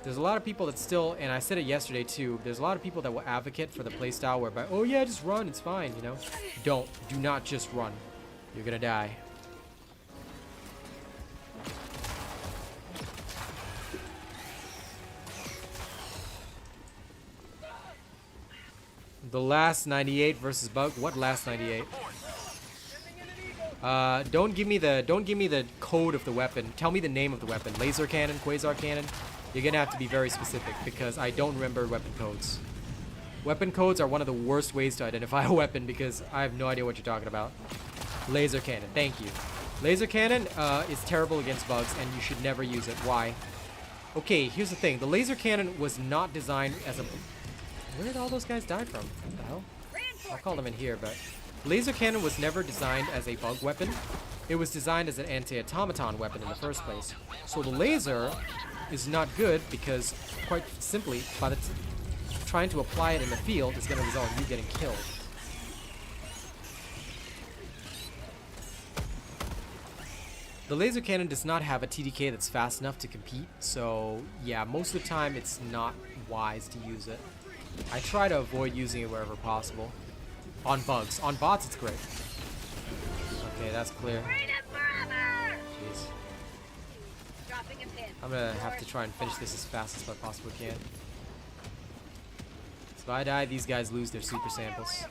S1: There's a lot of people that still, and I said it yesterday too, there's a lot of people that will advocate for the playstyle whereby, oh yeah, just run, it's fine, you know? Do not just run. You're going to die. The last 98 versus Bug. What last 98? Don't give me the code of the weapon. Tell me the name of the weapon. Laser cannon, quasar cannon. You're gonna have to be very specific because I don't remember weapon codes. Weapon codes are one of the worst ways to identify a weapon because I have no idea what you're talking about. Laser cannon. Thank you. Laser cannon is terrible against bugs and you should never use it. Why? Okay, here's the thing. The laser cannon was not designed as a... Where did all those guys die from? What the hell? I'll call them in here, but... Laser cannon was never designed as a bug weapon. It was designed as an anti-automaton weapon in the first place. So the laser is not good because, quite simply, by the trying to apply it in the field is going to result in you getting killed. The laser cannon does not have a TDK that's fast enough to compete, so yeah, most of the time it's not wise to use it. I try to avoid using it wherever possible. On bugs. On bots, it's great. Okay, that's clear. Jeez. I'm gonna have to try and finish this as fast as I possibly can. So if I die, these guys lose their super samples.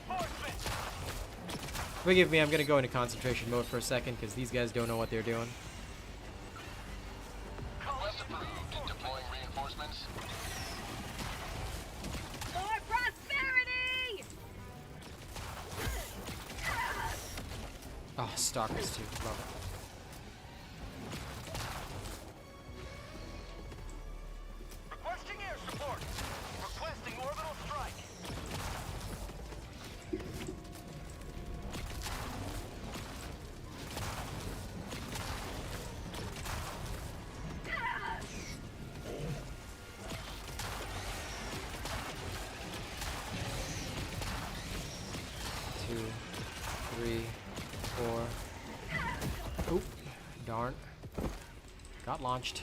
S1: Forgive me, I'm gonna go into concentration mode for a second because these guys don't know what they're doing.
S6: Request approved. Deploying reinforcements.
S5: More prosperity!
S1: Oh, stalkers too. Love it.
S8: Requesting air support. Requesting orbital strike.
S1: Two, three, four. Oop, darn. Got launched.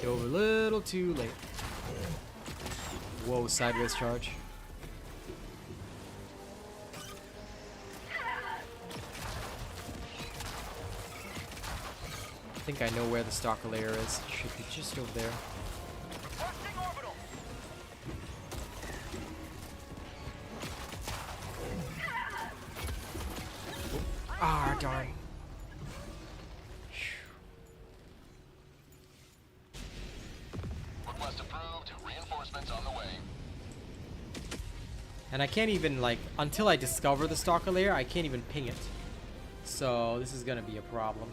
S1: Dove a little too late. Whoa, sideways charge. I think I know where the stalker layer is. It should be just over there.
S8: Requesting orbital.
S1: Ah, darn.
S6: Request approved. Reinforcements on the way.
S1: And I can't even, like, until I discover the stalker layer, I can't even ping it. So this is gonna be a problem.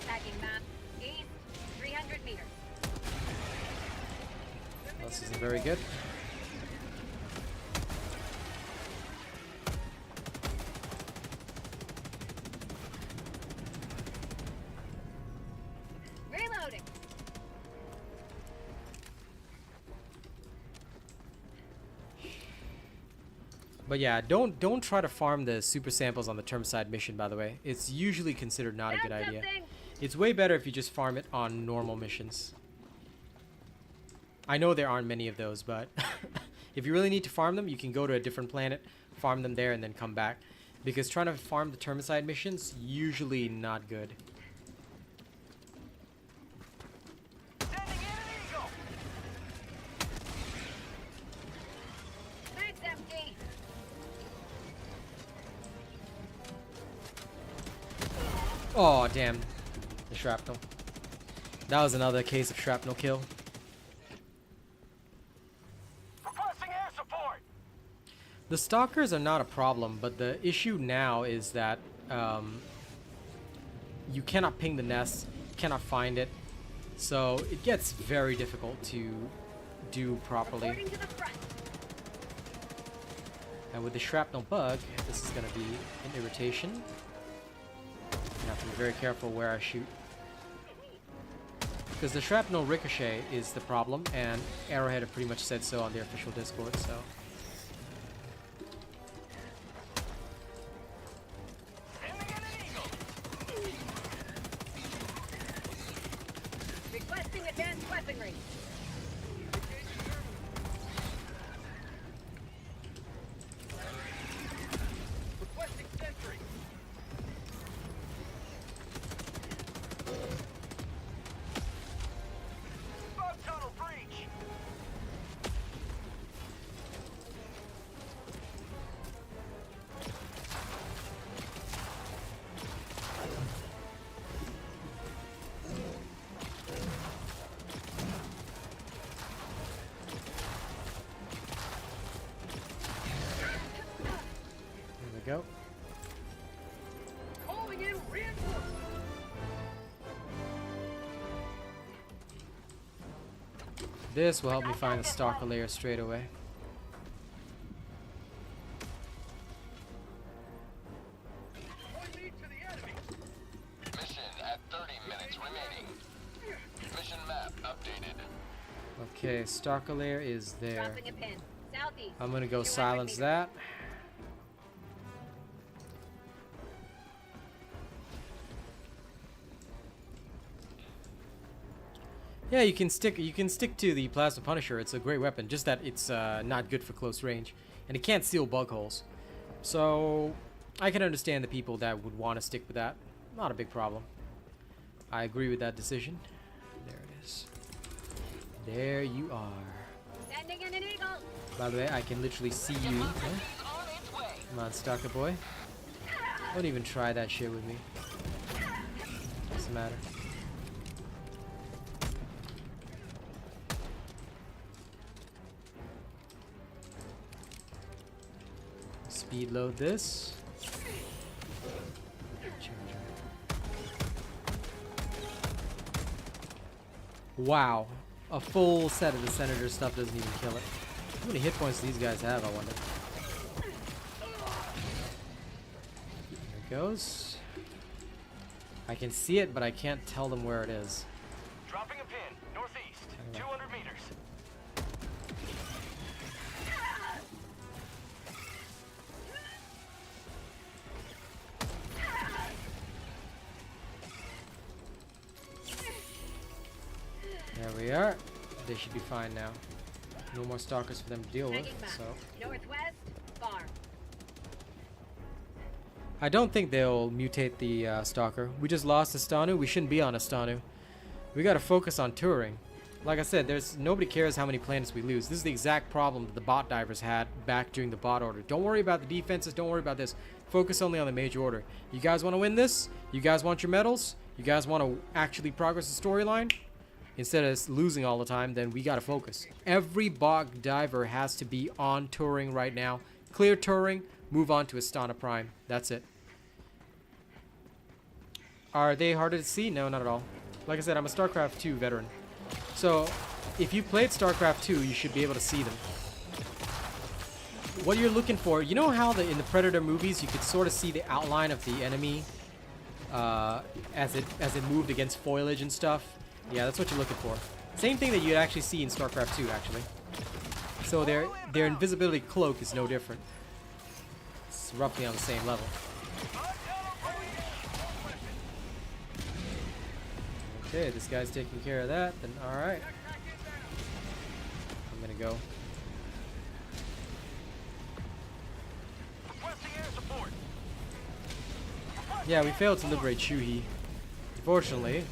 S5: Tagging map. East, 300 meters.
S1: This isn't very good.
S5: Reloading.
S1: But yeah, don't try to farm the super samples on the Terminid mission, by the way. It's usually considered not a good idea. It's way better if you just farm it on normal missions. I know there aren't many of those, but if you really need to farm them, you can go to a different planet, farm them there, and then come back. Because trying to farm the Terminid missions, usually not good.
S8: Sending in an eagle.
S5: Mag's empty.
S1: Oh, damn. The shrapnel. That was another case of shrapnel kill.
S8: Requesting air support.
S1: The stalkers are not a problem, but the issue now is that you cannot ping the nest, cannot find it, so it gets very difficult to do properly.
S5: Reporting to the front.
S1: And with the shrapnel bug, this is going to be an irritation. I have to be very careful where I shoot. Because the shrapnel ricochet is the problem, and Arrowhead have pretty much said so on their official Discord, so.
S5: Requesting advanced weaponry.
S6: Requesting sentry. Bug tunnel breach.
S1: There we go.
S5: Calling in reinforcements.
S1: This will help me find the stalker layer straight away.
S6: Point me to the enemy.
S8: Mission at 30 minutes remaining. Mission map updated.
S1: Okay, stalker layer is there.
S5: Dropping a pin. Southeast.
S1: I'm gonna go
S5: 200
S1: silence
S5: meters.
S1: that. Yeah, you can stick to the Plasma Punisher. It's a great weapon, just that it's not good for close range, and it can't seal bug holes. So I can understand the people that would want to stick with that. Not a big problem. I agree with that decision. There it is. There you are.
S5: Sending in an eagle.
S1: By the way, I can literally see you. Huh? Come on, stalker boy. Don't even try that shit with me. Doesn't matter. Speed load this. Wow. A full set of the Senator stuff doesn't even kill it. How many hit points do these guys have, I wonder? There it goes. I can see it, but I can't tell them where it is.
S6: Dropping a pin. Northeast. 200 meters.
S1: There we are. They should be fine now. No more stalkers for them to deal with,
S5: Taking back.
S1: so.
S5: Northwest. Far.
S1: I don't think they'll mutate the stalker. We just lost Astanu. We shouldn't be on Astanu. We gotta focus on touring. Like I said, nobody cares how many planets we lose. This is the exact problem that the bot divers had back during the bot order. Don't worry about the defenses. Don't worry about this. Focus only on the major order. You guys want to win this? You guys want your medals? You guys want to actually progress the storyline? Instead of losing all the time, then we gotta focus. Every bot diver has to be on touring right now. Clear touring, move on to Astana Prime. That's it. Are they harder to see? No, not at all. Like I said, I'm a StarCraft 2 veteran. So, if you played StarCraft 2, you should be able to see them. What you're looking for, you know how in the Predator movies, you could sort of see the outline of the enemy as it moved against foliage and stuff? Yeah, that's what you're looking for. Same thing that you'd actually see in StarCraft 2, actually. So their invisibility cloak is no different. It's roughly on the same level. Okay, this guy's taking care of that, then alright. I'm gonna go. Yeah, we failed to liberate Shuhi. Unfortunately.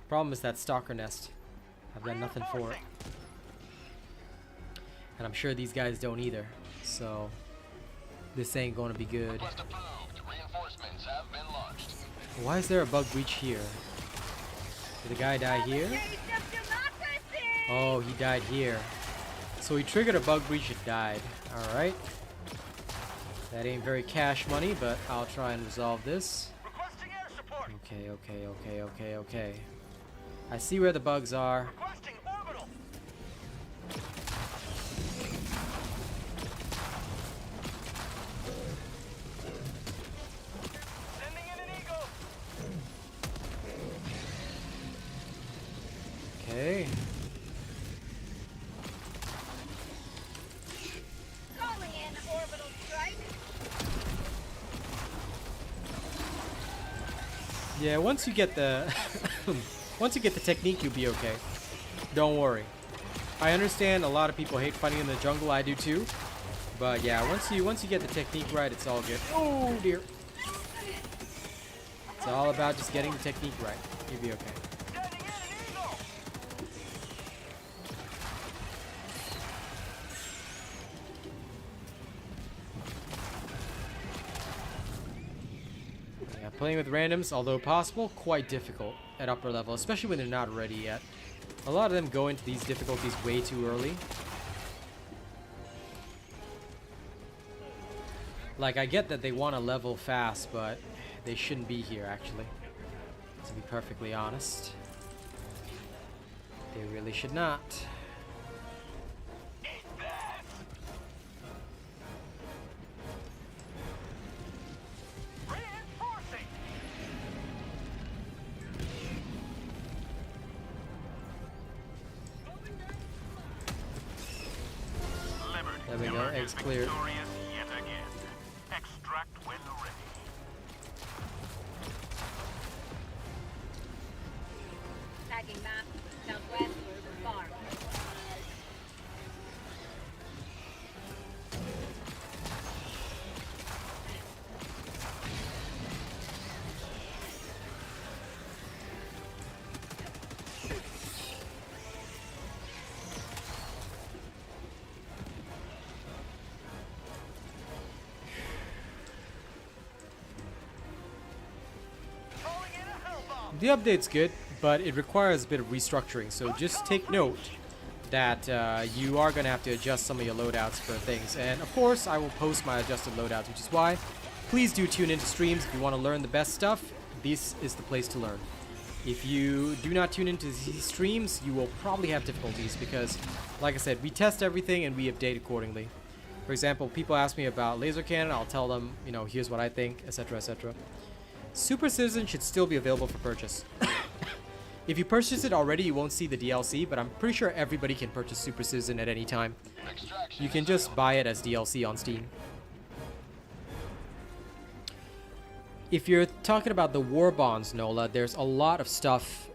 S1: Problem is that stalker nest. I've got nothing for it. And I'm sure these guys don't either. So this ain't gonna be good.
S8: Reinforcements have been launched.
S1: Why is there a bug breach here? Did the guy die here? Oh, he died here. So he triggered a bug breach and died. Alright. That ain't very cash money, but I'll try and resolve this.
S8: Requesting air support.
S1: Okay. I see where the bugs are.
S8: Requesting orbital. Sending in an eagle.
S1: Okay.
S5: Calling in orbital strike.
S1: Yeah, once you get the once you get the technique, you'll be okay. Don't worry. I understand a lot of people hate fighting in the jungle. I do too. But yeah, once you get the technique right, it's all good. Oh dear. It's all about just getting the technique right. You'll be okay.
S8: Sending in an eagle.
S1: Yeah, playing with randoms, although possible, quite difficult at upper level, especially when they're not ready yet. A lot of them go into these difficulties way too early. Like, I get that they want to level fast, but they shouldn't be here, actually. To be perfectly honest. They really should not.
S8: Reinforcing. Liberty.
S1: There we go,
S8: emerges
S1: eggs cleared.
S8: victorious yet again. Extract when ready.
S5: Tagging map. Southwest urban farm.
S8: Calling in a hell bomb.
S1: The update's good, but it requires a bit of restructuring, so just take note that you are going to have to adjust some of your loadouts for things. And of course, I will post my adjusted loadouts, which is why please do tune into streams if you want to learn the best stuff. This is the place to learn. If you do not tune into these streams, you will probably have difficulties because, like I said, we test everything and we update accordingly. For example, people ask me about laser cannon, I'll tell them, you know, here's what I think, etc., etc. Super Citizen should still be available for purchase. If you purchase it already, you won't see the DLC, but I'm pretty sure everybody can purchase Super Citizen at any time. You can just buy it as DLC on Steam. If you're talking about the war bonds, Nola, there's a lot of stuff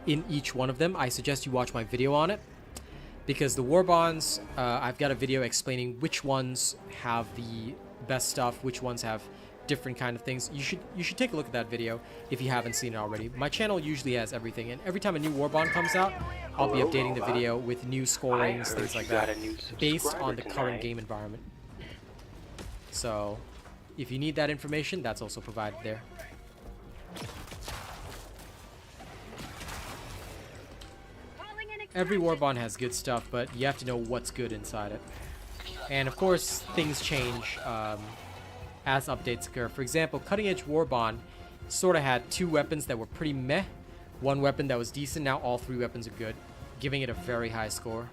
S1: in each one of them. I suggest you watch my video on it. Because the war bonds, I've got a video explaining which ones have the best stuff, which ones have different kind of things. You should take a look at that video if you haven't seen it already. My channel usually has everything, and every time a new war bond comes out, I'll be updating the video with new scorings, things like that, based on the current game environment. So, if you need that information, that's also provided there.
S5: Calling in
S1: Every war bond has good stuff, but you have to know what's good inside it. And of course, things change as updates occur. For example, Cutting Edge War Bond sort of had 2 weapons that were pretty meh, 1 weapon that was decent. Now all 3 weapons are good, giving it a very high score.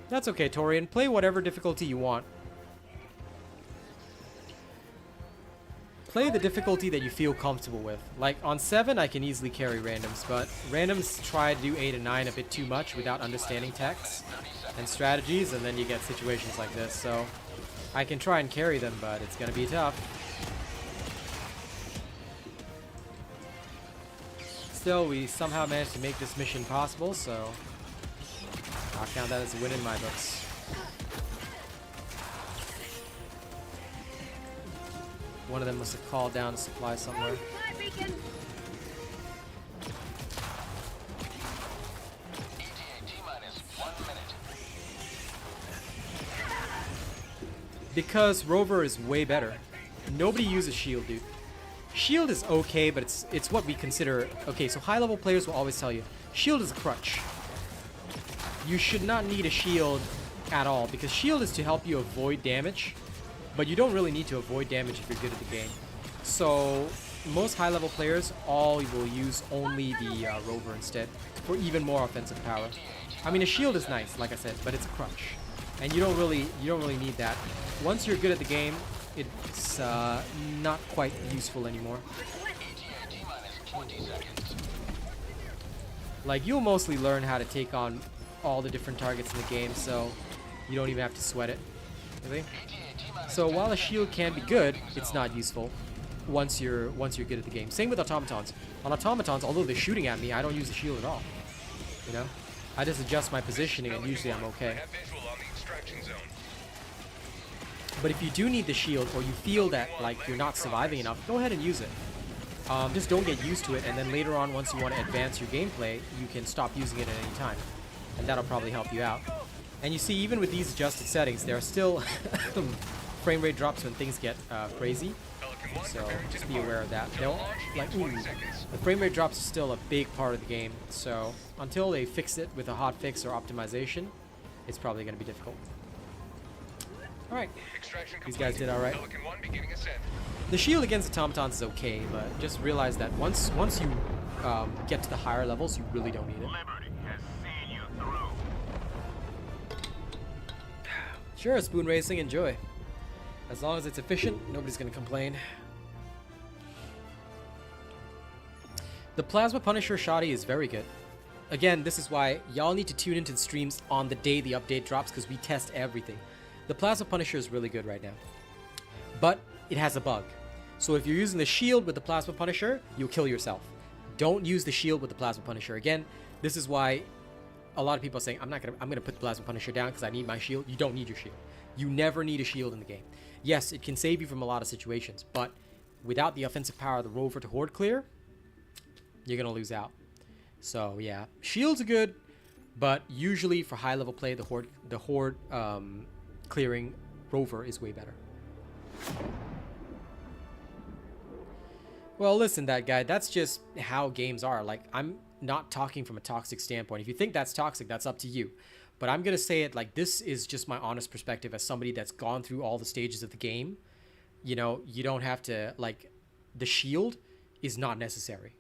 S1: That's okay, Torian. Play whatever difficulty you want. Play the difficulty that you feel comfortable with. Like on 7, I can easily carry randoms, but randoms try to do 8 and 9 a bit too much without understanding techs and strategies, and then you get situations like this. So I can try and carry them, but it's gonna be tough. Still, we somehow managed to make this mission possible, so I'll count that as a win in my books. One of them must have called down a supply somewhere.
S5: Supply beacon.
S1: Because Rover is way better. Nobody uses shield, dude. Shield is okay, but it's what we consider... Okay, so high-level players will always tell you, shield is a crutch. You should not need a shield at all, because shield is to help you avoid damage, but you don't really need to avoid damage if you're good at the game. So most high-level players all will use only the rover instead, for even more offensive power. I mean, a shield is nice, like I said, but it's a crutch, and you don't really need that. Once you're good at the game, it's not quite useful anymore. Like, you'll mostly learn how to take on all the different targets in the game, so you don't even have to sweat it. Really? So while a shield can be good, it's not useful once you're good at the game. Same with automatons. On automatons, although they're shooting at me, I don't use the shield at all. You know? I just adjust my positioning and usually I'm okay. But if you do need the shield, or you feel that like you're not surviving enough, go ahead and use it. Just don't get used to it, and then later on, once you want to advance your gameplay, you can stop using it at any time. And that'll probably help you out. And you see, even with these adjusted settings, there are still frame rate drops when things get crazy. So just be aware of that. The frame rate drops are still a big part of the game. So until they fix it with a hotfix or optimization, it's probably going to be difficult. Alright, these guys did alright. The shield against automatons is okay, but just realize that once you get to the higher levels, you really don't need it. Sure, spoon racing, enjoy. As long as it's efficient, nobody's gonna complain. The Plasma Punisher shoddy is very good. Again, this is why y'all need to tune into the streams on the day the update drops, because we test everything. The Plasma Punisher is really good right now. But it has a bug. So if you're using the shield with the Plasma Punisher, you'll kill yourself. Don't use the shield with the Plasma Punisher. Again, this is why a lot of people are saying, I'm gonna put the Plasma Punisher down because I need my shield. You don't need your shield. You never need a shield in the game. Yes, it can save you from a lot of situations, but without the offensive power of the rover to horde clear, you're gonna lose out. So yeah, shields are good, but usually for high level play, the horde clearing rover is way better. Well, listen, that guy, that's just how games are. Like, I'm not talking from a toxic standpoint. If you think that's toxic, that's up to you. But I'm gonna say it like this is just my honest perspective as somebody that's gone through all the stages of the game. You know, you don't have to, like, the shield is not necessary.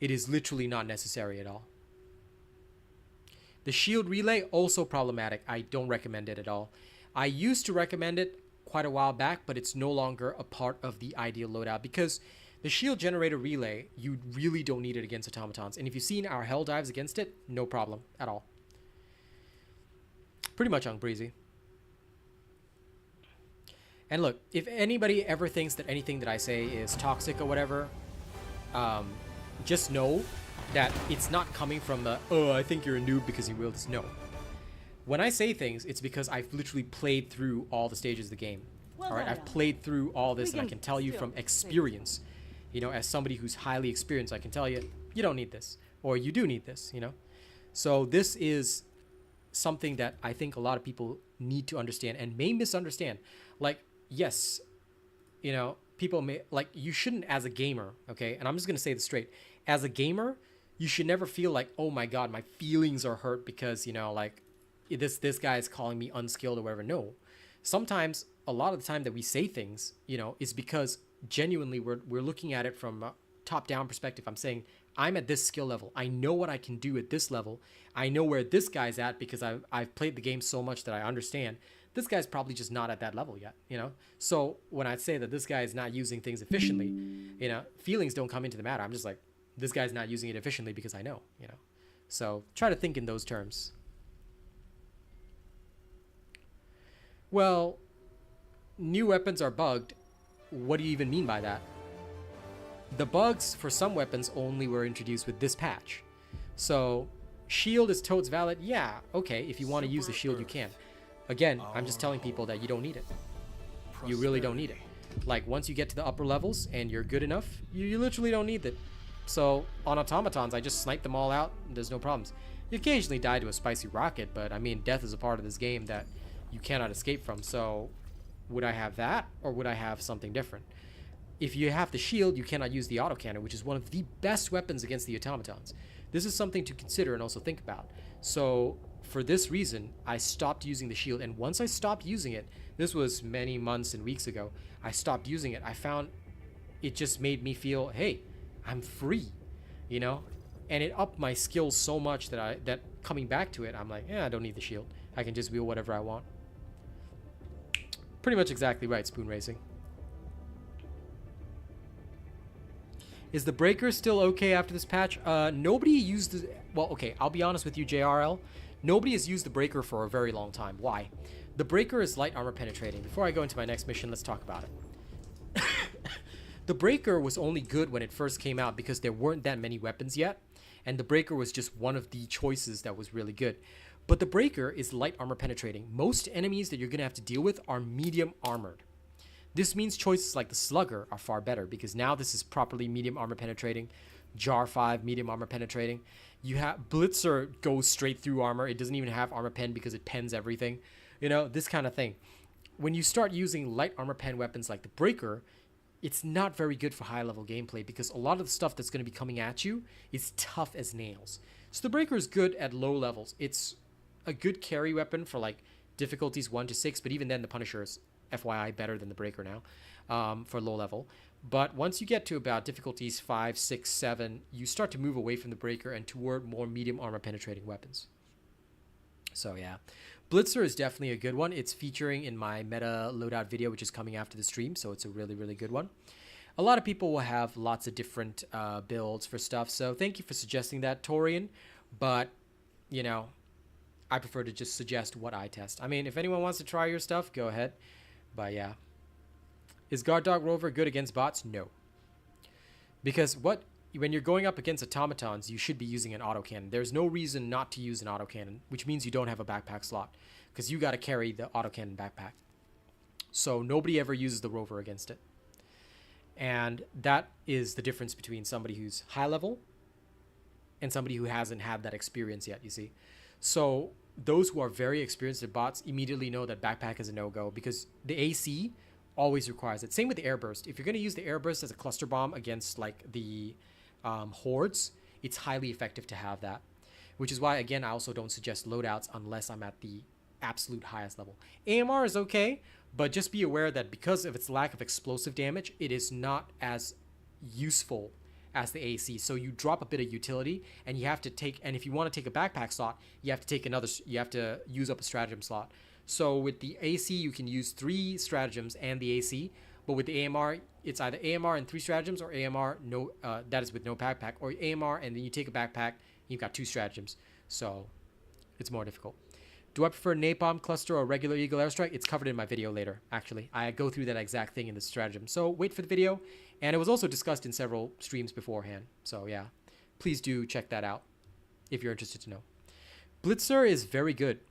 S1: It is literally not necessary at all. The shield relay, also problematic. I don't recommend it at all. I used to recommend it quite a while back, but it's no longer a part of the ideal loadout because the shield generator relay, you really don't need it against automatons. And if you've seen our Helldives against it, no problem at all. Pretty much unbreezy. And look, if anybody ever thinks that anything that I say is toxic or whatever, just know that it's not coming from the, oh, I think you're a noob because you will this. No. When I say things, it's because I've literally played through all the stages of the game. Well, all right, I've played through all this, and I can tell you from experience, you know, as somebody who's highly experienced, I can tell you, you don't need this, or you do need this, you know. So this is something that I think a lot of people need to understand and may misunderstand. Like, yes, you know, people may, like, you shouldn't as a gamer, okay, and I'm just going to say this straight. As a gamer, you should never feel like, oh my god, my feelings are hurt because, you know, like, this guy is calling me unskilled or whatever. No. Sometimes, a lot of the time that we say things, you know, is because genuinely we're looking at it from a top-down perspective. I'm saying, I'm at this skill level. I know what I can do at this level. I know where this guy's at because I've played the game so much that I understand. This guy's probably just not at that level yet, you know? So when I say that this guy is not using things efficiently, you know, feelings don't come into the matter. I'm just like, this guy's not using it efficiently because I know, you know? So try to think in those terms. Well, new weapons are bugged. What do you even mean by that? The bugs for some weapons only were introduced with this patch. So, shield is totes valid? Yeah, okay, if you want to use the shield, you can. Again, I'm just telling people that you don't need it. You really don't need it. Like, once you get to the upper levels and you're good enough, you literally don't need it. So, on automatons, I just snipe them all out, and there's no problems. You occasionally die to a spicy rocket, but I mean, death is a part of this game that you cannot escape from. So, would I have that, or would I have something different? if you have the shield, you cannot use the autocannon, which is one of the best weapons against the automatons. This is something to consider and also think about. So for this reason, I stopped using the shield. And once I stopped using it, this was many months and weeks ago, I stopped using it. I found it just made me feel, hey, I'm free, you know? And it upped my skills so much that coming back to it, I'm like, yeah, I don't need the shield. I can just wield whatever I want. Pretty much exactly right, Spoon Racing. Is the breaker still okay after this patch? Nobody used the... Well, okay, I'll be honest with you, JRL. Nobody has used the breaker for a very long time. Why? The breaker is light armor penetrating. Before I go into my next mission, let's talk about it. The breaker was only good when it first came out because there weren't that many weapons yet. And the breaker was just one of the choices that was really good. But the breaker is light armor penetrating. Most enemies that you're going to have to deal with are medium armored. This means choices like the Slugger are far better because now this is properly medium armor penetrating. Jar 5, medium armor penetrating. You have Blitzer goes straight through armor. It doesn't even have armor pen because it pens everything. You know, this kind of thing. When you start using light armor pen weapons like the breaker, it's not very good for high level gameplay because a lot of the stuff that's going to be coming at you is tough as nails. So the breaker is good at low levels. It's a good carry weapon for like difficulties 1 to 6, but even then the Punisher is FYI better than the breaker now for low level. But once you get to about difficulties 5, 6, 7, you start to move away from the breaker and toward more medium armor penetrating weapons. So yeah, Blitzer is definitely a good one. It's featuring in my meta loadout video, which is coming after the stream, so it's a really, really good one. A lot of people will have lots of different builds for stuff, so thank you for suggesting that, Torian. But, you know, I prefer to just suggest what I test. I mean, if anyone wants to try your stuff, go ahead. But yeah. Is Guard Dog Rover good against bots? No. Because when you're going up against automatons, you should be using an autocannon. There's no reason not to use an autocannon, which means you don't have a backpack slot. Because you got to carry the autocannon backpack. So nobody ever uses the Rover against it. And that is the difference between somebody who's high level and somebody who hasn't had that experience yet, you see. So those who are very experienced at bots immediately know that backpack is a no-go because the AC always requires it. Same with the airburst. If you're going to use the airburst as a cluster bomb against like the hordes, it's highly effective to have that. Which is why, again, I also don't suggest loadouts unless I'm at the absolute highest level. AMR is okay, but just be aware that because of its lack of explosive damage, it is not as useful as the AC. So you drop a bit of utility and you have to take, and if you want to take a backpack slot, you have to use up a stratagem slot. So with the AC, you can use 3 stratagems and the AC, but with the AMR, it's either AMR and 3 stratagems or AMR, that is with no backpack, or AMR and then you take a backpack, you've got 2 stratagems. So it's more difficult. Do I prefer napalm cluster or regular eagle airstrike? It's covered in my video later, actually. I go through that exact thing in the stratagem. So wait for the video. And it was also discussed in several streams beforehand. So yeah, please do check that out if you're interested to know. Blitzer is very good.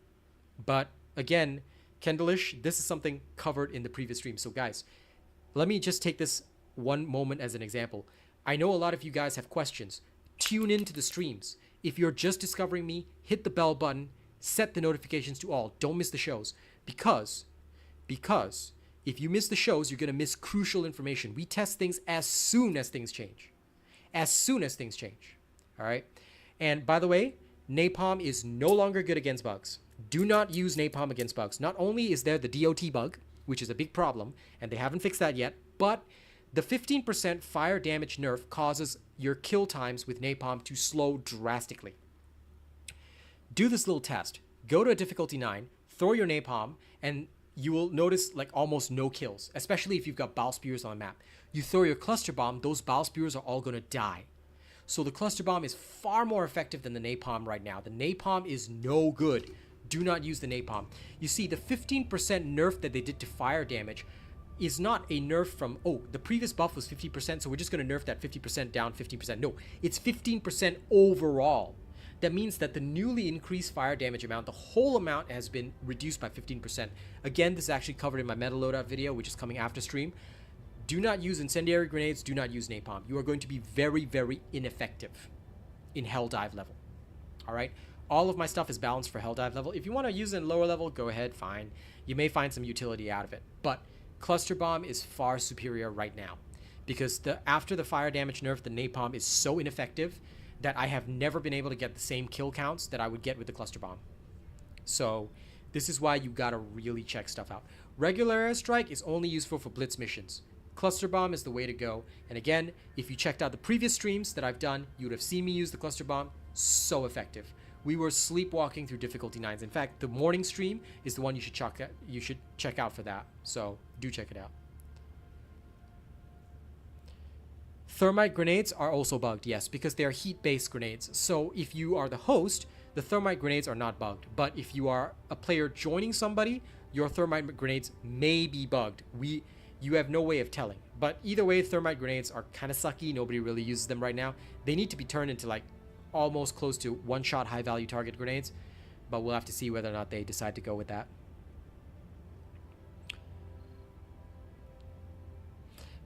S1: But again, Kendalish, this is something covered in the previous stream. So guys, let me just take this one moment as an example. I know a lot of you guys have questions. Tune into the streams. If you're just discovering me, hit the bell button. Set the notifications to all. Don't miss the shows. Because if you miss the shows, you're going to miss crucial information. We test things as soon as things change. As soon as things change. All right? And by the way, napalm is no longer good against bugs. Do not use napalm against bugs. Not only is there the DOT bug, which is a big problem, and they haven't fixed that yet, but the 15% fire damage nerf causes your kill times with napalm to slow drastically. Do this little test. Go to a difficulty 9, throw your napalm, and you will notice like almost no kills, especially if you've got bow spears on the map. You throw your cluster bomb, those bow spears are all going to die. So the cluster bomb is far more effective than the napalm right now. The napalm is no good. Do not use the napalm. You see, the 15% nerf that they did to fire damage is not a nerf from, oh, the previous buff was 50%, so we're just going to nerf that 50% down 15%. No, it's 15% overall. That means that the newly increased fire damage amount, the whole amount has been reduced by 15%. Again, this is actually covered in my meta loadout video, which is coming after stream. Do not use incendiary grenades. Do not use napalm. You are going to be very, very ineffective in Helldive level. All right? All of my stuff is balanced for Helldive level. If you want to use it in lower level, go ahead, fine. You may find some utility out of it. But Cluster Bomb is far superior right now because after the fire damage nerf, the napalm is so ineffective that I have never been able to get the same kill counts that I would get with the cluster bomb. So this is why you gotta really check stuff out. Regular airstrike is only useful for blitz missions. Cluster bomb is the way to go. And again, if you checked out the previous streams that I've done, you would have seen me use the cluster bomb. So effective. We were sleepwalking through difficulty 9s. In fact, the morning stream is the one you should check out for that. So do check it out. Thermite grenades are also bugged, yes, because they are heat-based grenades. So if you are the host, the thermite grenades are not bugged. But if you are a player joining somebody, your thermite grenades may be bugged. You have no way of telling. But either way, thermite grenades are kind of sucky. Nobody really uses them right now. They need to be turned into like almost close to one-shot high-value target grenades. But we'll have to see whether or not they decide to go with that.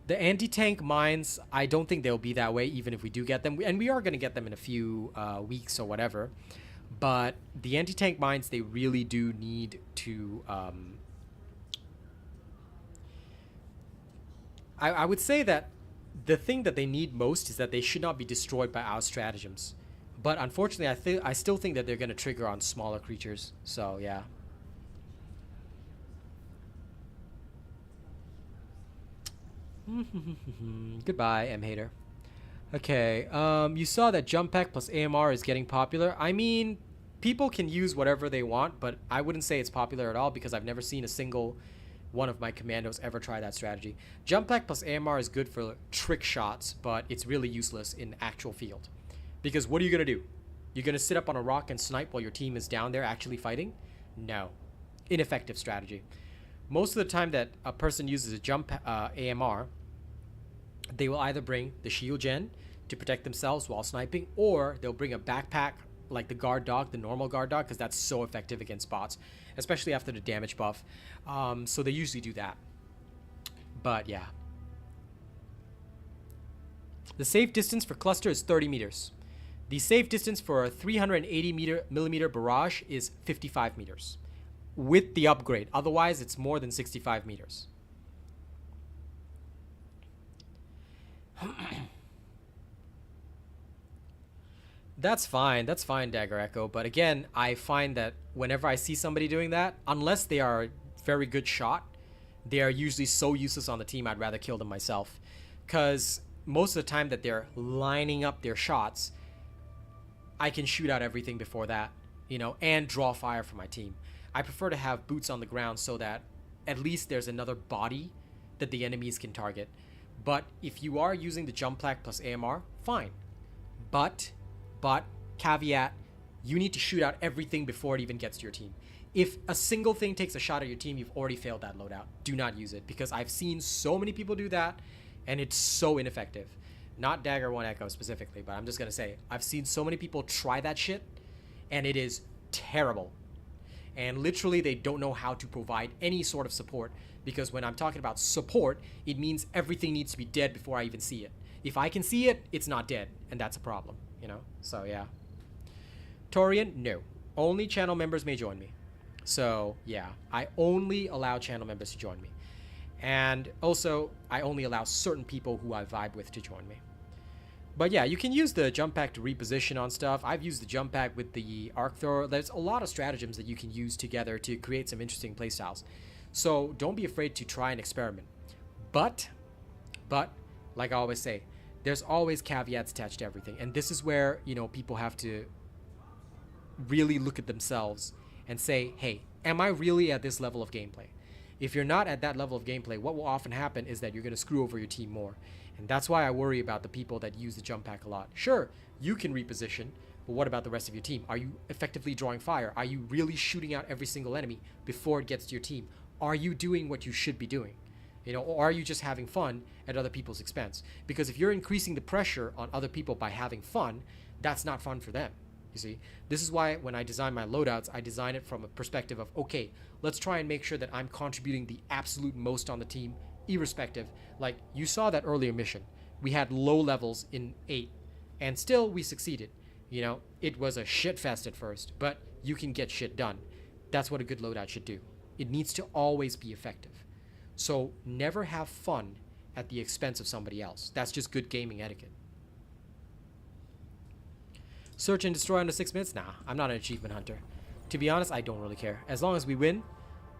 S1: The anti-tank mines, I don't think they'll be that way, even if we do get them. And we are going to get them in a few weeks or whatever. But the anti-tank mines, they really do need to... I would say that the thing that they need most is that they should not be destroyed by our stratagems. But unfortunately, I still think that they're going to trigger on smaller creatures. So, yeah. Goodbye, M-Hater. Okay, you saw that jump pack plus AMR is getting popular. I mean, people can use whatever they want, but I wouldn't say it's popular at all because I've never seen a single one of my commandos ever try that strategy. Jump pack plus AMR is good for trick shots, but it's really useless in actual field. Because what are you going to do? You're going to sit up on a rock and snipe while your team is down there actually fighting? No. Ineffective strategy. Most of the time that a person uses a jump AMR, they will either bring the shield gen to protect themselves while sniping, or they'll bring a backpack like the guard dog, the normal guard dog, because that's so effective against bots, especially after the damage buff. So they usually do that. But yeah. The safe distance for cluster is 30 meters. The safe distance for a 380 millimeter barrage is 55 meters. With the upgrade. Otherwise, it's more than 65 meters. That's fine, Dagger Echo. But again, I find that whenever I see somebody doing that, unless they are a very good shot, they are usually so useless on the team, I'd rather kill them myself. Because most of the time that they're lining up their shots, I can shoot out everything before that, you know, and draw fire for my team. I prefer to have boots on the ground so that at least there's another body that the enemies can target. But if you are using the jump pack plus AMR, fine. But, caveat, you need to shoot out everything before it even gets to your team. If a single thing takes a shot at your team, you've already failed that loadout. Do not use it, because I've seen so many people do that, and it's so ineffective. Not Dagger 1 Echo specifically, but I'm just going to say, I've seen so many people try that shit, and it is terrible. And literally, they don't know how to provide any sort of support, because when I'm talking about support, it means everything needs to be dead before I even see it. If I can see it, it's not dead, and that's a problem, you know? So, yeah. Torian, no. Only channel members may join me. So, yeah. I only allow channel members to join me. And also, I only allow certain people who I vibe with to join me. But yeah, you can use the jump pack to reposition on stuff. I've used the jump pack with the arc thrower. There's a lot of stratagems that you can use together to create some interesting playstyles. So don't be afraid to try and experiment. But, like I always say, there's always caveats attached to everything. And this is where, you know, people have to really look at themselves and say, hey, am I really at this level of gameplay? If you're not at that level of gameplay, what will often happen is that you're going to screw over your team more. And that's why I worry about the people that use the jump pack a lot. Sure, you can reposition, but what about the rest of your team? Are you effectively drawing fire? Are you really shooting out every single enemy before it gets to your team? Are you doing what you should be doing? You know, or are you just having fun at other people's expense? Because if you're increasing the pressure on other people by having fun, that's not fun for them. You see, this is why when I design my loadouts, I design it from a perspective of, okay, let's try and make sure that I'm contributing the absolute most on the team, irrespective. Like, you saw that earlier mission. We had low levels in 8, and still we succeeded. You know, it was a shit fest at first, but you can get shit done. That's what a good loadout should do. It needs to always be effective. So never have fun at the expense of somebody else. That's just good gaming etiquette. Search and destroy under 6 minutes? Nah, I'm not an achievement hunter. To be honest, I don't really care. As long as we win,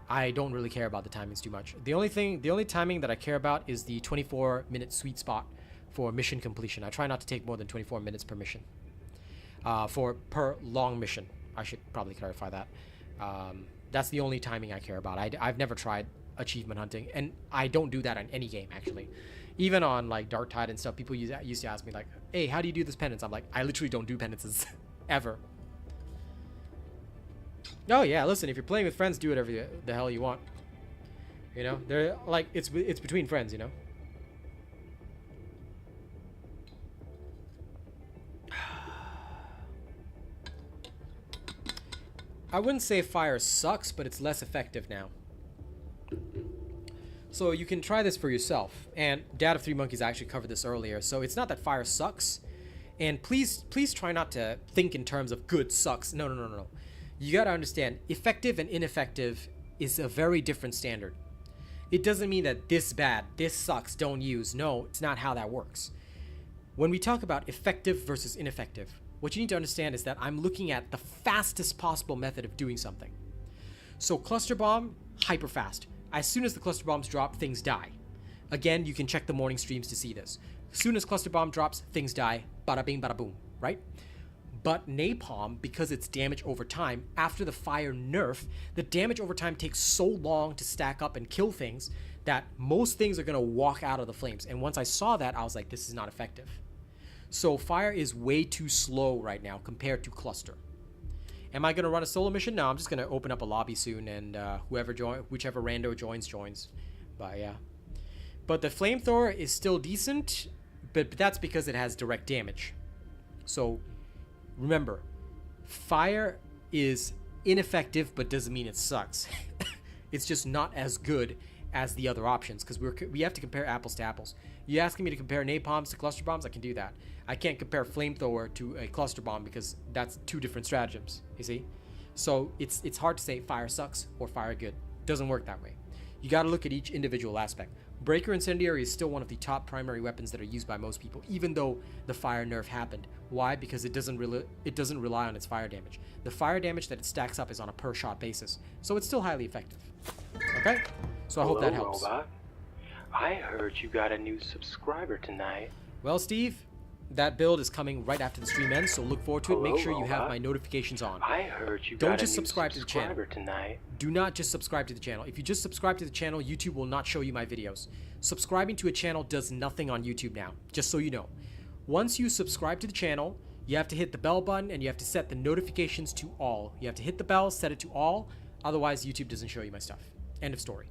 S1: I don't really care about the timings too much. The only timing that I care about is the 24-minute sweet spot for mission completion. I try not to take more than 24 minutes per mission. Per long mission. I should probably clarify that. That's the only timing I care about. I've never tried achievement hunting, and I don't do that on any game, actually. Even on like Dark Tide and stuff, people used to ask me like, hey, how do you do this penance? I'm like, I literally don't do penances ever. Oh yeah, listen, if you're playing with friends, do whatever the hell you want. You know, they're like, it's between friends, you know. I wouldn't say fire sucks, but it's less effective now. So you can try this for yourself. And Dad of Three Monkeys actually covered this earlier. So it's not that fire sucks. And please try not to think in terms of good sucks. No. You gotta understand, effective and ineffective is a very different standard. It doesn't mean that this bad, this sucks, don't use. No, it's not how that works. When we talk about effective versus ineffective, what you need to understand is that I'm looking at the fastest possible method of doing something. So cluster bomb, hyper fast. As soon as the cluster bombs drop, things die. Again, you can check the morning streams to see this. As soon as cluster bomb drops, things die. Bada bing, bada boom, right? But napalm, because it's damage over time, after the fire nerf, the damage over time takes so long to stack up and kill things that most things are going to walk out of the flames. And once I saw that, I was like, this is not effective. So fire is way too slow right now compared to cluster. Am I going to run a solo mission? No, I'm just going to open up a lobby soon, and whichever rando joins. But yeah. But the flamethrower is still decent, but that's because it has direct damage. So remember, fire is ineffective, but doesn't mean it sucks. It's just not as good as the other options, because we have to compare apples to apples. You asking me to compare napalms to cluster bombs? I can do that. I can't compare flamethrower to a cluster bomb because that's two different stratagems, you see? So it's hard to say fire sucks or fire good. Doesn't work that way. You got to look at each individual aspect. Breaker Incendiary is still one of the top primary weapons that are used by most people, even though the fire nerf happened. Why? Because it doesn't rely on its fire damage. The fire damage that it stacks up is on a per shot basis, so it's still highly effective. Okay? So I hope that helps.
S2: Robot. I heard you got a new subscriber tonight.
S1: Well, Steve, that build is coming right after the stream ends, so look forward to it. Make sure you have
S2: Robot.
S1: my notifications on.
S2: I heard you
S1: Don't
S2: got
S1: just
S2: a new
S1: subscribe to the channel.
S2: subscriber tonight.
S1: Do not just subscribe to the channel. If you just subscribe to the channel, YouTube will not show you my videos. Subscribing to a channel does nothing on YouTube now, just so you know. Once you subscribe to the channel, you have to hit the bell button and you have to set the notifications to all. You have to hit the bell, set it to all, otherwise YouTube doesn't show you my stuff. End of story.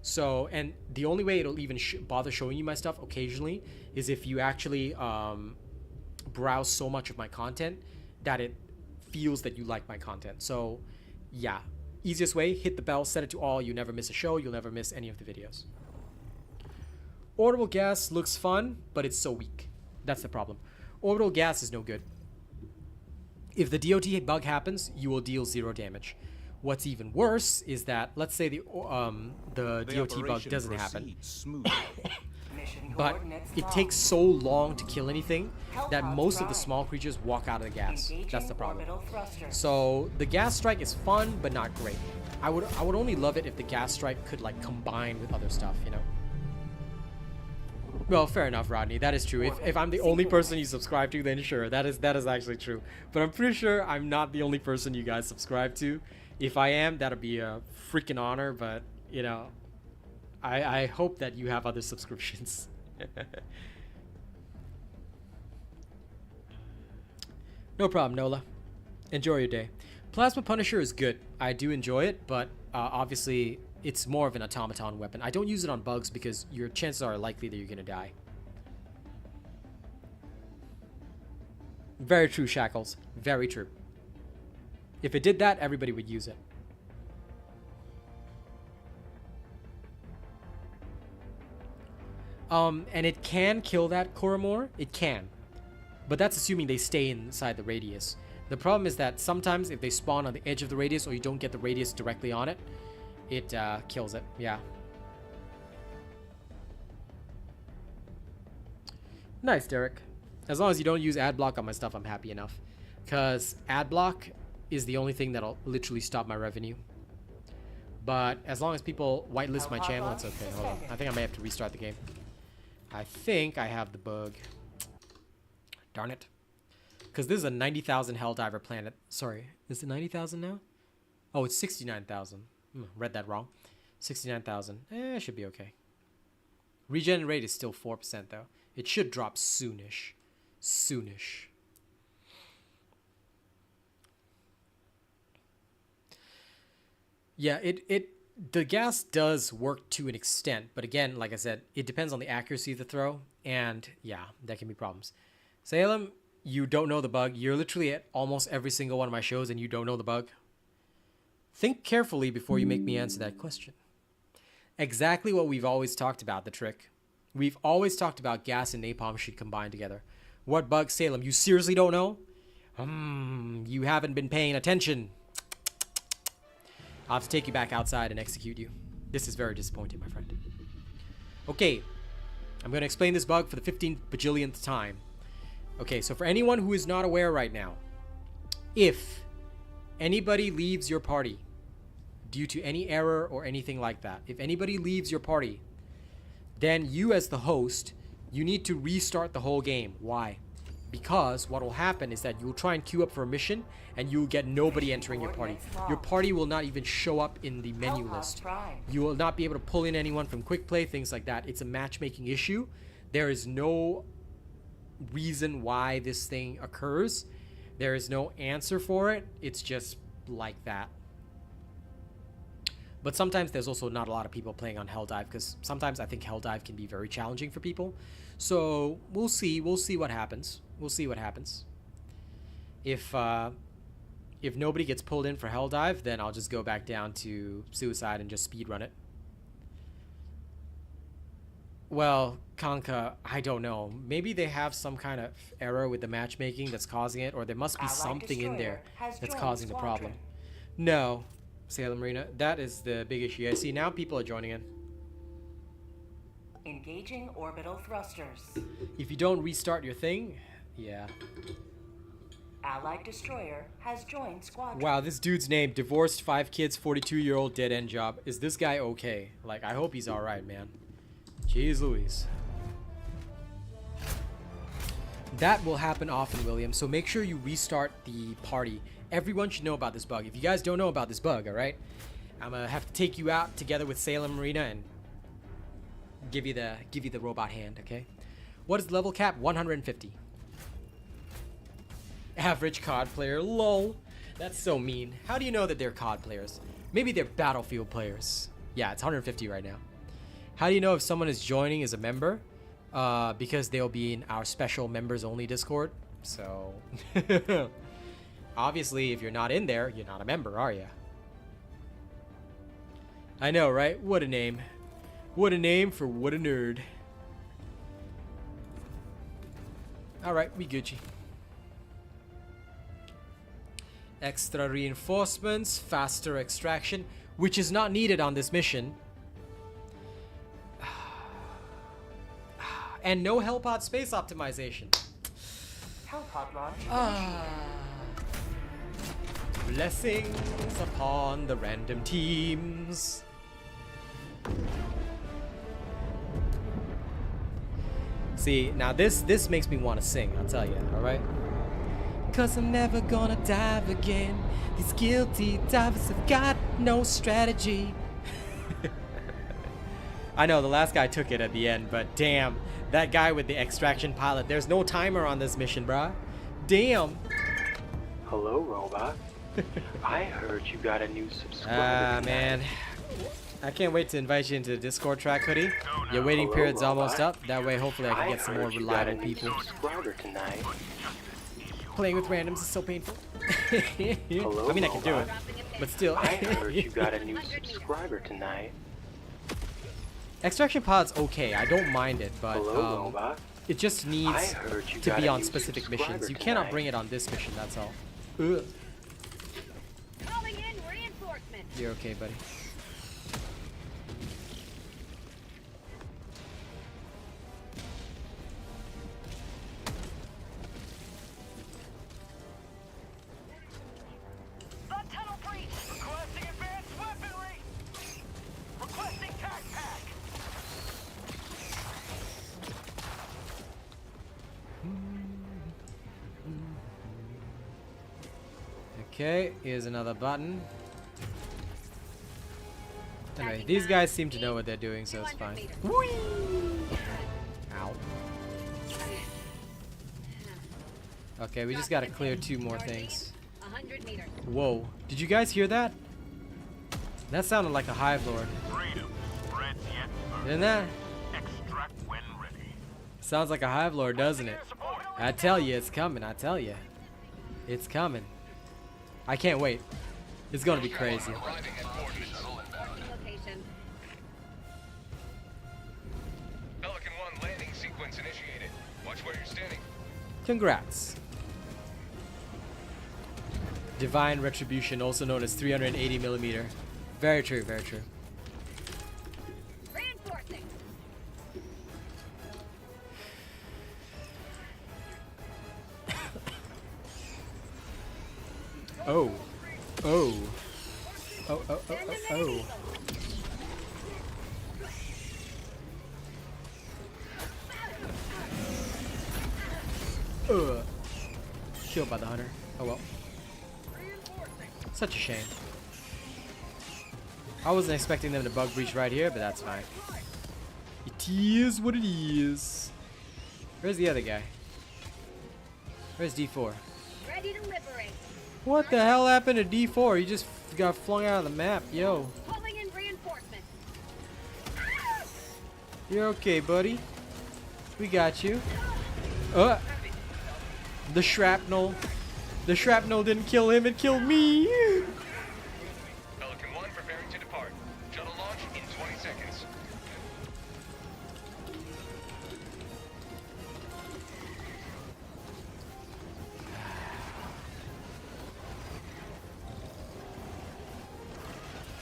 S1: So, and the only way it'll even bother showing you my stuff occasionally is if you actually browse so much of my content that it feels that you like my content. So, yeah. Easiest way, hit the bell, set it to all. You never miss a show. You'll never miss any of the videos. Orbital gas looks fun, but it's so weak. That's the problem. Orbital gas is no good. If the DOT bug happens, you will deal 0 damage. What's even worse is that, let's say the DOT bug doesn't happen, but it takes so long to kill anything that most of the small creatures walk out of the gas. That's the problem. So the gas strike is fun, but not great. I would only love it if the gas strike could like combine with other stuff, you know. Well, fair enough, Rodney. That is true. If I'm the only person you subscribe to, then sure, that is actually true. But I'm pretty sure I'm not the only person you guys subscribe to. If I am, that'll be a freaking honor. But you know, I hope that you have other subscriptions. No problem, Nola. Enjoy your day. Plasma Punisher is good. I do enjoy it, but obviously it's more of an automaton weapon. I don't use it on bugs because your chances are likely that you're gonna die. Very true, Shackles. Very true. If it did that, everybody would use it. And it can kill that Koromor. It can. But that's assuming they stay inside the radius. The problem is that sometimes if they spawn on the edge of the radius or you don't get the radius directly on it, it kills it. Yeah. Nice, Derek. As long as you don't use ad block on my stuff, I'm happy enough. Because ad block is the only thing that'll literally stop my revenue. But as long as people whitelist my channel, it's okay. Hold on. I think I may have to restart the game. I think I have the bug. Darn it. Because this is a 90,000 Helldiver planet. Sorry, is it 90,000 now? Oh, it's 69,000. Read that wrong. 69,000. It should be okay. Regen rate is still 4% though. It should drop soonish. Soonish. Yeah, the gas does work to an extent, but again, like I said, it depends on the accuracy of the throw, and yeah, that can be problems. Salem, you don't know the bug. You're literally at almost every single one of my shows and you don't know the bug. Think carefully before you make me answer that question. Exactly what we've always talked about, the trick. We've always talked about gas and napalm should combine together. What bug, Salem? You seriously don't know? You haven't been paying attention. I'll have to take you back outside and execute you. This is very disappointing, my friend. Okay, I'm going to explain this bug for the 15 bajillionth time. Okay, so for anyone who is not aware right now, if anybody leaves your party due to any error or anything like that, if anybody leaves your party, then you as the host, you need to restart the whole game. Why? Because what will happen is that you'll try and queue up for a mission and you'll get nobody entering your party. Your party will not even show up in the menu list. You will not be able to pull in anyone from quick play, things like that. It's a matchmaking issue. There is no reason why this thing occurs. There is no answer for it. It's just like that. But sometimes there's also not a lot of people playing on Helldive because sometimes I think Helldive can be very challenging for people. So we'll see. We'll see what happens. We'll see what happens. If nobody gets pulled in for Helldive, then I'll just go back down to Suicide and just speedrun it. Well, Kanka, I don't know. Maybe they have some kind of error with the matchmaking that's causing it, or there must be something in there that's causing the problem. No, Salem Marina, that is the big issue. I see now people are joining in.
S4: Engaging orbital thrusters.
S1: If you don't restart your thing, yeah.
S4: Allied destroyer has joined squadron.
S1: Wow, this dude's name, divorced, 5 kids, 42-year-old dead end job. Is this guy okay? Like, I hope he's all right, man. Jeez Louise. That will happen often, William, so make sure you restart the party. Everyone should know about this bug. If you guys don't know about this bug, all right, I'm gonna have to take you out together with Salem Marina and give you the robot hand, okay? What is the level cap? 150. Average COD player, lol. That's so mean. How do you know that they're COD players? Maybe they're Battlefield players. Yeah, it's 150 right now. How do you know if someone is joining as a member? Because they'll be in our special members only Discord. So obviously if you're not in there, you're not a member, are you? I know, right? What a name. What a name for what a nerd. Alright, we Gucci. Extra reinforcements, faster extraction, which is not needed on this mission. And no Hellpod space optimization.
S4: Hellpod launch.
S1: Blessings upon the random teams. See, now this makes me want to sing, I'll tell you, alright? Cause I'm never gonna dive again. These guilty divers have got no strategy. I know, the last guy took it at the end, but damn, that guy with the extraction pilot, there's no timer on this mission, bruh. Damn.
S2: Hello, robot. I heard you got a new subscriber.
S1: Man. I can't wait to invite you into the Discord track, Hoodie. Your waiting period's almost up. That way, hopefully, I can get some more reliable people.
S2: Tonight.
S1: Playing with randoms is so painful.
S2: Hello,
S1: I mean, I can do it, but still.
S2: I heard you got a new subscriber tonight.
S1: Extraction pod's okay. I don't mind it, but
S2: Hello, robot.
S1: it just needs to be on specific missions. You cannot bring it on this mission. That's all. Ugh.
S5: Calling in reinforcements.
S1: You're okay, buddy. Okay, here's another button. Anyway, these guys seem to know what they're doing, so it's fine. Whee! Ow. Okay, we just gotta clear 2 more things.
S5: 100 meters.
S1: Whoa, did you guys hear that? That sounded like a Hive Lord.
S8: Freedom. Bread's yet first.
S1: Didn't that?
S8: Extract when ready.
S1: Sounds like a Hive Lord, doesn't it? I tell you, it's coming, I tell you. It's coming. I can't wait. It's gonna be crazy.
S6: Arriving at coordinates.
S5: Location.
S6: Pelican 1 landing sequence initiated. Watch where you're standing.
S1: Congrats. Divine Retribution, also known as 380mm. Very true, very true.
S5: Reinforcing.
S1: Oh. Oh. Oh, oh, oh, oh, oh. Killed by the hunter. Oh well. Such a shame. I wasn't expecting them to bug breach right here, but that's fine. It is what it is. Where's the other guy? Where's D4?
S5: Ready to liberate.
S1: What the hell happened to D4? He just got flung out of the map. Yo.
S5: Calling in reinforcements.
S1: You're okay, buddy. We got you. The shrapnel. The shrapnel didn't kill him, it killed me.
S6: Pelican 1 preparing to depart. Shuttle launch in 20 seconds.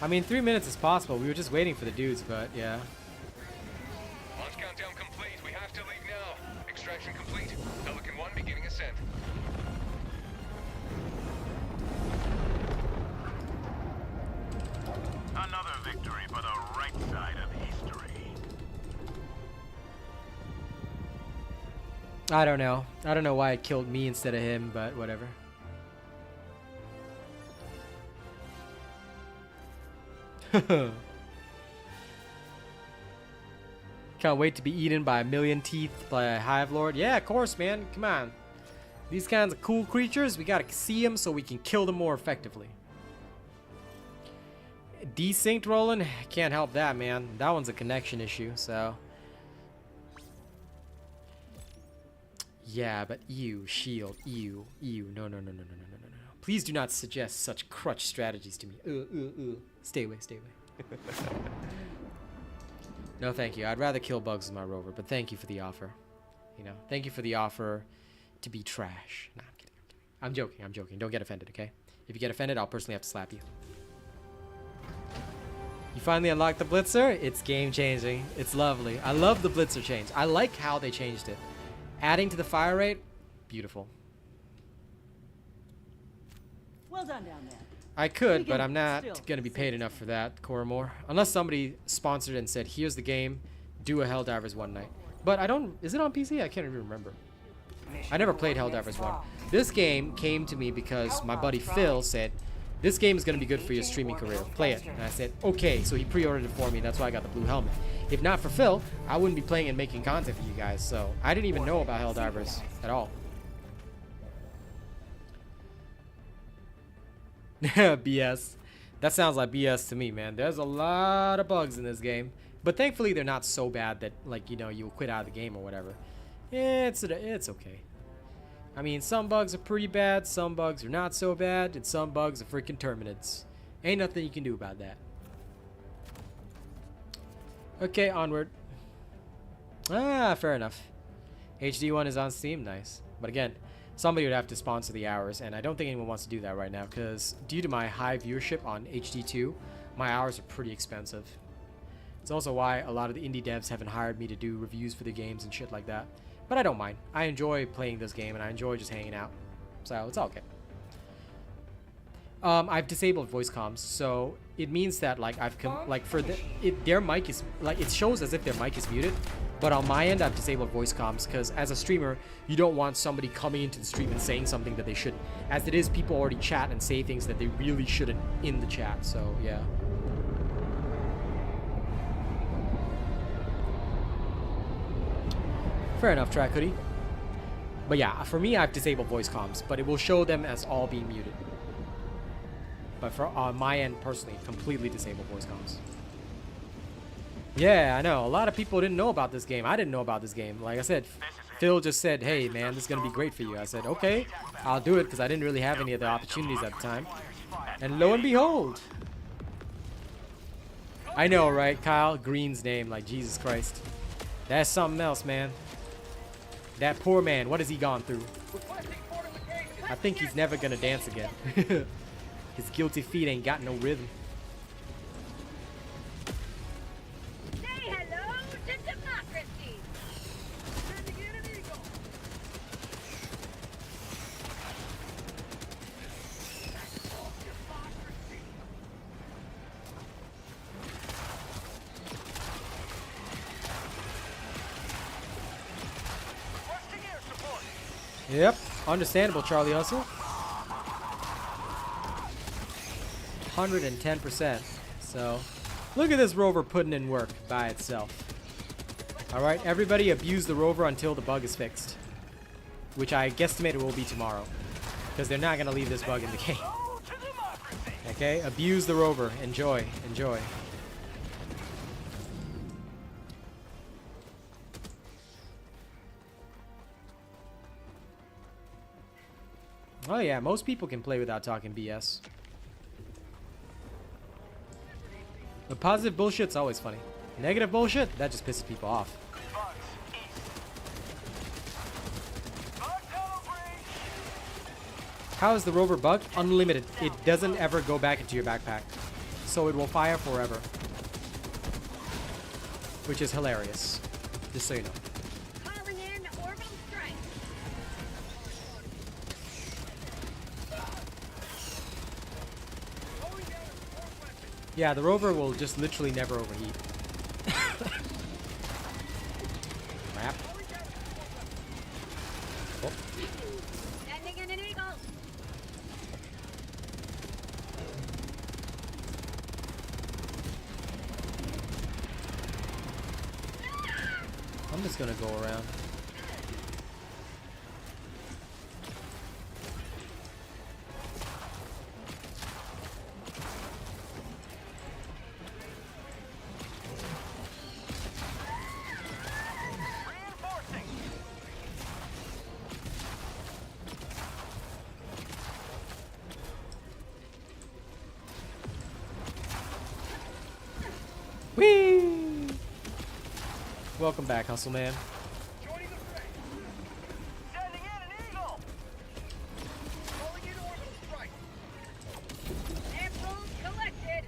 S1: I mean, 3 minutes is possible. We were just waiting for the dudes, but yeah.
S6: Launch countdown complete. We have to leave now. Extraction complete. Pelican 1 beginning ascent.
S8: Another victory for the right side of history.
S1: I don't know. I don't know why it killed me instead of him, but whatever. Can't wait to be eaten by a million teeth by a Hive Lord. Yeah, of course, man. Come on. These kinds of cool creatures, we gotta see them so we can kill them more effectively. Desynced rolling? Can't help that, man. That one's a connection issue, so. Yeah, but ew, shield, ew, ew. No, no, no, no, no, no, no, no, no. Please do not suggest such crutch strategies to me. Stay away, stay away. No, thank you. I'd rather kill bugs with my rover, but thank you for the offer. You know, thank you for the offer to be trash. Nah, I'm kidding. I'm joking. I'm joking. Don't get offended, okay? If you get offended, I'll personally have to slap you. You finally unlocked the Blitzer? It's game changing. It's lovely. I love the Blitzer change. I like how they changed it. Adding to the fire rate, beautiful.
S9: Well done down there.
S1: I could, but I'm not going to be paid enough for that, Coromore. Unless somebody sponsored and said, here's the game, do a Helldivers one night. But I don't, is it on PC? I can't even remember. I never played Helldivers 1. This game came to me because my buddy Phil said, this game is going to be good for your streaming career. Play it. And I said, okay. So he pre-ordered it for me. That's why I got the blue helmet. If not for Phil, I wouldn't be playing and making content for you guys. So I didn't even know about Helldivers at all. BS. That sounds like BS to me, man. There's a lot of bugs in this game. But thankfully, they're not so bad that, like, you know, you'll quit out of the game or whatever. It's okay. I mean, some bugs are pretty bad, some bugs are not so bad, and some bugs are freaking Terminids. Ain't nothing you can do about that. Okay, onward. Ah, fair enough. HD1 is on Steam, nice. But again, somebody would have to sponsor the hours, and I don't think anyone wants to do that right now, because due to my high viewership on HD2, my hours are pretty expensive. It's also why a lot of the indie devs haven't hired me to do reviews for the games and shit like that. But I don't mind. I enjoy playing this game, and I enjoy just hanging out. So, it's all good. I've disabled voice comms, so it means that, like, their mic is, like, it shows as if their mic is muted, But on my end, I've disabled voice comms because as a streamer, you don't want somebody coming into the stream and saying something that they shouldn't. As it is, people already chat and say things that they really shouldn't in the chat, so yeah. Fair enough, Track Hoodie. But yeah, for me, I've disabled voice comms, but it will show them as all being muted. But for on my end, personally, completely disabled voice comms. Yeah, I know. A lot of people didn't know about this game. I didn't know about this game. Like I said, Phil just said, hey, man, this is going to be great for you. I said, okay, I'll do it because I didn't really have any other opportunities at the time. And lo and behold. I know, right? Kyle Green's name. Like, Jesus Christ. That's something else, man. That poor man. What has he gone through? I think he's never going to dance again. His guilty feet ain't got no rhythm. Yep, understandable, Charlie Hustle. 110%. So, look at this rover putting in work by itself. Alright, everybody abuse the rover until the bug is fixed. Which I guesstimate it will be tomorrow. Because they're not going to leave this bug in the game. Okay, abuse the rover. Enjoy, enjoy. Oh yeah, most people can play without talking BS. But positive bullshit's always funny. Negative bullshit, that just pisses people off. How is the rover bug? Unlimited. It doesn't ever go back into your backpack. So it will fire forever. Which is hilarious. Just so you know. Yeah, the rover will just literally never overheat. Map. Oh.
S5: Sending in an eagle.
S1: I'm just gonna go around. Whee! Welcome back, Hustle Man.
S6: Joining the fray. Sending in an eagle. Calling in orbital strike.
S5: Samples collected.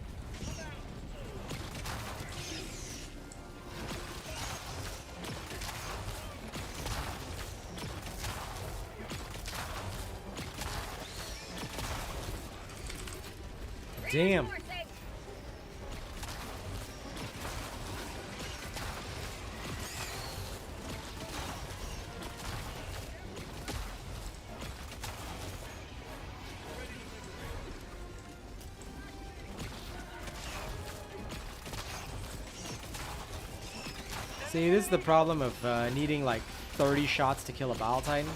S1: Damn.
S5: Reinforcing.
S1: See, this is the problem of needing like 30 shots to kill a Battle Titan.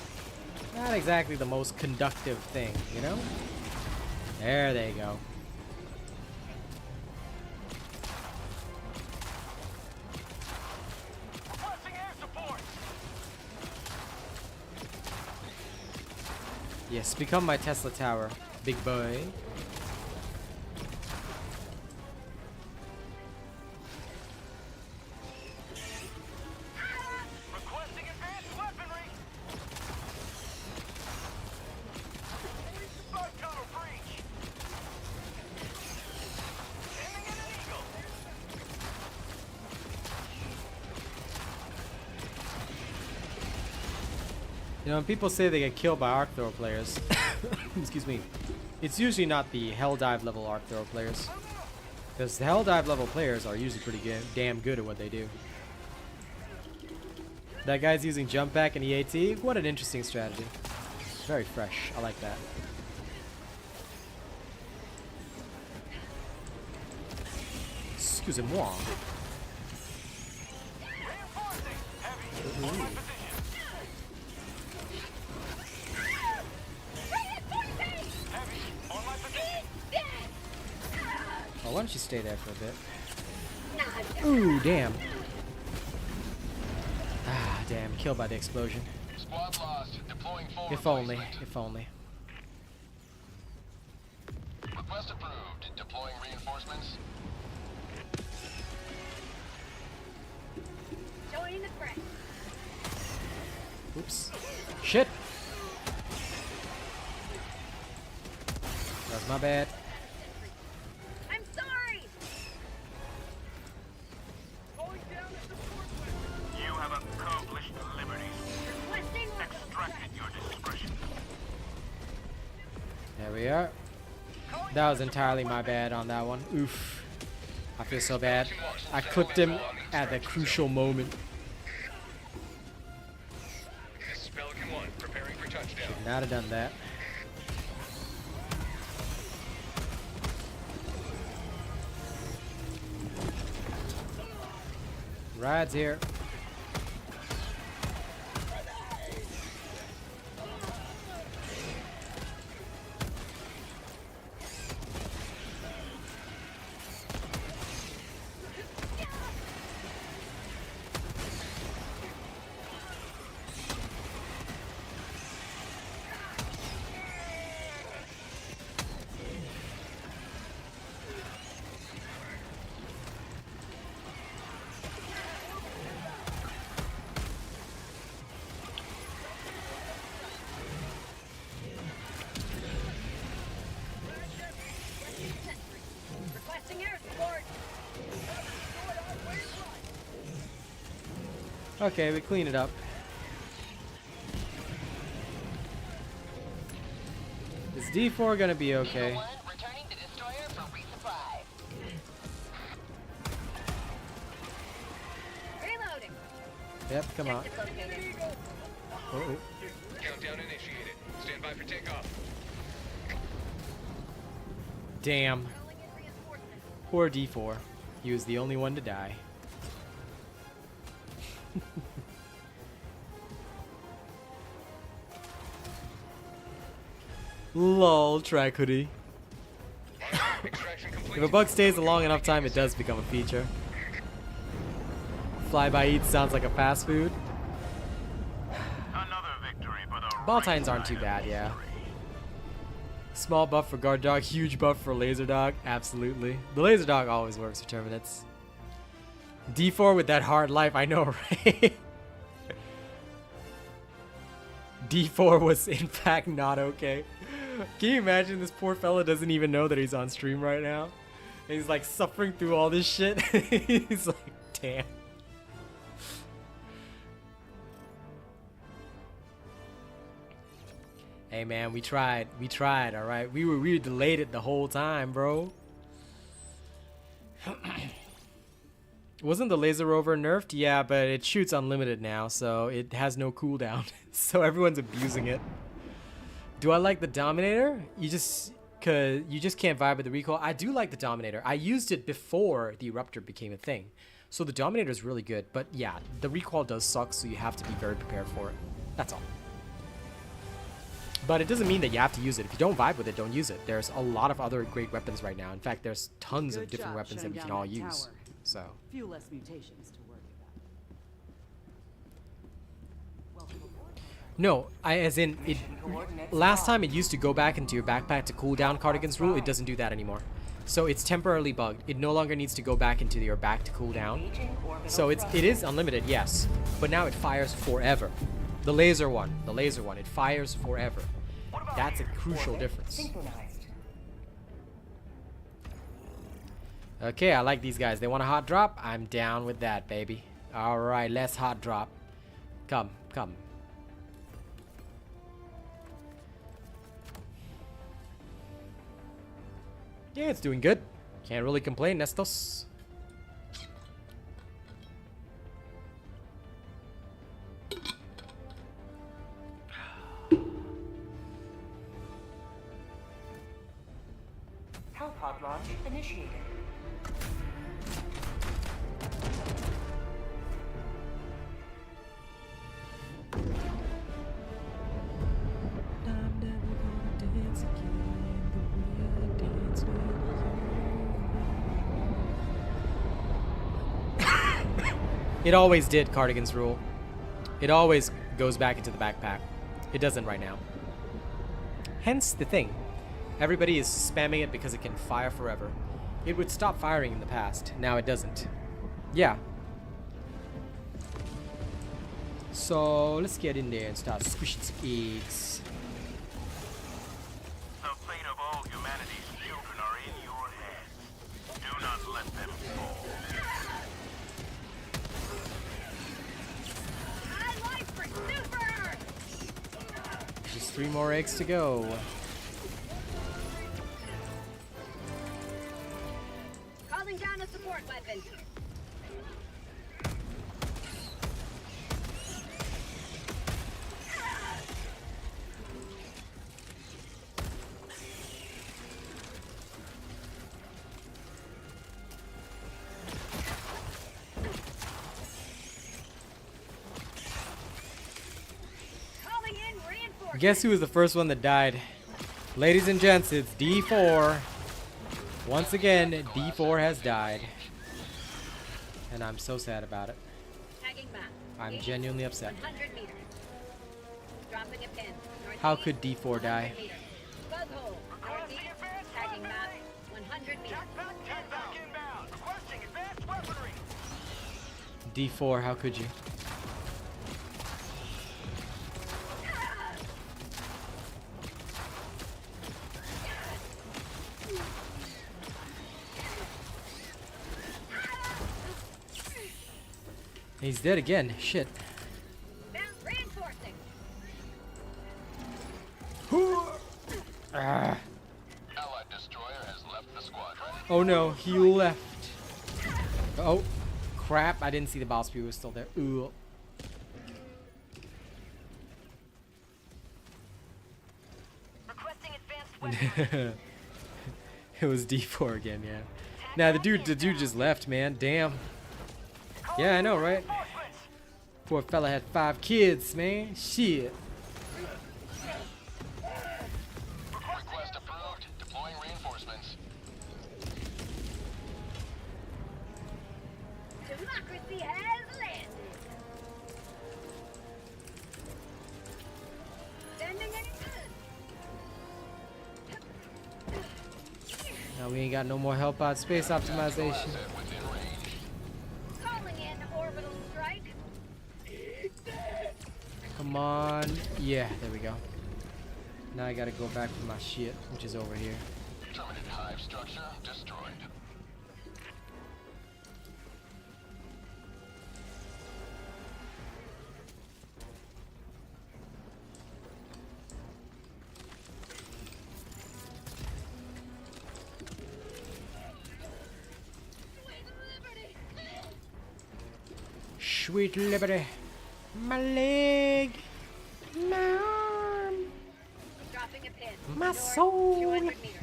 S1: Not exactly the most conductive thing, you know? There they go.
S6: Requesting air support.
S1: Yes, become my Tesla tower, big boy.
S6: Requesting advanced weaponry. Bug tunnel breach. Sending in an eagle.
S1: You know, when people say they get killed by arc thrower players, excuse me, it's usually not the Helldive level arc thrower players. Because the Helldive level players are usually pretty damn good at what they do. That guy's using jump back and EAT. What an interesting strategy. Very fresh. I like that. Excusez-moi. Oh, why don't you stay there for a bit? Ooh, damn. Ah, damn. Killed by the explosion.
S6: Squad lost. Deploying forward.
S1: If only. If only.
S6: Request approved. Deploying reinforcements.
S5: Joining the fray.
S1: Oops. Shit. That's my bad.
S5: I'm sorry.
S8: You have accomplished liberties.
S5: Requesting
S8: Extracted your discretion.
S1: There we are. That was entirely my bad on that one. Oof. I feel so bad. I clipped him at the crucial moment.
S6: This is Pelican 1, preparing for touchdown.
S1: Should not have done that. Ride's here.
S5: Requesting air support.
S1: Okay, we clean it up. Is D4 gonna be okay?
S5: Returning to destroyer for resupply. Reloading.
S1: Yep, come on.
S5: Located.
S1: Oh,
S6: Countdown initiated. Stand by for takeoff.
S1: damn.
S5: Calling in reinforcements.
S1: Poor D4. He was the only one to die. Lol, track hoodie.
S6: Extraction complete.
S1: If a bug stays a long enough time, it does become a feature. Fly-by eats sounds like a fast food.
S8: Another victory for the
S1: Ball
S8: right
S1: titans aren't too
S8: side of
S1: bad, yeah.
S8: history.
S1: Small buff for guard dog, huge buff for laser dog. Absolutely. The laser dog always works for Terminids. D4 with that hard life, I know, right? D4 was in fact not okay. Can you imagine this poor fella doesn't even know that he's on stream right now? And he's like suffering through all this shit. He's like, damn. Hey man, we tried, all right? We were delayed it the whole time, bro. Wasn't the laser rover nerfed? Yeah, but it shoots unlimited now, so it has no cooldown. So everyone's abusing it. Do I like the Dominator? You just can't vibe with the recoil. I do like the Dominator. I used it before the Eruptor became a thing. So the Dominator is really good, but yeah, the recoil does suck, so you have to be very prepared for it. That's all. But it doesn't mean that you have to use it. If you don't vibe with it, don't use it. There's a lot of other great weapons right now. In fact, there's tons of
S9: Good
S1: different
S9: job
S1: weapons that
S9: shutting
S1: we can
S9: down
S1: all
S9: that
S1: use.
S9: tower.
S1: So,
S9: Few less mutations to worry about.
S1: no, as in, it. Last time it used to go back into your backpack to cool down Cardigan's rule. It doesn't do that anymore. So it's temporarily bugged. It no longer needs to go back into your back to cool down. So it is unlimited, yes, but now it fires forever. The laser one, it fires forever. That's a crucial difference.
S4: Synchronized.
S1: Okay, I like these guys. They want a hot drop? I'm down with that, baby. All right, let's hot drop. Come, come. Yeah, it's doing good. Can't really complain, Nestos.
S4: pod launch initiated.
S1: It always did, Cardigan's rule. It always goes back into the backpack. It doesn't right now. Hence the thing. Everybody is spamming it because it can fire forever. It would stop firing in the past. Now it doesn't. Yeah. So let's get in there and start squishing some eggs.
S8: The fate of all humanity's children are in your hands. Do not let them fall.
S1: Just 3 more eggs to go.
S5: Calling down a support weapon. Calling in reinforcements.
S1: Guess who was the first one that died? Ladies and gents, it's D4. Once again, D4 has died. And I'm so sad about it.
S5: Tagging map.
S1: I'm genuinely upset.
S5: 100 meters. Dropping a pin.
S1: How could D4 die?
S5: 100 meters. Bug hole. Northeast. Tagging map. 100 meters.
S8: Inbound. Requesting advanced weaponry.
S1: D4, how could you? He's dead again. Shit.
S5: Found reinforcing.
S1: Ah.
S6: Allied destroyer has left the squadron.
S1: Oh no, he left. Oh, crap. I didn't see the boss view was still there. Ooh.
S5: Requesting advanced weapon.
S1: It was D4 again, yeah. Nah, the dude just left, man. Damn. Yeah, I know, right? Poor fella had 5 kids, man. Shit.
S6: Request approved. Deploying reinforcements.
S5: Democracy has landed. Sending any
S1: Now we ain't got no more help out space optimization.
S6: Asset within range.
S5: calling in orbital strike.
S1: Come on. Yeah, there we go. Now I gotta go back to my shit, which is over here.
S6: Terminid hive structure destroyed.
S1: Sweet liberty. My leg. My arm.
S5: Dropping a pin.
S1: My
S5: North,
S1: soul.
S5: 200 meters.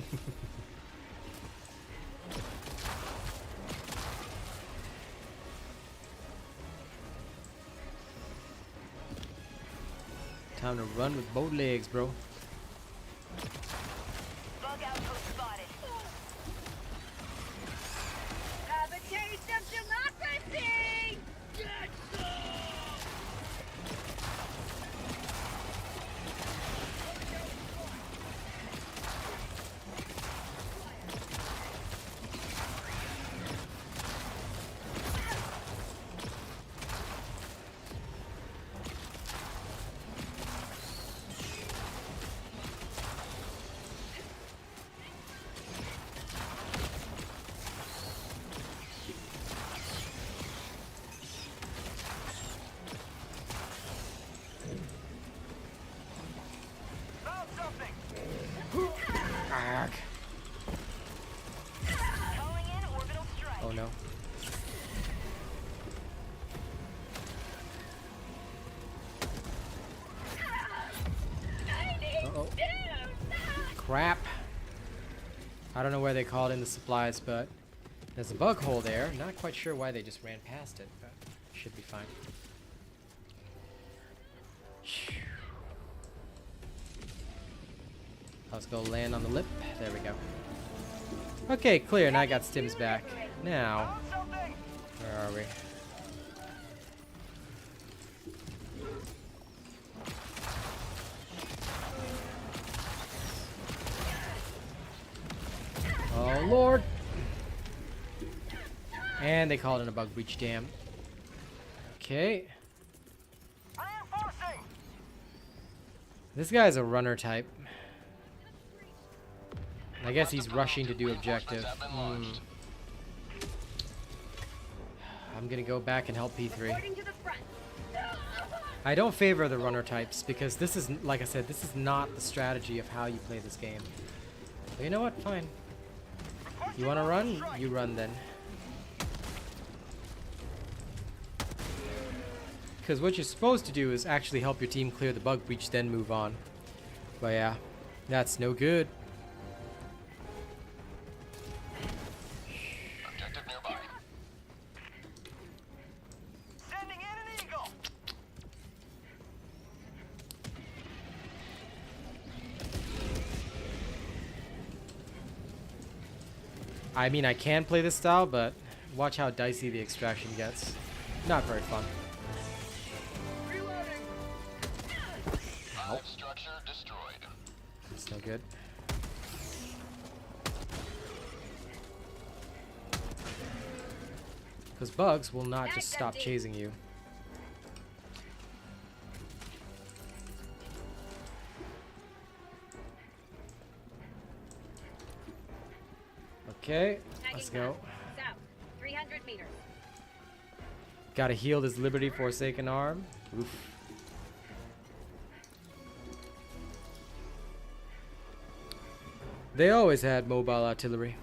S1: Time to run with both legs, bro.
S5: Bug outpost spotted. Have a taste of democracy! Get some!
S8: Found something.
S1: Arg.
S5: Calling in orbital strike.
S1: Oh no. Uh-oh. Crap. I don't know where they called in the supplies, but there's a bug hole there. Not quite sure why they just ran past it, but should be fine. Let's go land on the lip. There we go. Okay, clear. Now I got stims back. Now, where are we? Oh lord! And they called in a bug breach, damn. Okay. This guy's a runner type. I guess he's rushing to do objective. I'm gonna go back and help P3. I don't favor the runner types because this is, like I said, this is not the strategy of how you play this game. But you know what? Fine. You wanna run? You run then. Because what you're supposed to do is actually help your team clear the bug breach, then move on. But yeah, that's no good.
S6: Objective nearby. Sending in an eagle.
S1: I mean, I can play this style, but watch how dicey the extraction gets. Not very fun.
S6: Hive structure destroyed.
S1: That's no good. Because bugs will not just stop chasing you. Okay, let's go.
S5: South, 300 meters.
S1: Gotta heal this Liberty Forsaken arm. Oof. They always had mobile artillery.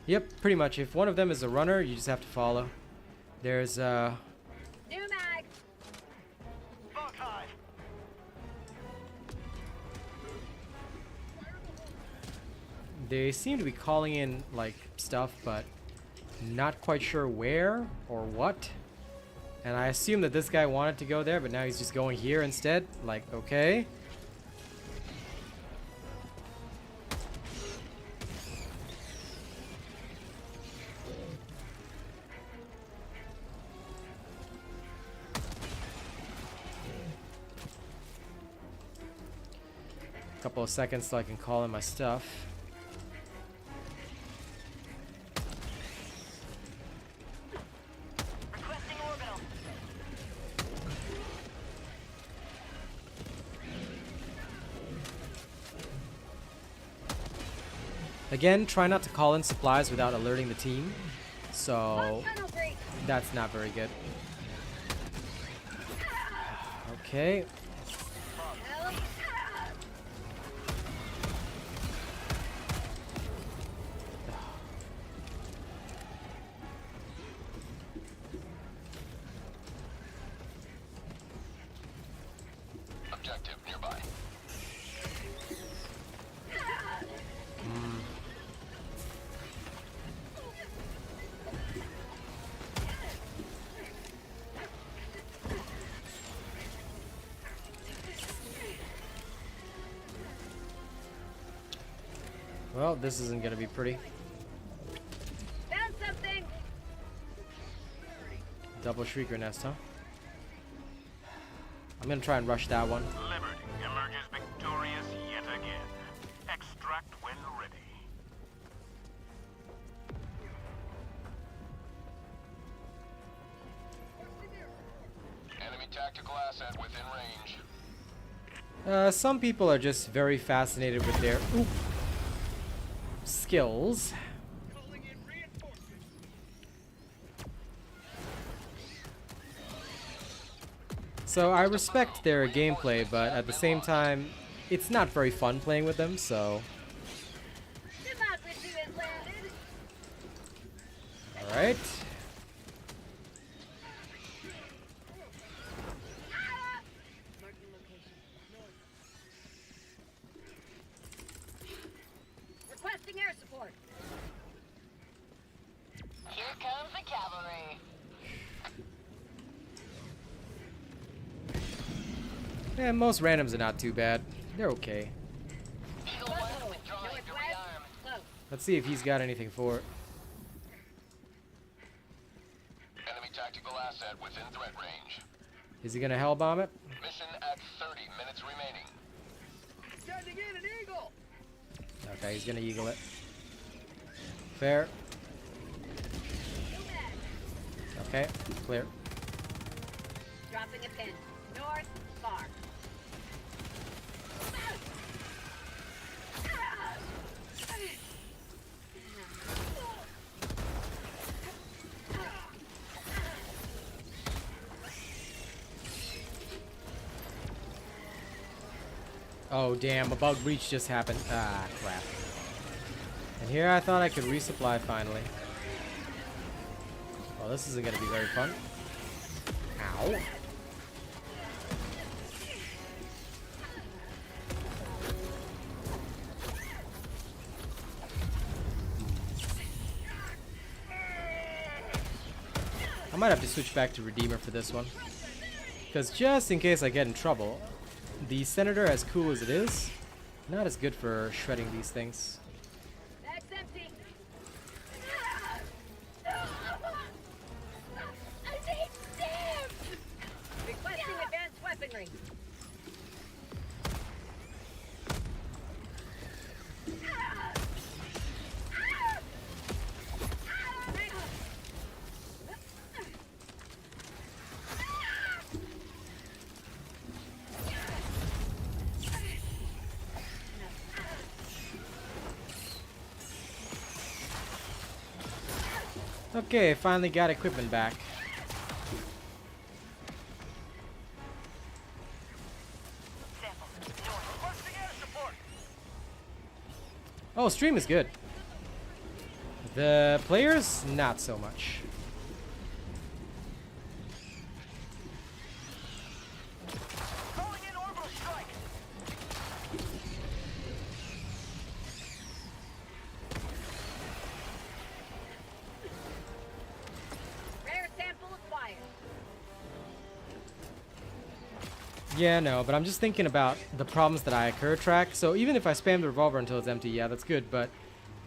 S1: Yep, pretty much. If one of them is a runner, you just have to follow. There's
S5: New mag.
S1: they seem to be calling in like stuff, but not quite sure where or what. And I assume that this guy wanted to go there, but now he's just going here instead. Like, okay. Couple of seconds so I can call in my stuff.
S5: Requesting orbital.
S1: Again, try not to call in supplies without alerting the team. So that's not very good. Okay.
S6: Objective nearby.
S1: Well, this isn't gonna be pretty.
S5: Found something.
S1: Double Shrieker nest, huh? I'm gonna try and rush that one.
S8: Liberty emerges victorious yet again. Extract when ready.
S6: Enemy tactical asset within range.
S1: Some people are just very fascinated with their skills. So I respect their gameplay, but at the same time, it's not very fun playing with them, so...
S5: Democracy has landed.
S1: Alright.
S5: support. Here comes the cavalry.
S1: Yeah, most randoms are not too bad. They're okay.
S5: Eagle 1 withdrawing to rearm. Close.
S1: Let's see if he's got anything for it.
S6: Enemy tactical asset within threat range.
S1: Is he gonna hell bomb it?
S6: Mission at 30 minutes remaining.
S5: Sending in an eagle.
S1: Okay, he's gonna eagle it. Fair. Okay, clear.
S5: Dropping a pin. North, far.
S1: Oh damn, a bug breach just happened. Ah, crap. And here I thought I could resupply finally. Well, this isn't gonna be very fun. Ow. I might have to switch back to Redeemer for this one. Because just in case I get in trouble, the Senator, as cool as it is, not as good for shredding these things.
S5: Bag's empty. I need stim. Requesting advanced weaponry.
S1: Okay, finally got equipment back. Oh, stream is good. The players, not so much.
S8: Calling in orbital strike.
S5: Rare sample acquired.
S1: Yeah, no, but I'm just thinking about the problems that I occur track. So even if I spam the revolver until it's empty, yeah, that's good. But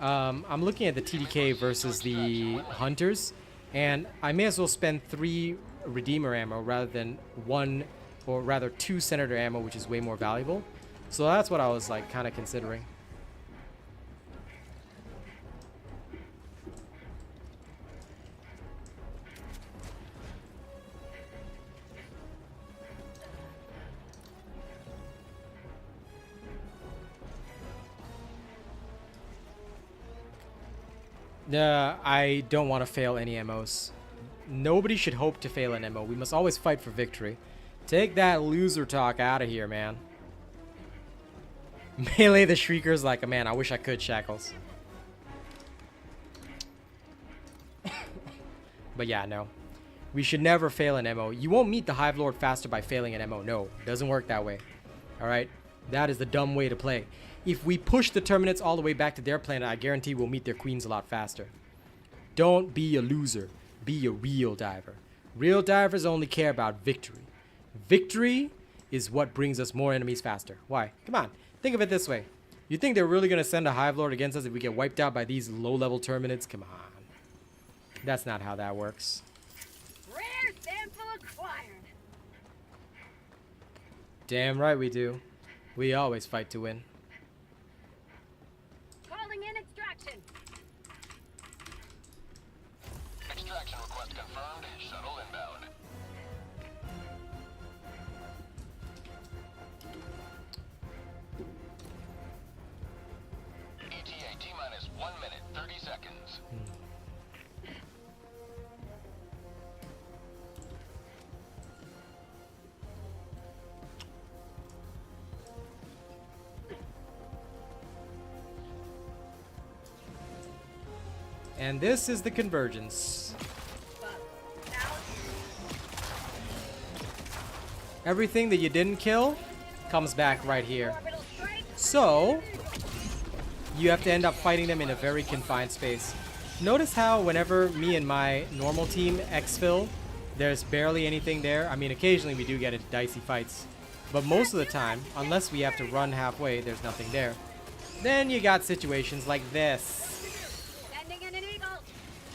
S1: I'm looking at the TDK versus the hunters, and I may as well spend 3 Redeemer ammo rather than 1, or rather 2 Senator ammo, which is way more valuable. So that's what I was like kind of considering. I don't want to fail any MOs. Nobody should hope to fail an MO. We must always fight for victory. Take that loser talk out of here, man. Melee the Shriekers like a man. I wish I could, Shackles. But yeah, no. We should never fail an MO. You won't meet the Hive Lord faster by failing an MO. No, it doesn't work that way. Alright? That is the dumb way to play. If we push the Terminids all the way back to their planet, I guarantee we'll meet their queens a lot faster. Don't be a loser. Be a real diver. Real divers only care about victory. Victory is what brings us more enemies faster. Why? Come on. Think of it this way. You think they're really going to send a Hive Lord against us if we get wiped out by these low-level Terminids? Come on. That's not how that works.
S5: Rare sample acquired.
S1: Damn right we do. We always fight to win.
S5: Calling in extraction.
S6: Extraction request confirmed. Shuttle inbound. ETA T-minus 1 minute, 30 seconds.
S1: And this is the convergence. Everything that you didn't kill comes back right here.
S5: Orbital strike.
S1: So, you have to end up fighting them in a very confined space. Notice how whenever me and my normal team exfil, there's barely anything there. I mean, occasionally we do get into dicey fights, but most of the time, unless we have to run halfway, there's nothing there. Then you got situations like this.
S5: Sending in an eagle.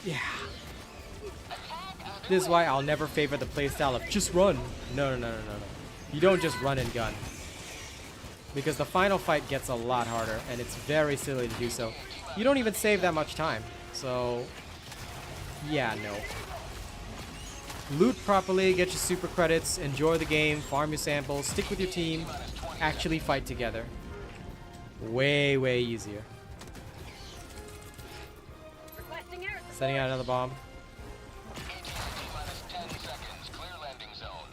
S1: Yeah. This is why I'll never favor the playstyle of just run. No. You don't just run and gun. Because the final fight gets a lot harder, and it's very silly to do so. You don't even save that much time. So, yeah, no. Loot properly, get your super credits, enjoy the game, farm your samples, stick with your team, actually fight together. Way, way easier.
S5: Requesting air support.
S1: Setting out another bomb.
S6: Minus 10 seconds. Clear landing zone.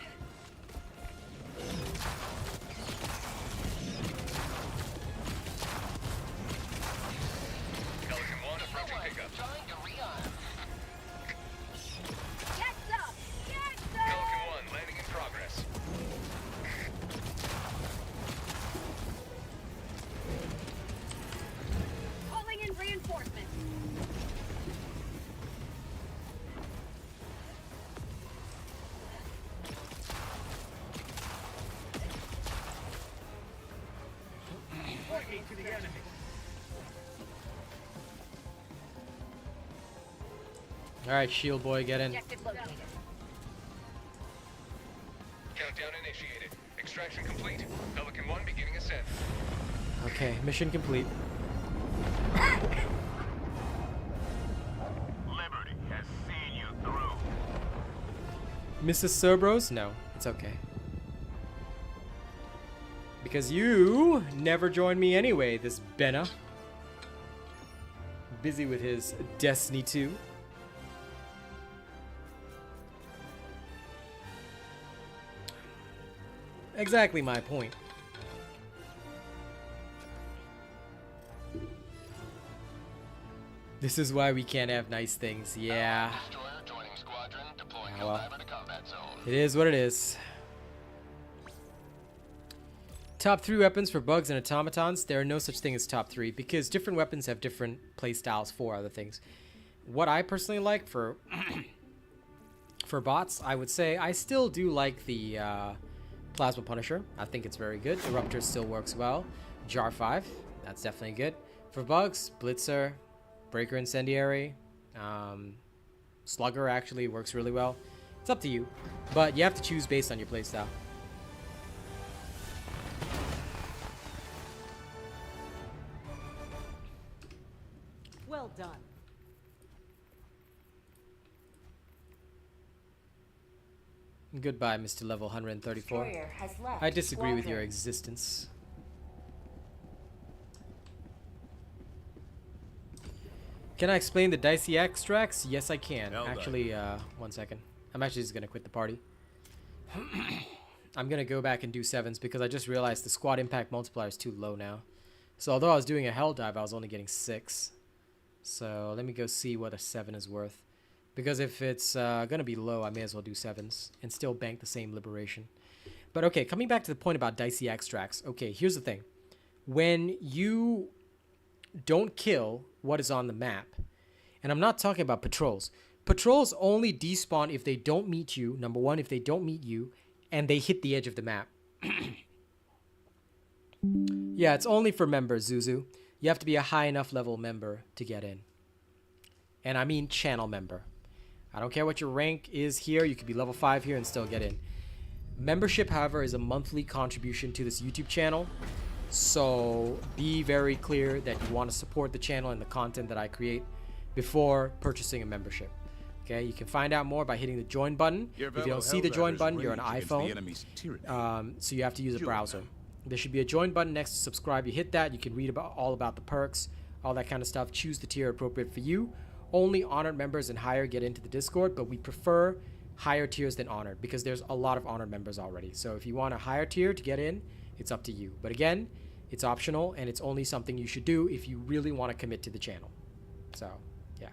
S6: Pelican 1 approaching pickup.
S5: Trying to rearm. Get some. Get some.
S6: Pelican 1 landing in progress.
S5: Calling in reinforcements.
S1: Alright, shield boy, get in.
S5: Objective located.
S6: Countdown initiated. Extraction complete. Pelican 1 beginning ascent.
S1: Okay, mission complete.
S8: Liberty has seen you through.
S1: Mrs. Cerberus? No, it's okay. Because you never joined me anyway, this Benna. Busy with his Destiny 2. Exactly my point. This is why we can't have nice things. Yeah.
S6: Destroyer joining squadron. Deploying
S1: Yeah, well.
S6: Helldiver to combat zone.
S1: It is what it is. Top 3 weapons for bugs and automatons. There are no such thing as top 3 because different weapons have different playstyles for other things. What I personally like for for bots, I would say I still do like the Plasma Punisher. I think it's very good. Eruptor still works well. Jar 5, that's definitely good. For bugs, Blitzer, Breaker Incendiary, Slugger actually works really well. It's up to you, but you have to choose based on your playstyle.
S9: Well done.
S1: Goodbye, Mr. Level 134.
S4: Destroyer has left
S1: I disagree with your
S4: squadron.
S1: existence. Can I explain the dicey extracts? Yes, I can.
S3: Well done.
S1: Actually, one second. I'm actually just gonna quit the party. I'm gonna go back and do 7s because I just realized the squad impact multiplier is too low now. So although I was doing a hell dive, I was only getting 6. So let me go see what a 7 is worth. Because if it's gonna be low, I may as well do 7s and still bank the same liberation. But okay, coming back to the point about dicey extracts. Okay, here's the thing. When you don't kill what is on the map, and I'm not talking about patrols. Patrols only despawn if they don't meet you. Number one, if they don't meet you, and they hit the edge of the map. Yeah, it's only for members, Zuzu. You have to be a high enough level member to get in. And I mean channel member. I don't care what your rank is here. You could be level 5 here and still get in. Membership, however, is a monthly contribution to this YouTube channel. So be very clear that you want to support the channel and the content that I create before purchasing a membership. Okay, you can find out more by hitting the join button. If you don't see the join button, you're on iPhone. So you have to use a browser. There should be a join button next to subscribe. You hit that, you can read all about the perks, all that kind of stuff. Choose the tier appropriate for you. Only honored members and higher get into the Discord, but we prefer higher tiers than honored because there's a lot of honored members already. So if you want a higher tier to get in, it's up to you. But again, it's optional and it's only something you should do if you really want to commit to the channel. So, yeah.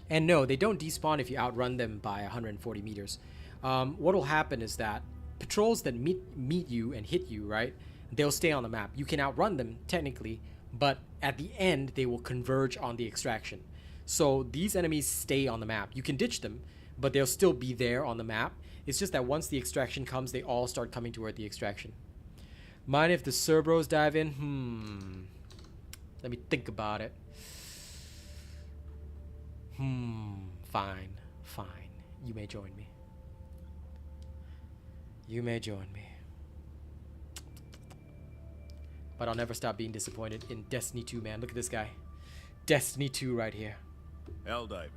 S1: And no, they don't despawn if you outrun them by 140 meters. What will happen is that patrols that meet you and hit you, right? they'll stay on the map. You can outrun them technically, but at the end they will converge on the extraction. So these enemies stay on the map. You can ditch them, but they'll still be there on the map. It's just that once the extraction comes, they all start coming toward the extraction. Mind if the Cerberus dive in? Let me think about it. Fine. You may join me. You may join me. But I'll never stop being disappointed in Destiny 2, man. Look at this guy. Destiny 2 right here.
S3: Helldiver,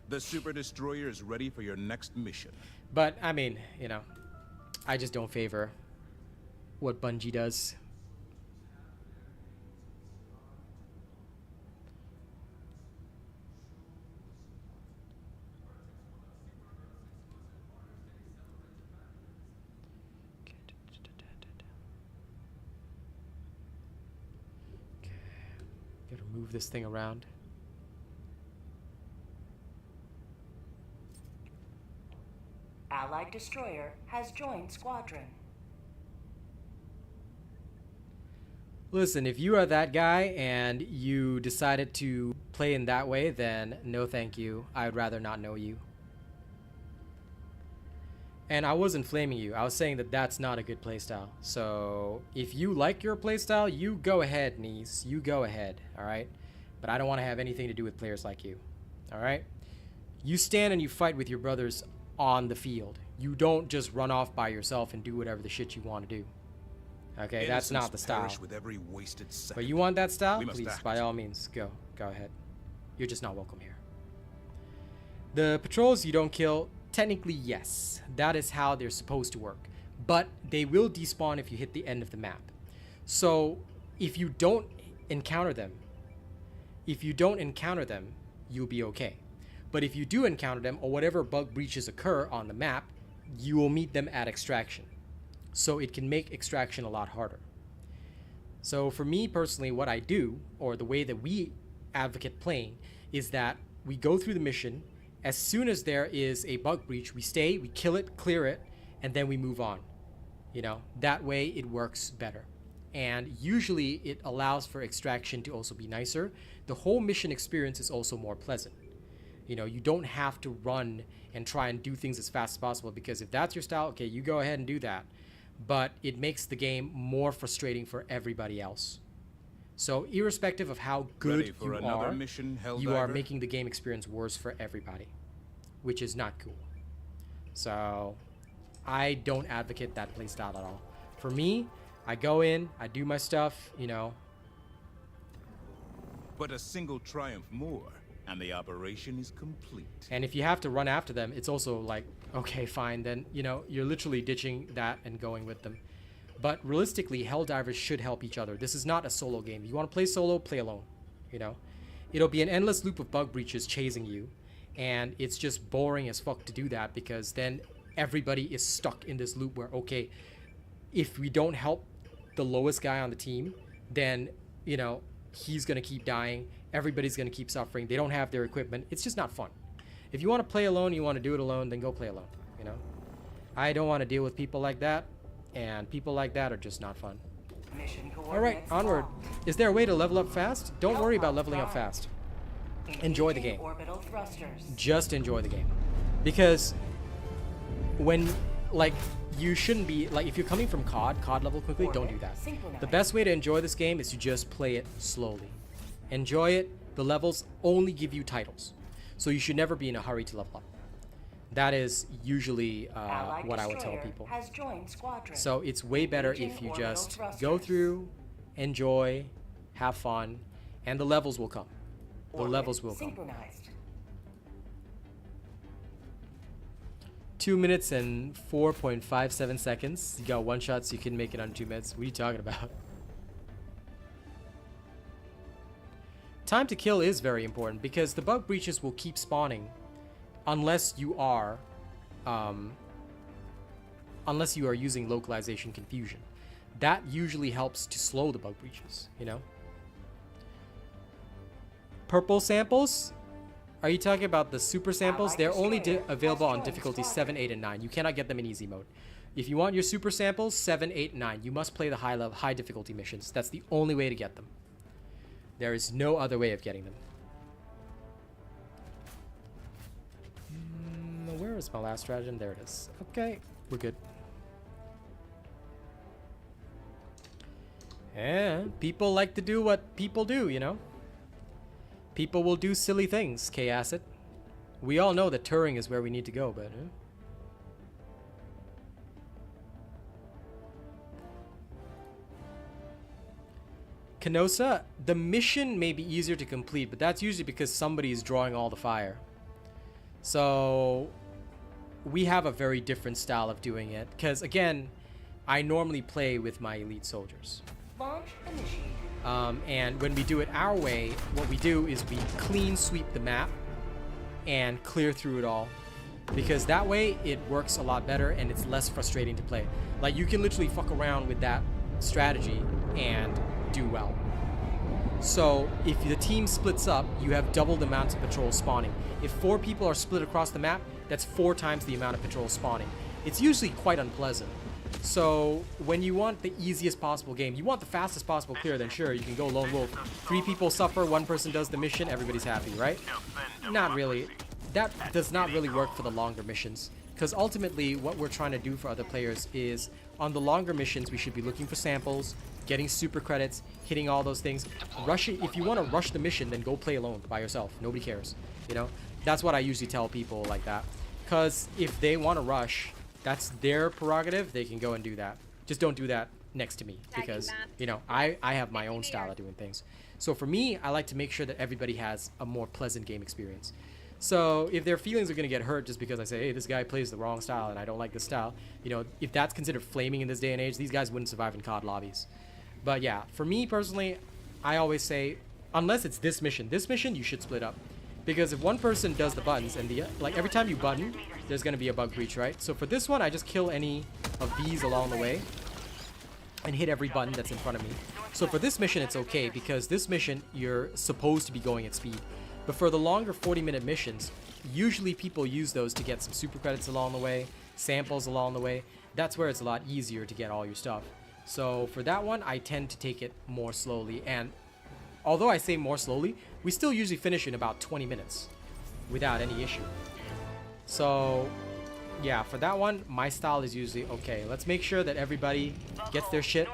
S3: the Super Destroyer is ready for your next mission.
S1: But, I mean, you know, I just don't favor what Bungie does. Gotta move this thing around.
S4: Allied destroyer has joined squadron.
S1: Listen, if you are that guy and you decided to play in that way, then no thank you. I would rather not know you. And I wasn't flaming you. I was saying that that's not a good playstyle. So if you like your playstyle, you go ahead, niece. You go ahead, all right? But I don't want to have anything to do with players like you, all right? You stand and you fight with your brothers on the field. You don't just run off by yourself and do whatever the shit you want to do. Okay, that's not the style.
S3: With every wasted second.
S1: But you want that style?
S3: We must
S1: Please,
S3: act.
S1: by all means, go ahead. You're just not welcome here. The patrols you don't kill, technically yes. That is how they're supposed to work. But they will despawn if you hit the end of the map. So if you don't encounter them, you'll be okay. But if you do encounter them, or whatever bug breaches occur on the map, you will meet them at extraction. So it can make extraction a lot harder. So for me personally, what I do, or the way that we advocate playing, is that we go through the mission. As soon as there is a bug breach, we stay, we kill it, clear it, and then we move on. You know, that way it works better. And usually it allows for extraction to also be nicer. The whole mission experience is also more pleasant. You know, you don't have to run and try and do things as fast as possible, because if that's your style, okay, you go ahead and do that. But it makes the game more frustrating for everybody else. So irrespective of how good you are,
S3: mission,
S1: you are making the game experience worse for everybody, which is not cool. So I don't advocate that playstyle at all. For me, I go in, I do my stuff, you know.
S3: But a single triumph more, and the operation is complete.
S1: And if you have to run after them, it's also like, okay, fine, then, you know, you're literally ditching that and going with them. But realistically, Helldivers should help each other. This is not a solo game. If you want to play solo, play alone, you know. It'll be an endless loop of bug breaches chasing you, and it's just boring as fuck to do that, because then everybody is stuck in this loop where, okay, if we don't help the lowest guy on the team, then, you know, he's going to keep dying. Everybody's going to keep suffering. They don't have their equipment. It's just not fun. If you want to play alone, you want to do it alone, then go play alone, you know. I don't want to deal with people like that, and people like that are just not fun. All right, onward. Is there a way to level up fast? Don't worry about leveling up fast. Enjoy the game. Just enjoy the game. Because when, like, you shouldn't be, like, if you're coming from COD level quickly, don't do that. The best way to enjoy this game is to just play it slowly. Enjoy it. The levels only give you titles. So you should never be in a hurry to level up. That is usually what I would tell people. So it's way better if you just go through, enjoy, have fun, and the levels will come. The levels will come. 2 minutes and 4.57 seconds. You got one shot, so you can make it under 2 minutes. What are you talking about? Time to kill is very important, because the bug breaches will keep spawning unless you are using localization confusion. That usually helps to slow the bug breaches, you know. Purple samples? Are you talking about the super samples? They're only available on difficulty 7, 8, and 9. You cannot get them in easy mode. If you want your super samples, 7, 8, 9. You must play the high difficulty missions. That's the only way to get them. There is no other way of getting them. Where is my last stratagem? There it is. Okay, we're good. And people like to do what people do, you know? People will do silly things, K-Acid. We all know that Turing is where we need to go, but... Canosa, the mission may be easier to complete, but that's usually because somebody is drawing all the fire. So we have a very different style of doing it. Because again, I normally play with my elite soldiers.
S4: Launch initiated.
S1: And when we do it our way, what we do is we clean sweep the map and clear through it all. Because that way it works a lot better and it's less frustrating to play. Like you can literally fuck around with that strategy and do well. So if the team splits up, you have double the amount of patrols spawning. If 4 people are split across the map, that's 4 times the amount of patrols spawning. It's usually quite unpleasant. So when you want the easiest possible game, you want the fastest possible clear, then sure, you can go lone wolf. 3 people suffer, 1 person does the mission, everybody's happy, right? Not really. That does not really work for the longer missions. Because ultimately, what we're trying to do for other players is, on the longer missions, we should be looking for samples, getting super credits, hitting all those things. Rushing, if you want to rush the mission, then go play alone by yourself. Nobody cares, you know? That's what I usually tell people like that. Because if they want to rush, that's their prerogative. They can go and do that. Just don't do that next to me because, you know, I have my own style of doing things. So for me, I like to make sure that everybody has a more pleasant game experience. So if their feelings are going to get hurt just because I say, hey, this guy plays the wrong style and I don't like this style, you know, if that's considered flaming in this day and age, these guys wouldn't survive in COD lobbies. But yeah, for me personally, I always say, unless it's this mission you should split up. Because if one person does the buttons and like every time you button, there's going to be a bug breach, right? So for this one, I just kill any of these along the way and hit every button that's in front of me. So for this mission, it's okay because this mission, you're supposed to be going at speed. But for the longer 40-minute missions, usually people use those to get some super credits along the way, samples along the way. That's where it's a lot easier to get all your stuff. So for that one, I tend to take it more slowly. And although I say more slowly, we still usually finish in about 20 minutes without any issue. So yeah, for that one, my style is usually, okay, let's make sure that everybody gets their shit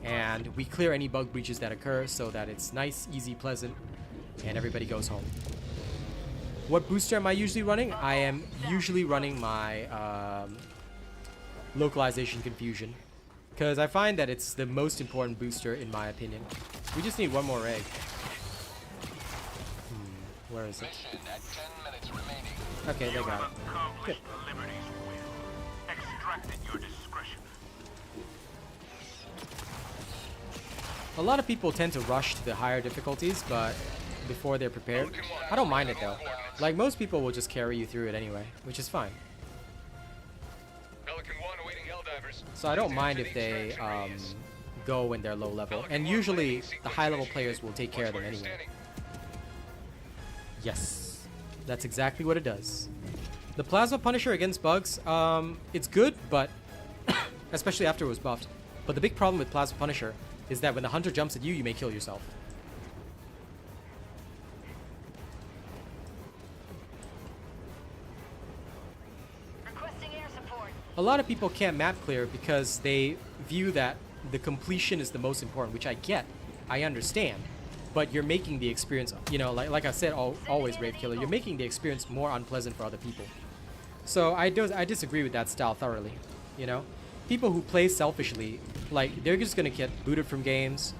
S1: and we clear any bug breaches that occur so that it's nice, easy, pleasant, and everybody goes home. What booster am I usually running? I am usually running my localization confusion because I find that it's the most important booster in my opinion. We just need one more egg. Where is it? Okay, they got it. Good. A lot of people tend to rush to the higher difficulties, but before they're prepared. I don't mind it though. Like most people will just carry you through it anyway, which is fine. So I don't mind if they go when they're low level, and usually the high level players will take care of them anyway. Yes, that's exactly what it does. The Plasma Punisher against bugs, it's good, but especially after it was buffed. But the big problem with Plasma Punisher is that when the hunter jumps at you, you may kill yourself. A lot of people can't map clear because they view that the completion is the most important, which I get, I understand. But you're making the experience, you know, like I said, always Rave Killer, you're making the experience more unpleasant for other people. So I disagree with that style thoroughly, you know. People who play selfishly, like, they're just going to get booted from games,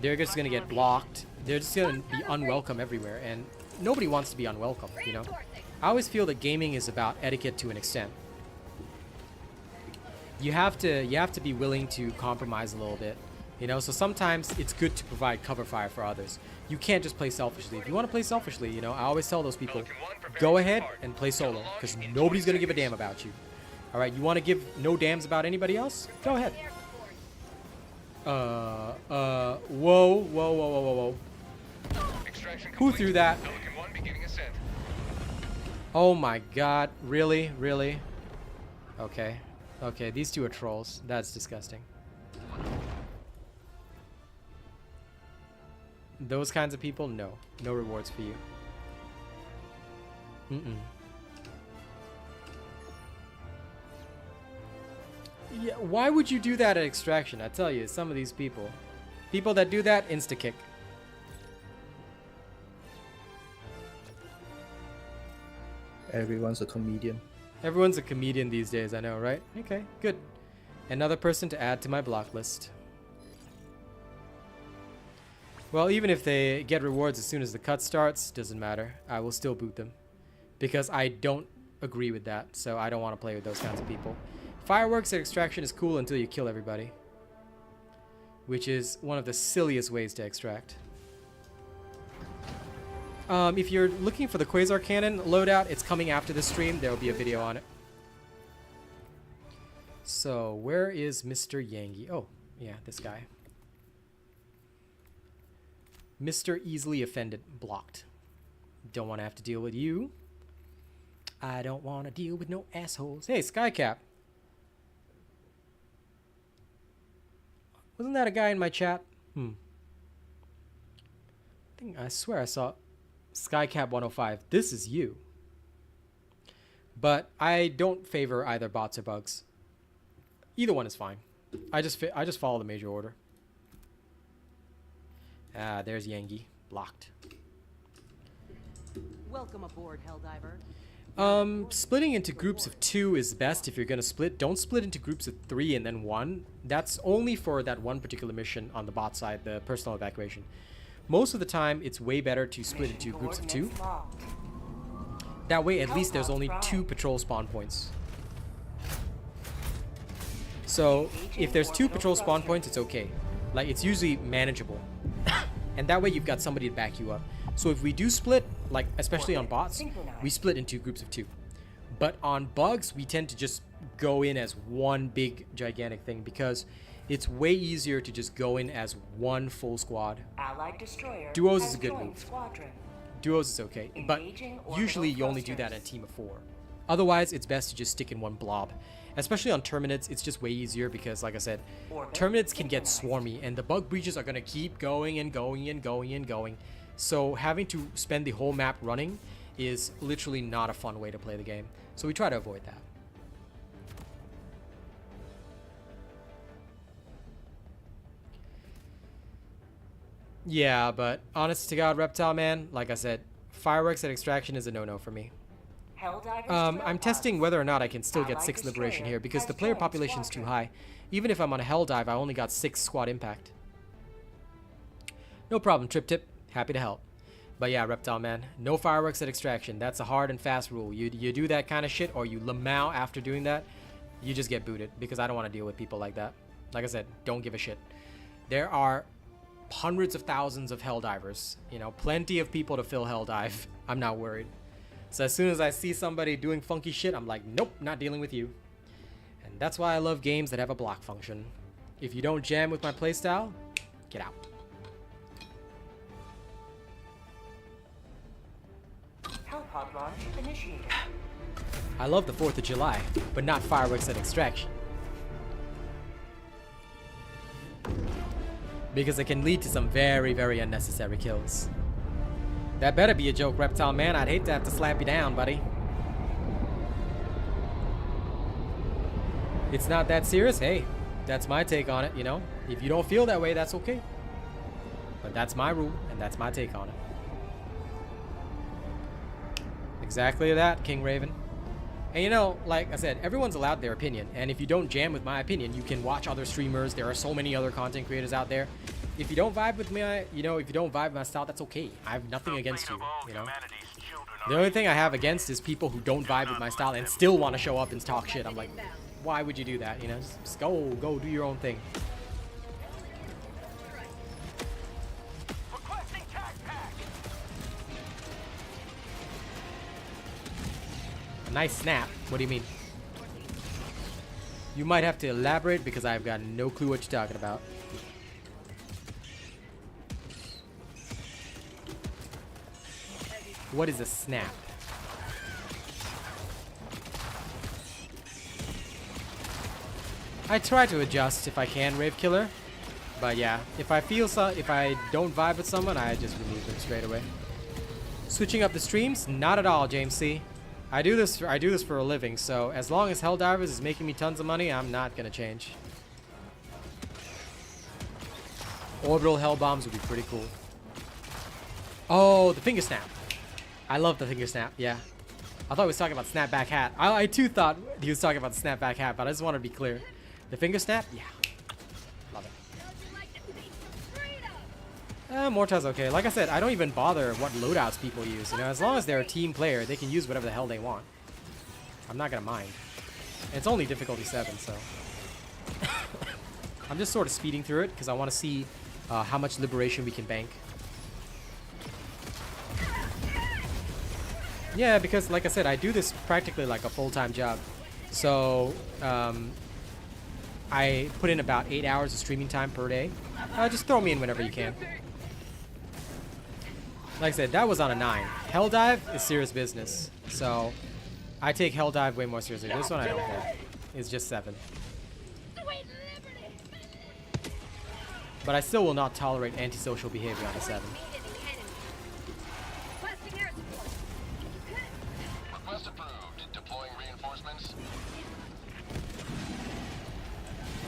S1: they're just going to get blocked, they're just going to be unwelcome everywhere, and nobody wants to be unwelcome, you know. I always feel that gaming is about etiquette to an extent. You have to be willing to compromise a little bit, you know. So sometimes it's good to provide cover fire for others. You can't just play selfishly. If you want to play selfishly, you know, I always tell those people, go ahead and play solo because nobody's gonna give a damn about you. All right, you want to give no dams about anybody else? Go ahead. Whoa. Who threw that? Oh my God, really? Okay. Okay, these two are trolls. That's disgusting. Those kinds of people, no. No rewards for you. Yeah, why would you do that at Extraction? I tell you, some of these people. People that do that, insta-kick.
S10: Everyone's a comedian.
S1: Everyone's a comedian these days, I know, right? Okay, good. Another person to add to my block list. Well, even if they get rewards as soon as the cut starts, doesn't matter. I will still boot them. Because I don't agree with that, so I don't want to play with those kinds of people. Fireworks at Extraction is cool until you kill everybody. Which is one of the silliest ways to extract. If you're looking for the Quasar Cannon loadout, it's coming after the stream. There will be a video on it. So, where is Mr. Yangi? Oh, yeah, this guy. Mr. Easily Offended. Blocked. Don't want to have to deal with you. I don't want to deal with no assholes. Hey, Skycap. Wasn't that a guy in my chat? I swear I saw Skycap 105. This is you. But I don't favor either bots or bugs. Either one is fine. I just follow the major order. Ah, there's Yangi. Blocked.
S9: Welcome aboard, Helldiver.
S1: Splitting into groups of 2 is best if you're gonna split. Don't split into groups of 3 and then 1. That's only for that one particular mission on the bot side, the personal evacuation. Most of the time, it's way better to split into groups of 2. That way, at least there's only 2 patrol spawn points. So, if there's 2 patrol spawn points, it's okay. Like, it's usually manageable. And that way, you've got somebody to back you up. So if we do split, like, especially on bots, we split into groups of 2. But on bugs, we tend to just go in as one big, gigantic thing because it's way easier to just go in as one full squad.
S4: Allied destroyer
S1: Duos
S4: has
S1: is a good
S4: joined
S1: move.
S4: squadron.
S1: Duos is okay, but usually you only do that in a team of 4. Otherwise, it's best to just stick in one blob. Especially on Terminids, it's just way easier because, like I said, Terminids can get swarmy, and the bug breaches are going to keep going and going and going and going. So having to spend the whole map running is literally not a fun way to play the game. So we try to avoid that. Yeah, but honest to God, Reptile Man, like I said, fireworks at Extraction is a no-no for me. I'm testing whether or not I can still get 6 liberation here because the player population is too high. Even if I'm on a Helldive, I only got 6 squad impact. No problem, Trip Tip. Happy to help. But yeah, Reptile Man, no fireworks at Extraction. That's a hard and fast rule. You do that kind of shit or you lamau after doing that, you just get booted because I don't want to deal with people like that. Like I said, don't give a shit. There are hundreds of thousands of Helldivers. You know, plenty of people to fill Helldive. I'm not worried. So as soon as I see somebody doing funky shit, I'm like, nope, not dealing with you. And that's why I love games that have a block function. If you don't jam with my playstyle, get out.
S4: Hellpod launch initiated.
S1: I love the 4th of July, but not fireworks at Extraction. Because it can lead to some very, very unnecessary kills. That better be a joke, Reptile Man. I'd hate to have to slap you down, buddy. It's not that serious. Hey, that's my take on it, you know? If you don't feel that way, that's okay. But that's my rule, and that's my take on it. Exactly that, King Raven. And you know, like I said, everyone's allowed their opinion. And if you don't jam with my opinion, you can watch other streamers. There are so many other content creators out there. If you don't vibe with me, you know, if you don't vibe with my style, that's okay. I have nothing against you, you know? The only thing I have against is people who don't vibe with my style and still want to show up and talk shit. I'm like, why would you do that, you know? Just go do your own thing. Nice snap. What do you mean? You might have to elaborate because I've got no clue what you're talking about. What is a snap? I try to adjust if I can, Rave Killer. But yeah, if I don't vibe with someone, I just remove them straight away. Switching up the streams? Not at all, James C. I do this for a living, so as long as Helldivers is making me tons of money, I'm not gonna change. Orbital hell bombs would be pretty cool. Oh, the finger snap. I love the finger snap, yeah. I thought he was talking about snapback hat. I too thought he was talking about the snapback hat, but I just want to be clear. The finger snap? Yeah. Love it. Mortar's okay. Like I said, I don't even bother what loadouts people use. You know, as long as they're a team player, they can use whatever the hell they want. I'm not gonna mind. And it's only difficulty 7, so. I'm just sort of speeding through it because I want to see how much liberation we can bank. Yeah, because like I said, I do this practically like a full-time job. So I put in about 8 hours of streaming time per day. Just throw me in whenever you can. Like I said, that was on a 9. Helldive is serious business. So I take Helldive way more seriously. This one I don't care. It's just 7. But I still will not tolerate antisocial behavior on a 7.
S6: Request approved. Deploying reinforcements.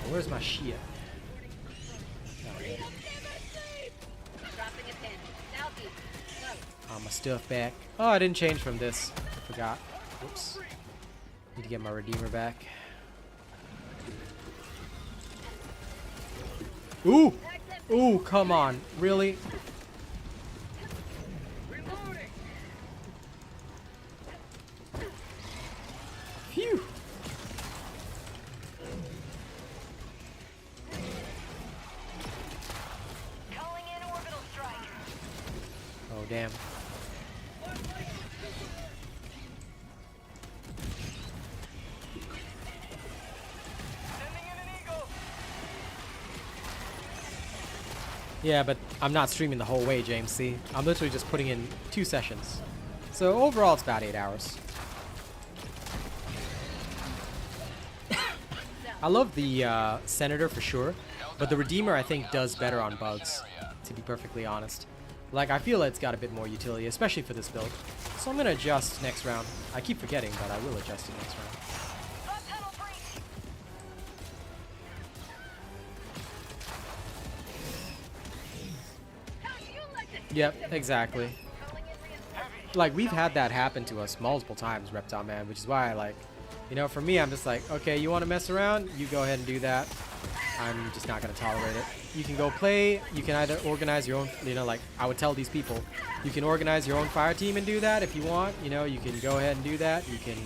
S1: Oh, where's my Shia? Oh, my stuff back. Oh, I didn't change from this. I forgot. Whoops. Need to get my Redeemer back. Ooh! Ooh, come on. Really? Phew!
S5: Calling in orbital strike.
S1: Oh, damn. Yeah, but I'm not streaming the whole way, James C. I'm literally just putting in 2 sessions. So overall, it's about 8 hours. I love the Senator for sure, but the Redeemer I think does better on bugs, to be perfectly honest. Like, I feel it's got a bit more utility, especially for this build. So I'm going to adjust next round. I keep forgetting, but I will adjust it next round. Yep, exactly. Like, we've had that happen to us multiple times, Reptile Man, which is why I like, you know, for me, I'm just like, okay, you want to mess around? You go ahead and do that. I'm just not going to tolerate it. You can go play. You can either organize your own, you know, like I would tell these people, you can organize your own fire team and do that if you want. You know, you can go ahead and do that. You can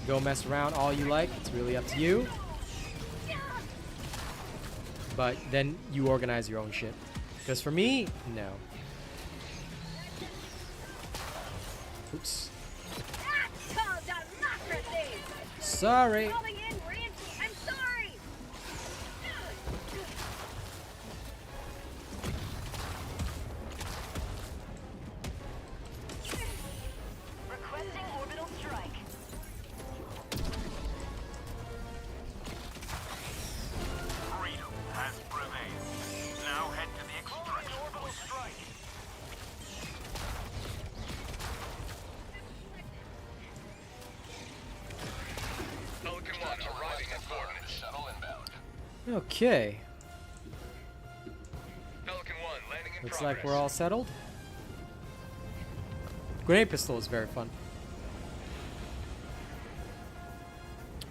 S1: go mess around all you like. It's really up to you. But then you organize your own shit. Because for me, no. Oops. Sorry.
S5: I'm sorry. Requesting orbital strike.
S8: Freedom has prevailed. Now head to the extraction orbital strike.
S6: Pelican 1 arriving at coordinates. Shuttle inbound.
S1: Okay.
S6: Pelican 1 landing in
S1: Looks
S6: progress.
S1: like we're all settled. Grenade pistol is very fun.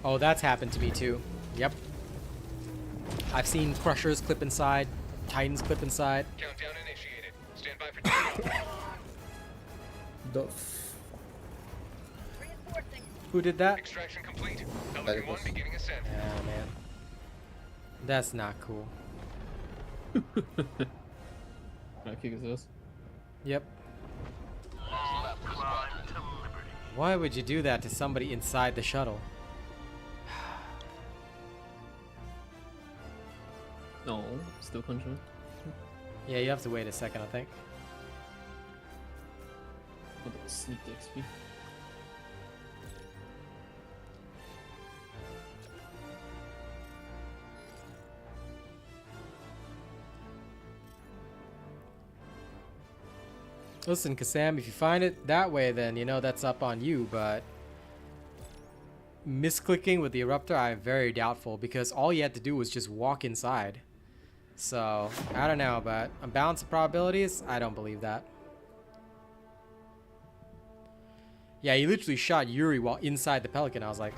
S1: Oh, that's happened to me too. Yep. I've seen Crushers clip inside, Titans clip inside.
S6: Countdown initiated. Stand by for takeoff.
S5: Reinforcing.
S1: Who did that?
S6: Extraction complete. Pelican 1 beginning ascent.
S1: Yeah, man. That's not cool. Yep.
S8: Climb to liberty.
S1: Why would you do that to somebody inside the shuttle?
S10: No, still control.
S1: Yeah, you have to wait a second, I think.
S10: What the sneak XP?
S1: Listen, Kassam, if you find it that way, then you know that's up on you, but misclicking with the Eruptor, I'm very doubtful because all you had to do was just walk inside. So, I don't know, but on balance of probabilities, I don't believe that. Yeah, he literally shot Yuri while inside the Pelican. I was like...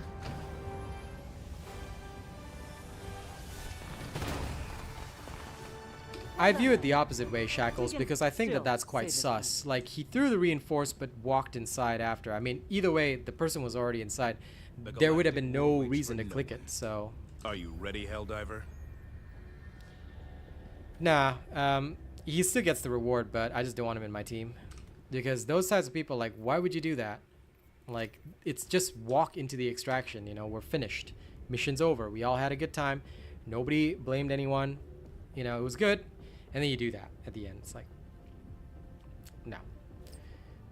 S1: I view it the opposite way, Shackles, because I think that that's quite sus. Like, he threw the reinforce but walked inside after. I mean, either way, the person was already inside. There would have been no reason to click it, so...
S3: Are you ready, Helldiver?
S1: Nah, he still gets the reward, but I just don't want him in my team. Because those types of people, like, why would you do that? Like, it's just walk into the extraction, you know, we're finished. Mission's over. We all had a good time. Nobody blamed anyone. You know, it was good. And then you do that at the end. It's like, no.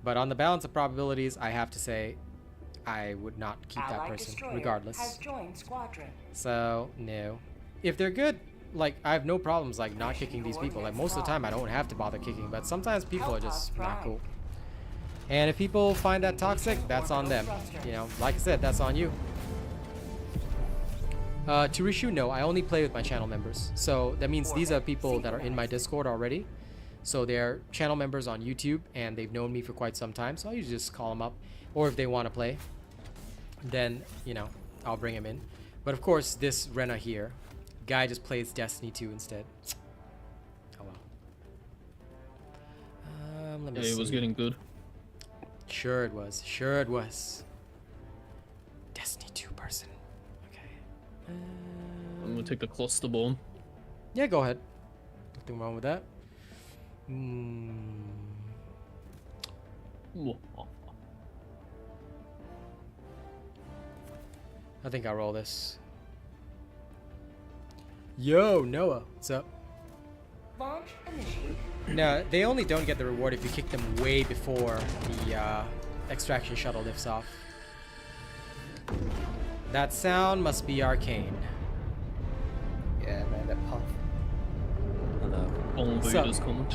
S1: But on the balance of probabilities, I have to say, I would not keep that person, regardless.
S4: Has joined squadron.
S1: So, no. If they're good, like, I have no problems, like, not kicking these people. Like, most of the time, I don't have to bother kicking, but sometimes people are just not cool. And if people find that toxic, that's on them. You know, like I said, that's on you. Turishu, no, I only play with my channel members. So that means these are people that are in my Discord already. So they're channel members on YouTube and they've known me for quite some time. So I usually just call them up. Or if they want to play, then, you know, I'll bring them in. But of course, this Rena here, guy just plays Destiny 2 instead. Oh well. Let me see.
S10: It was getting good.
S1: Sure it was. Sure it was. Destiny 2 person.
S10: I'm gonna take the cluster bomb.
S1: Yeah, go ahead. Nothing wrong with that. I think I'll roll this. Yo, Noah, what's up?
S4: Launch initiated.
S1: No, they only don't get the reward if you kick them way before the extraction shuttle lifts off. That sound must be arcane.
S11: Yeah, man, that puff.
S10: Hello. All Vader's coming.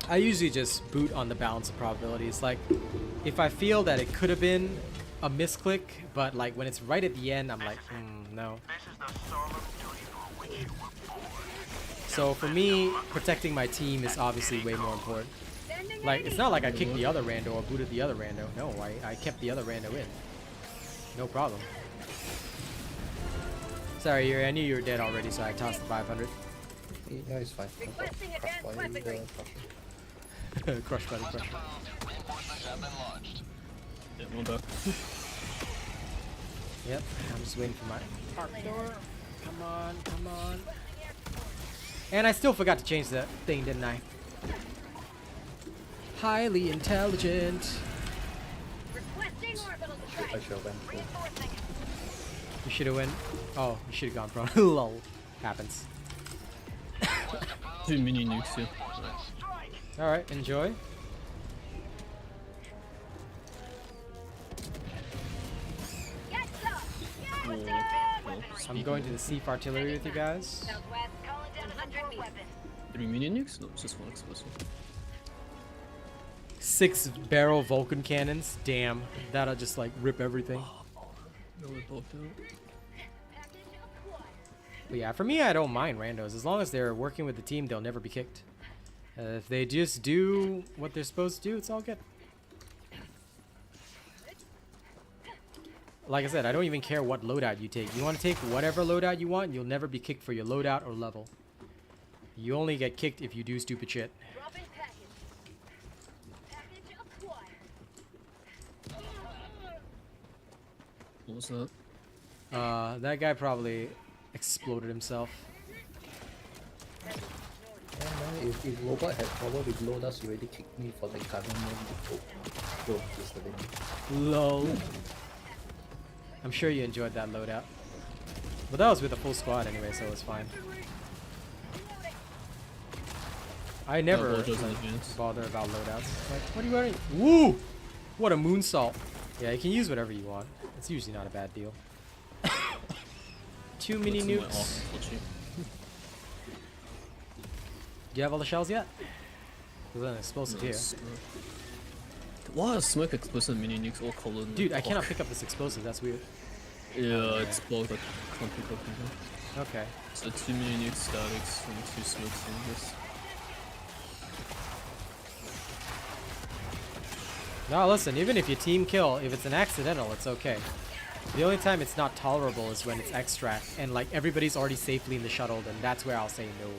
S1: I usually just boot on the balance of probabilities. Like, if I feel that it could have been a misclick, but like when it's right at the end, I'm like, no. So for me, protecting my team is obviously way more important. Like, it's not like I kicked the other rando or booted the other rando. No, I kept the other rando in. No problem. Sorry, Yuri, I knew you were dead already, so I tossed the 500.
S11: Yeah, it's fine.
S5: Requesting advanced weaponry.
S1: Crush buddy, crush.
S10: Yeah, no duck.
S1: Yep, I'm just waiting for my park door. Come on, come on. And I still forgot to change the thing, didn't I? Highly intelligent.
S5: Requesting orbital strike.
S11: I shall went for.
S1: You should have went. Oh, you should have gone prone. Lol. Happens.
S10: 2 mini nukes here.
S1: Alright, enjoy.
S5: Get some.
S1: I'm going to the Seaf Artillery with you guys.
S5: Southwest, calling down 100 meters.
S10: 3 mini nukes? No, it's just one explosive.
S1: 6 barrel Vulcan cannons. Damn, that'll just like rip everything.
S10: No, we both do.
S1: But yeah, for me, I don't mind randos. As long as they're working with the team, they'll never be kicked. If they just do what they're supposed to do, it's all good. Like I said, I don't even care what loadout you take. You want to take whatever loadout you want, you'll never be kicked for your loadout or level. You only get kicked if you do stupid shit.
S5: Dropping package. Package acquired.
S10: What was that?
S1: That guy probably exploded himself.
S11: Yeah, man, if robot had power with loadouts, you already kicked me for the government joke yesterday.
S1: Lol. I'm sure you enjoyed that loadout. But that was with a full squad anyway, so it was fine. I never bother about loadouts. Like, what are you wearing? Woo! What a moonsault. Yeah, you can use whatever you want. It's usually not a bad deal. 2 mini
S10: What's in my
S1: nukes.
S10: arc, touchy?
S1: Do you have all the shells yet? There's an explosive here.
S10: Why are smoke explosive mini nukes all colored?
S1: Dude, I cannot pick up this explosive. That's weird.
S10: Yeah, it's bugged. I can't pick up anything.
S1: Okay.
S10: So 2 mini nukes, statics, and 2 smokes in this.
S1: No, listen. Even if you team kill, if it's an accidental, it's okay. The only time it's not tolerable is when it's extract and like everybody's already safely in the shuttle. Then that's where I'll say no,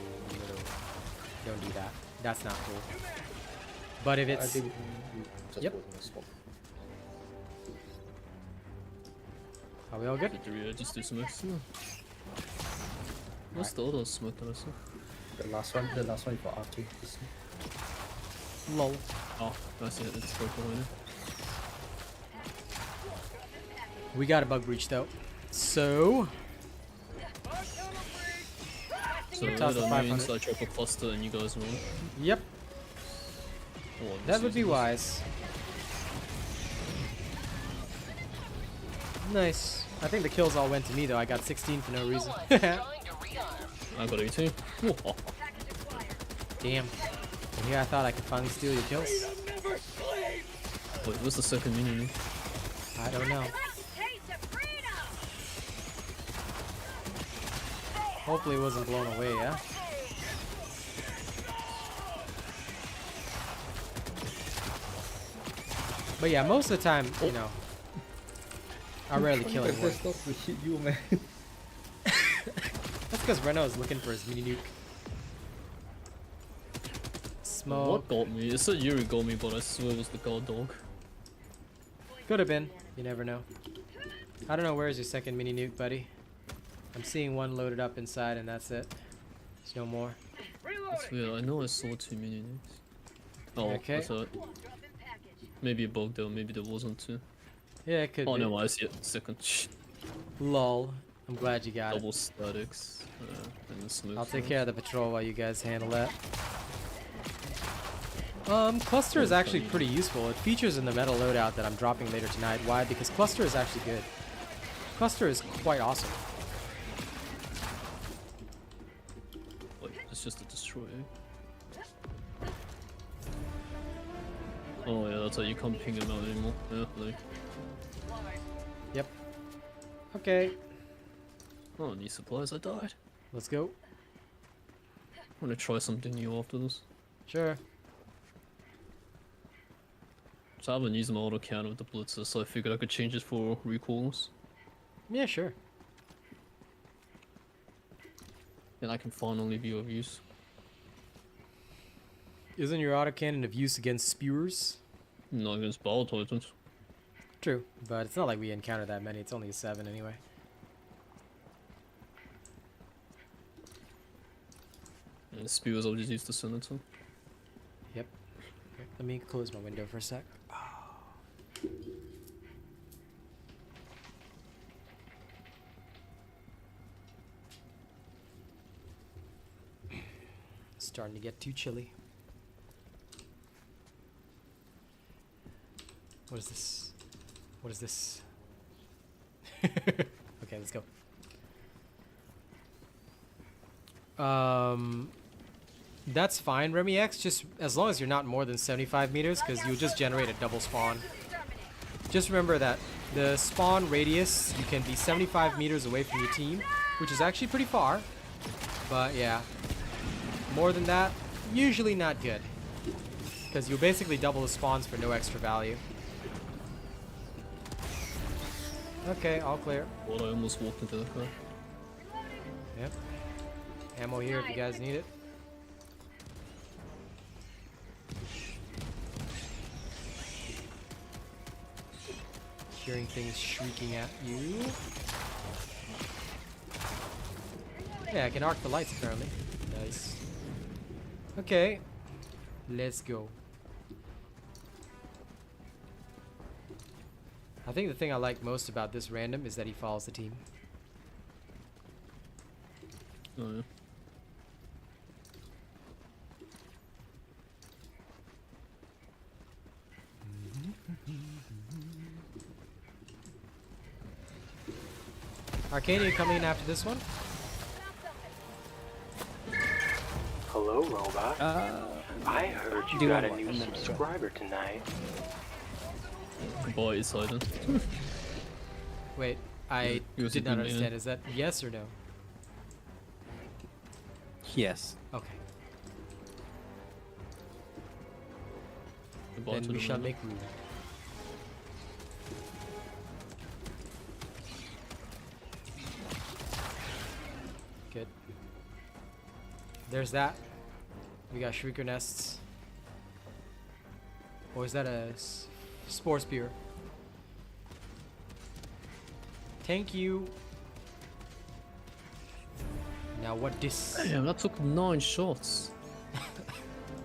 S1: don't do that. That's not cool. But if
S11: I
S1: it's
S11: think we just
S1: Yep.
S11: go in the spot.
S1: Are we all good?
S10: Just do smokes. No. What's the other smoke that I saw?
S11: The last one for R2.
S1: Lol.
S10: Oh, I see it. It's purple in it.
S1: We got a bug breach though. So
S10: So
S1: Toss the
S10: that
S1: 500.
S10: means I drop a cluster and you guys win.
S1: yep,
S10: Oh, I'm
S1: that
S10: just
S1: would be
S10: using this.
S1: wise. Nice. I think the kills all went to me though. I got 16 for no reason.
S10: I got 18.
S1: Damn. And here I thought I could finally steal your kills.
S10: Wait, what's the second mini nuke?
S1: I don't know. Hopefully it wasn't blown away, yeah? But yeah, most of the time, you know, I rarely kill anyone.
S11: Stop to hit you, man.
S1: That's because Reno is looking for his mini nuke. Smoke.
S10: What got me? It said Yuri got me, but I swear it was the guard dog.
S1: Could have been. You never know. I don't know where's your second mini nuke, buddy. I'm seeing one loaded up inside, and that's it. There's no more.
S10: That's weird. I know I saw 2 mini nukes. Oh,
S1: Okay.
S10: that's it. Maybe a bug though. Maybe there wasn't 2.
S1: Yeah, it could
S10: Oh
S1: be.
S10: no, I see it. Second.
S1: Lol. I'm glad you got
S10: Double
S1: it.
S10: statics. And the smoke.
S1: I'll take care of the patrol while you guys handle that. Cluster is actually pretty useful. It features in the metal loadout that I'm dropping later tonight. Why? Because Cluster is actually good. Cluster is quite awesome.
S10: Wait, it's just a destroyer. Oh yeah, that's how you can't ping him out anymore. Yeah, like.
S1: Yep. Okay,
S10: Oh, new supplies. I died.
S1: let's go.
S10: I'm gonna try something new after this.
S1: Sure.
S10: So I haven't used my auto counter with the blitzer, so I figured I could change it for recoils.
S1: Yeah, sure.
S10: And I can finally be of use.
S1: Isn't your autocannon of use against spewers?
S10: Not against battle titans.
S1: True, but it's not like we encounter that many. It's only a 7 anyway.
S10: And the spears I'll just use the senator.
S1: Yep. Okay, let me close my window for a sec. Starting to get too chilly. What is this? What is this? Okay, let's go. That's fine, Remy X, just as long as you're not more than 75 meters, because you'll just generate a double spawn. Just remember that the spawn radius, you can be 75 meters away from your team, which is actually pretty far. But yeah, more than that, usually not good, because you'll basically double the spawns for no extra value. Okay, all clear.
S10: Well, I almost walked into the car.
S1: Yep. Ammo here if you guys need it. Hearing things shrieking at you. Yeah, I can arc the lights apparently. Nice. Okay. Let's go. I think the thing I like most about this random is that he follows the team.
S10: Oh yeah.
S1: Arcadia coming in after this one.
S2: Hello, robot. I heard you got a new subscriber tonight.
S10: Boy is silent.
S1: Wait, I
S10: He
S1: did not understand. Is that yes or no?
S12: Yes.
S1: Okay.
S10: The boy
S1: Then
S10: to
S1: we
S10: the
S1: shall
S10: right.
S1: make room. Good. There's that. We got Shrieker Nests. Or is that a Spore Spear? Thank you. Now what this?
S10: Damn, that took 9 shots.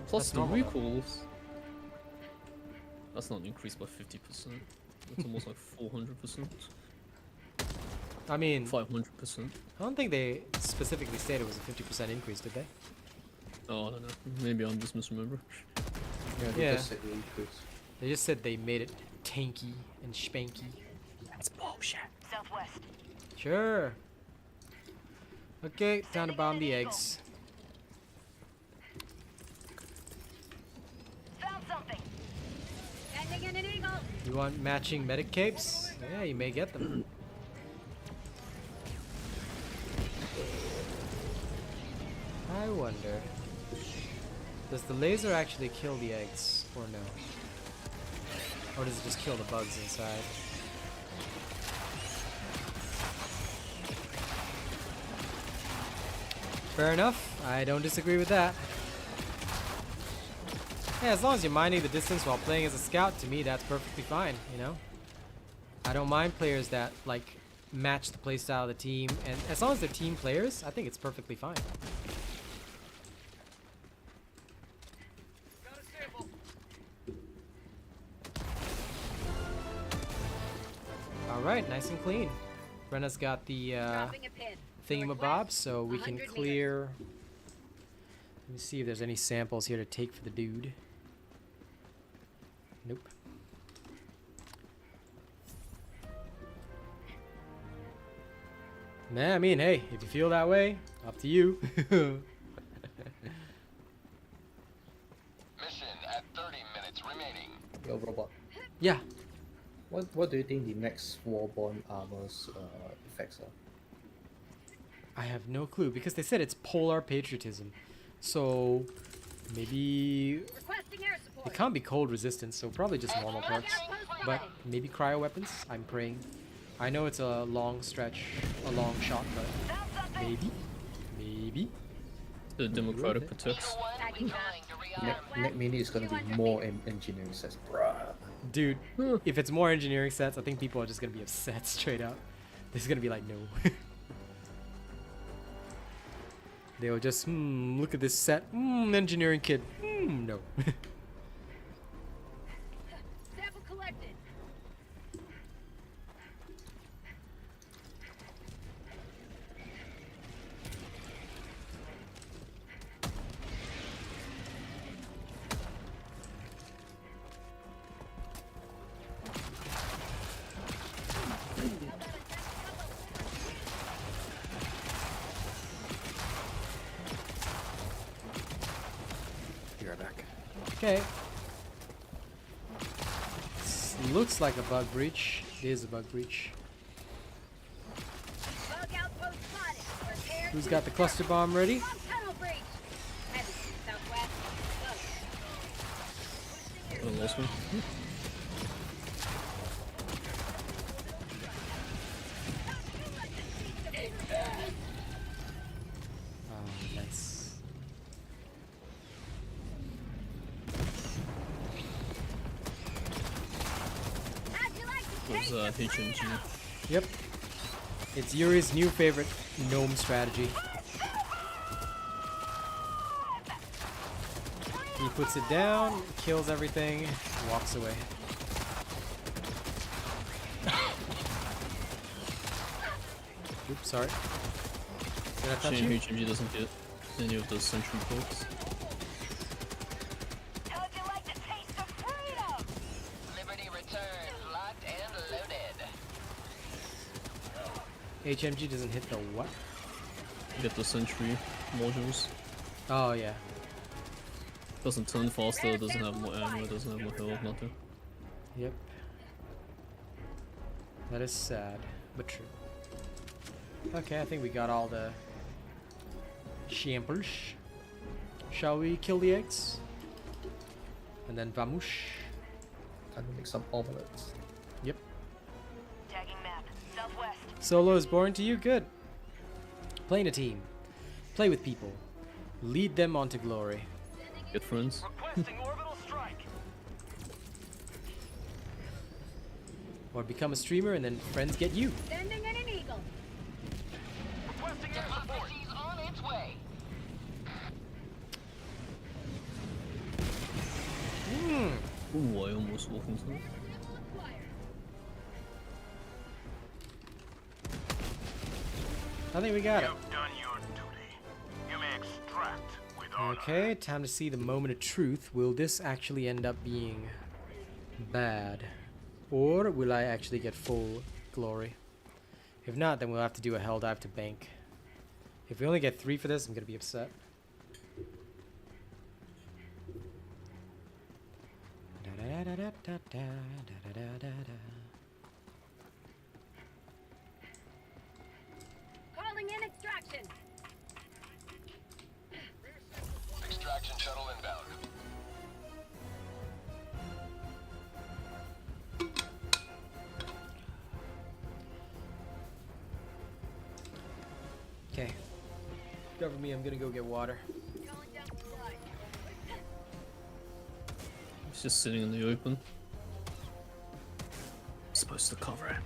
S10: Plus
S1: That's
S10: the
S1: normal, though.
S10: recalls. That's not increased by 50%. That's almost like 400%.
S1: I mean,
S10: 500%.
S1: I don't think they specifically stated it was a 50% increase, did they?
S10: Oh, I don't know. Maybe I'm just misremembering.
S11: Yeah, they
S1: Yeah.
S11: just said increase.
S1: They just said they made it tanky and spanky.
S12: That's bullshit.
S5: Southwest.
S1: Sure. Okay, time to bomb the eggs.
S5: Found something. Sending in an eagle.
S1: You want matching medic capes? Yeah, you may get them. I wonder, does the laser actually kill the eggs or no? Or does it just kill the bugs inside? Fair enough. I don't disagree with that. Yeah, as long as you're minding the distance while playing as a scout, to me that's perfectly fine, you know? I don't mind players that, like, match the playstyle of the team, and as long as they're team players, I think it's perfectly fine. Alright, nice and clean. Brenna's got the
S5: Dropping a pin.
S1: thingamabob, so we can
S5: 100
S1: clear. Let me see if there's any samples here to take for the dude. Nope. Nah, I mean, hey, if you feel that way, up to you.
S6: Mission at 30 minutes remaining.
S11: Yo, robot.
S1: Yeah.
S11: What do you think the next Warborn armor's effects are?
S1: I have no clue because they said it's polar patriotism. So maybe
S5: Requesting air support.
S1: it can't be cold resistance, so probably just normal perks. But maybe cryo weapons, I'm praying. I know it's a long stretch, a long shot, but maybe. Maybe.
S10: The Democratic protects.
S11: Next mini is gonna be more engineering sets. Bruh.
S1: Dude, if it's more engineering sets, I think people are just gonna be upset straight up. They're just gonna be like, no. They'll just, look at this set. Engineering kit. No.
S5: Sample collected.
S12: You're back.
S1: Okay. Looks like a bug breach. It is a bug breach.
S5: Bug outpost spotted. Repair
S1: Who's
S5: to
S1: got the cluster bomb ready?
S5: Bomb tunnel breach. Heavy. Southwest. Bug.
S10: Oh, lost one.
S1: Oh, nice.
S5: How'd you like to
S10: Was
S5: taste the
S10: HMG.
S5: freedom?
S1: Yep. It's Yuri's new favorite gnome strategy. He puts it down, kills everything, walks away. Oops, sorry. Did I touch
S10: Shame
S1: you?
S10: HMG doesn't get any of those sentry bolts.
S5: How'd you like to taste the freedom?
S6: Liberty returns, locked and loaded.
S1: HMG doesn't hit the what?
S10: Get the sentry modules.
S1: Oh yeah.
S10: Doesn't turn faster, doesn't have more ammo, doesn't have more health, nothing.
S1: Yep. That is sad, but true. Okay, I think we got all the samples. Shall we kill the eggs? And then vamos.
S11: Time to make some omelets.
S1: Yep.
S5: Tagging map. Southwest.
S1: Solo is boring to you? Good. Play in a team. Play with people. Lead them onto glory.
S10: Get friends.
S8: Requesting orbital strike.
S1: Or become a streamer and then friends get you.
S5: Sending in an eagle.
S8: Requesting air support.
S5: Democracy's on its way.
S10: Ooh, I almost walked into it.
S1: I think we got it.
S8: You've done your duty. You may extract with honor.
S1: Okay, time to see the moment of truth. Will this actually end up being bad? Or will I actually get full glory? If not, then we'll have to do a hell dive to bank. If we only get 3 for this, I'm gonna be upset.
S5: Calling in extraction.
S6: Extraction shuttle inbound.
S1: Okay. Cover me, I'm gonna go get water.
S5: Calling down supply.
S10: It's just sitting in the open. Supposed to cover it.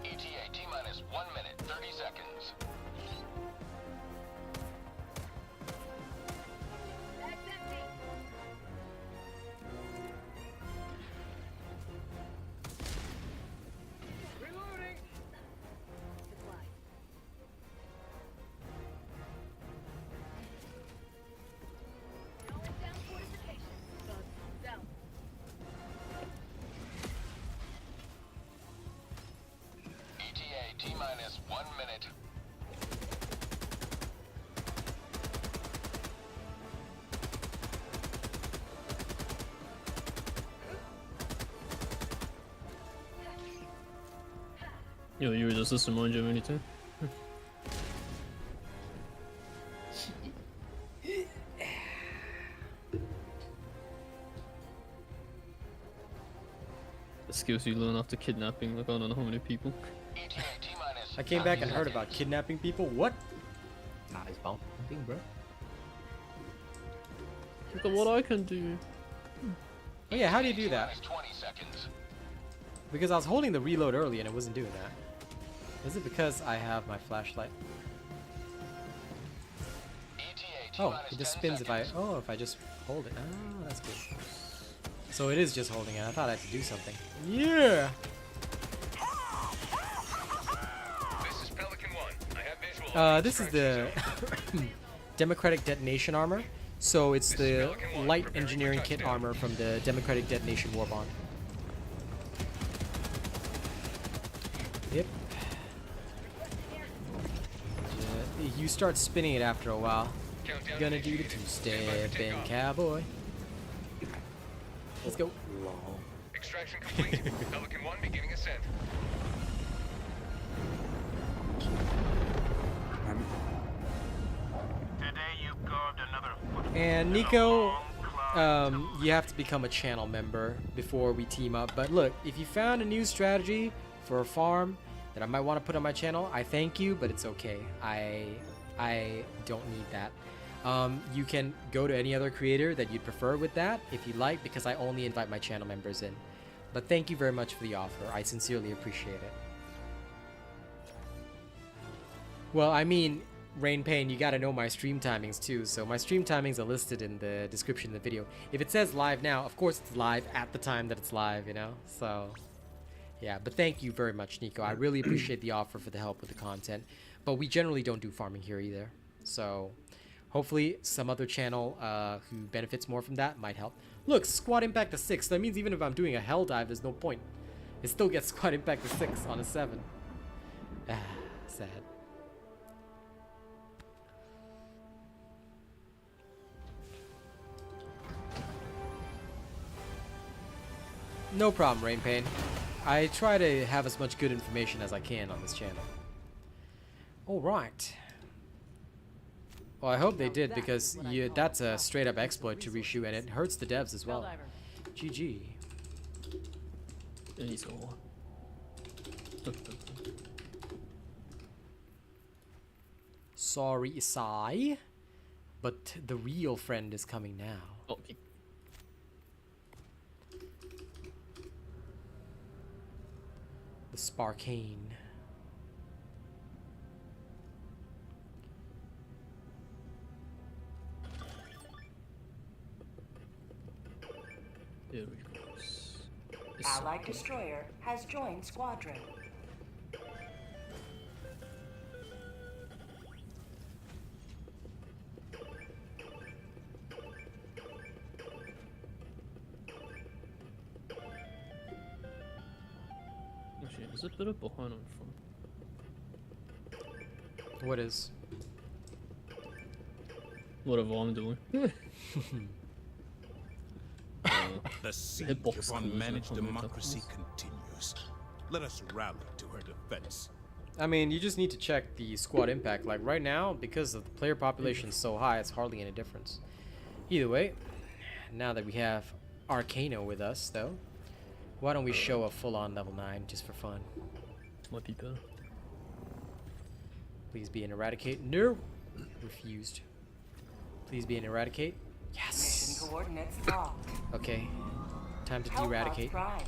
S6: ETA T-minus 1 minute, 30 seconds.
S5: That's empty. Reloading. Supply. Calling down fortifications. Guns down.
S6: ETA T-minus 1 minute.
S10: Yo, you were just listening, mind you, of anything? The skills you learn after kidnapping, like I don't know how many people.
S6: ETA T-minus.
S1: I came back and heard about kidnapping people. What?
S11: Nah, it's bound hunting, bro.
S10: Look at what I can do.
S1: Oh yeah, how do you do that?
S6: 20 seconds.
S1: Because I was holding the reload early and it wasn't doing that. Is it because I have my flashlight?
S6: ETA
S1: Oh,
S6: T-minus
S1: it just
S6: 10
S1: spins if I...
S6: seconds.
S1: Oh, if I just hold it. Oh, that's good. So it is just holding it. I thought I had to do something. Yeah!
S6: This is Pelican 1. I have visual.
S1: This is the Democratic Detonation armor. So it's the light engineering kit armor from the Democratic Detonation Warbond. Yep. You start spinning it after a while.
S6: Countdown
S1: Gonna do the
S6: initiated.
S1: two-step
S6: Stand by for
S1: and
S6: takeoff.
S1: cowboy. Let's go.
S6: Extraction complete. Pelican 1 beginning ascent.
S8: Today you carved another footprint
S1: And
S8: in a
S1: Nico,
S8: long climb to
S1: you have to become a channel member before we team up. But look, if you found a new strategy for a farm that I might want to put on my channel, I thank you, but it's okay. I don't need that. You can go to any other creator that you'd prefer with that if you like, because I only invite my channel members in. But thank you very much for the offer. I sincerely appreciate it. Well, I mean, Rain Pain, you gotta know my stream timings too. So my stream timings are listed in the description of the video. If it says live now, of course it's live at the time that it's live, you know? So, yeah, but thank you very much, Nico. I really appreciate the offer for the help with the content. But we generally don't do farming here either. So, Hopefully, some other channel who benefits more from that might help. Look, squad impact to 6. That means even if I'm doing a hell dive, there's no point. It still gets squad impact to 6 on a 7. Ah, sad. No problem, Rain Pain. I try to have as much good information as I can on this channel. Alright. Well, I hope they did, because that's a straight up exploit to reshoot, and it hurts the devs as well. GG.
S10: Yeah, he's got one.
S1: Sorry, Sai. But the real friend is coming now.
S10: Okay.
S1: The Sparkane.
S10: There we go.
S4: Allied destroyer has joined squadron.
S10: Actually, is it better behind or in front?
S1: What is?
S10: Whatever I'm doing.
S3: The siege
S10: hitbox
S3: of
S10: cool,
S3: unmanaged
S10: isn't it?
S3: democracy continues. Let us rally to her defense.
S1: I mean, you just need to check the squad impact. Like right now, because of the player population is so high, it's hardly any difference. Either way, now that we have Arcano with us, though, why don't we show a full-on level 9 just for fun?
S10: Might be better.
S1: Please be an eradicate. No! Refused. Please be an eradicate. Yes!
S4: Mission coordinates locked.
S1: Okay. Time to
S4: Hellpods
S1: de-eradicate.
S4: primed.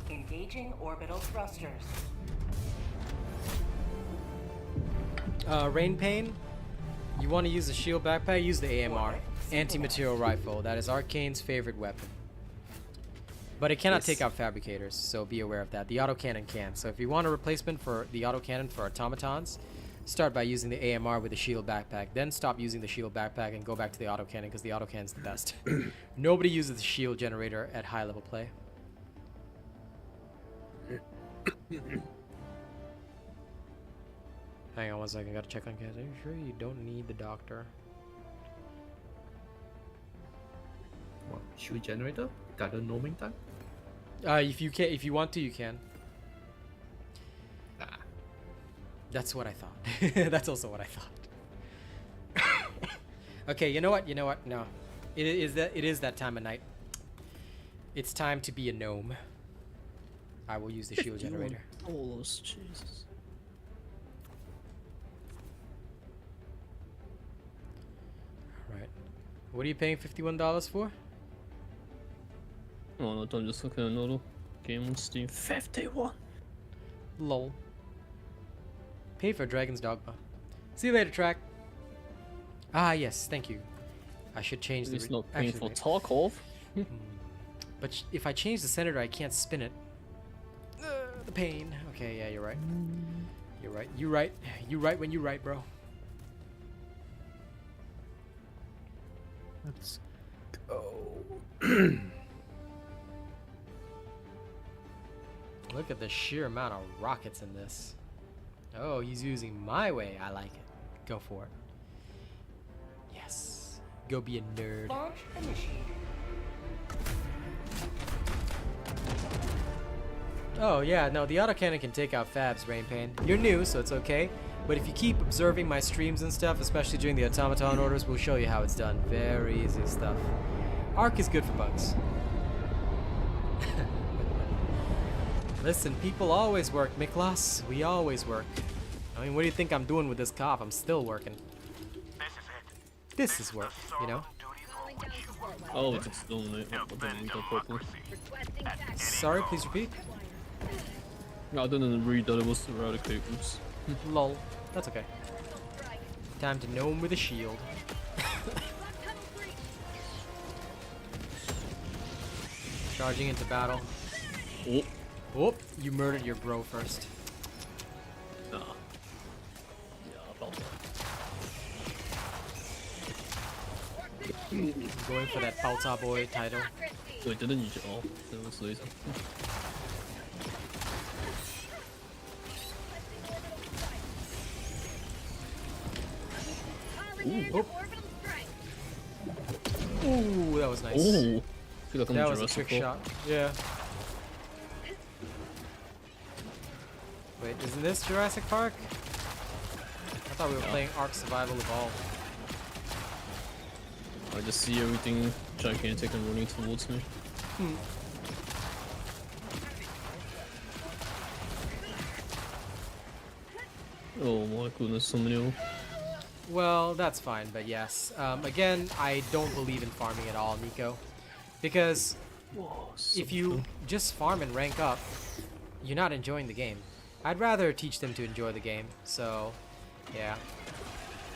S4: Engaging orbital thrusters.
S1: Rain Pain, you want to use the shield backpack? Use the AMR. Anti-material rifle. That is Arcane's favorite weapon. But it cannot take out fabricators, so be aware of that. The autocannon can. So if you want a replacement for the autocannon for automatons, start by using the AMR with the shield backpack. Then stop using the shield backpack and go back to the autocannon, because the autocannon's the best. Nobody uses the shield generator at high level play. Hang on one second, gotta check on Kaz. Are you sure you don't need the doctor?
S11: What? Shield generator? Garden gnoming time?
S1: If you can, if you want to, you can.
S11: Nah.
S1: That's what I thought. That's also what I thought. Okay, you know what? You know what? No, it is that time of night. It's time to be a gnome. I will use the shield generator.
S10: All those Jesus.
S1: Right. What are you paying $51 for?
S10: Oh no, I'm just looking at another game on Steam. 51.
S1: Lol. Pay for Dragon's Dogma. See you later, Track. Ah, yes, thank you. I should change the.
S10: It's not paying for
S1: wait.
S10: Tarkov.
S1: But if I change the senator, I can't spin it. The pain. Okay, yeah, you're right. You're right. You're right. You're right when you're right, bro.
S11: Let's go.
S1: Look at the sheer amount of rockets in this. Oh, he's using my way. I like it. Go for it. Yes. Go be a nerd.
S4: Launch initiated.
S1: Oh yeah, no, the autocannon can take out fabs, Rain Pain. You're new, so it's okay. But if you keep observing my streams and stuff, especially during the automaton orders, we'll show you how it's done. Very easy stuff. Arc is good for bugs. Listen, people always work, Miklas. We always work. I mean, what do you think I'm doing with this cough? I'm still working. This is work, you know?
S10: Oh, it's exterminate. I didn't read that properly.
S1: Sorry, please repeat.
S10: No, I didn't read that it was eradicate. Oops.
S1: Lol. That's okay. Time to gnome with a shield. Charging into battle.
S10: Oh.
S1: Oh, you murdered your bro first.
S10: Nah. Yeah, about that.
S1: Going for that Palta Boy title.
S10: Wait, didn't use it all? That was laser.
S1: Ooh, that was nice.
S10: Ooh. I feel like I'm
S1: That
S10: a
S1: was a
S10: Jurassic
S1: trick
S10: Park.
S1: shot. Yeah. Wait, isn't this Jurassic Park? I thought we were playing Ark Survival Evolved.
S10: I just see everything gigantic and running towards me. Oh my goodness, so many of them.
S1: Well, that's fine, but yes. Again, I don't believe in farming at all, Nico. Because
S10: Whoa, so
S1: if you just farm and rank up, you're not enjoying the game. I'd rather teach them to enjoy the game, so yeah.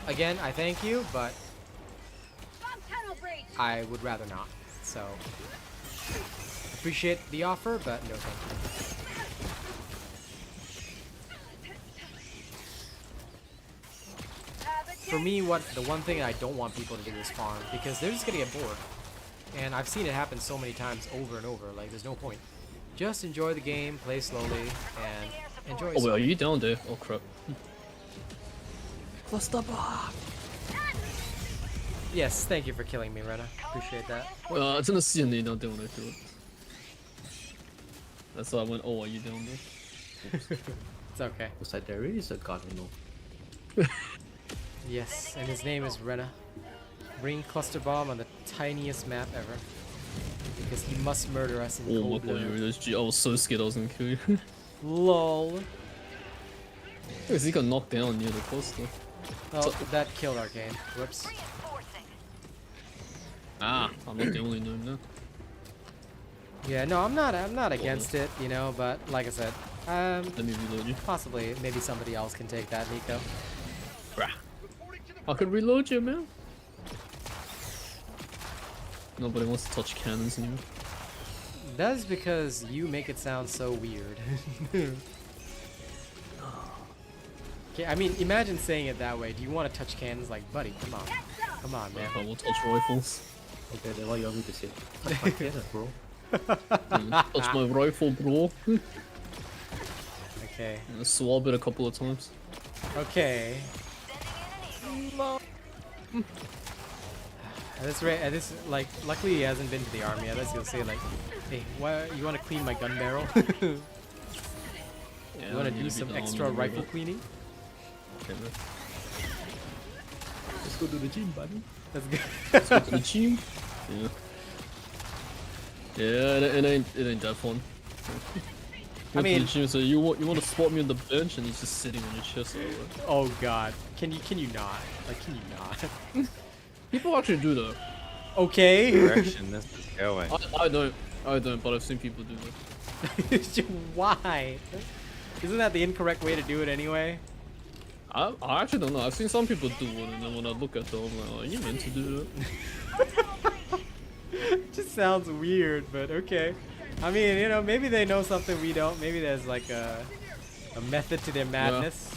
S1: Again, I thank you, but I would rather not. So appreciate the offer, but no thank you. For me, the one thing I don't want people to do is farm, because they're just gonna get bored. And I've seen it happen so many times over and over, like there's no point. Just enjoy the game, play slowly, and enjoy
S10: Oh wait,
S1: yourself.
S10: are you down there? Oh crap. Cluster bomb!
S1: Yes, thank you for killing me, Rena. Appreciate that.
S10: 真的是你 down there when I threw it. That's why I went, oh, are you down there?
S1: It's okay.
S11: Looks like there is a Cardinal.
S1: Yes, and his name is Rena. Bring cluster bomb on the tiniest map ever. Because he must murder us in
S10: Oh my
S1: cold
S10: god,
S1: blood.
S10: you realized, gee, I was so scared I was gonna kill you.
S1: LOL.
S10: Because he got knocked down near the cluster.
S1: Oh, that killed Arcane. Whoops.
S10: Ah, I'm not the only gnome now.
S1: Yeah, no, I'm not against it, you know, but like I said,
S10: Let me reload you.
S1: possibly, maybe somebody else can take that, Nico.
S10: Brah. I could reload you, man. Nobody wants to touch cannons anymore.
S1: That is because you make it sound so weird. Okay, I mean, imagine saying it that way. Do you want to touch cannons? Like, buddy, come on. Come on, man.
S10: I will touch rifles.
S11: Okay, then what you want me to say? Touch my cannon, bro.
S10: Touch my rifle, bro.
S1: Okay.
S10: Swab it a couple of times.
S1: Okay. This like, luckily he hasn't been to the army. Otherwise he'll say like, hey, why you want to clean my gun barrel? You want to do some extra rifle cleaning?
S10: Okay, man.
S11: Let's go to the gym, buddy.
S1: That's good.
S10: Let's go to the gym. Yeah. Yeah, it ain't that fun.
S1: I mean,
S10: the gym, so you want to spot me on the bench and he's just sitting on your chest.
S1: Oh god, can you not? Like, can you not?
S10: People actually do that.
S1: Okay.
S12: Direction this is going.
S10: I don't, but I've seen people do that.
S1: Why? Isn't that the incorrect way to do it anyway?
S10: I actually don't know. I've seen some people do it, and then when I look at them, I'm like, oh, you meant to do that?
S1: It just sounds weird, but okay. I mean, you know, maybe they know something we don't. Maybe there's like a method to their madness.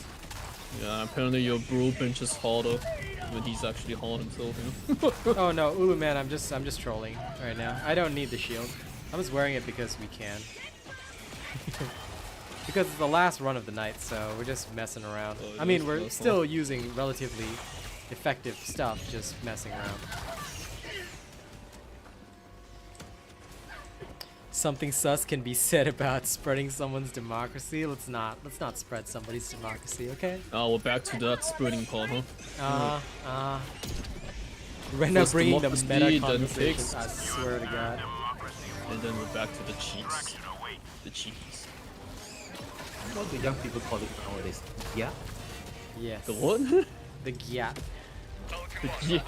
S10: Yeah, apparently your bro bench is harder when he's actually hard himself, you know?
S1: Oh no, Ulu man, I'm just trolling right now. I don't need the shield. I'm just wearing it because we can. Because it's the last run of the night, so we're just messing around.
S10: Oh,
S1: I mean, we're still using relatively effective stuff, just messing around. Something sus can be said about spreading someone's democracy. Let's not spread somebody's democracy, okay?
S10: Oh, we're back to that spreading part, huh?
S1: Rena
S10: First
S1: bringing the
S10: democracy,
S1: meta
S10: then
S1: conversations,
S10: fixed.
S1: I swear to God.
S10: And then we're back to the cheats. The cheats.
S11: What do young people call it nowadays? Yeah?
S1: Yes.
S10: The what?
S1: The gyat.
S10: Yeah.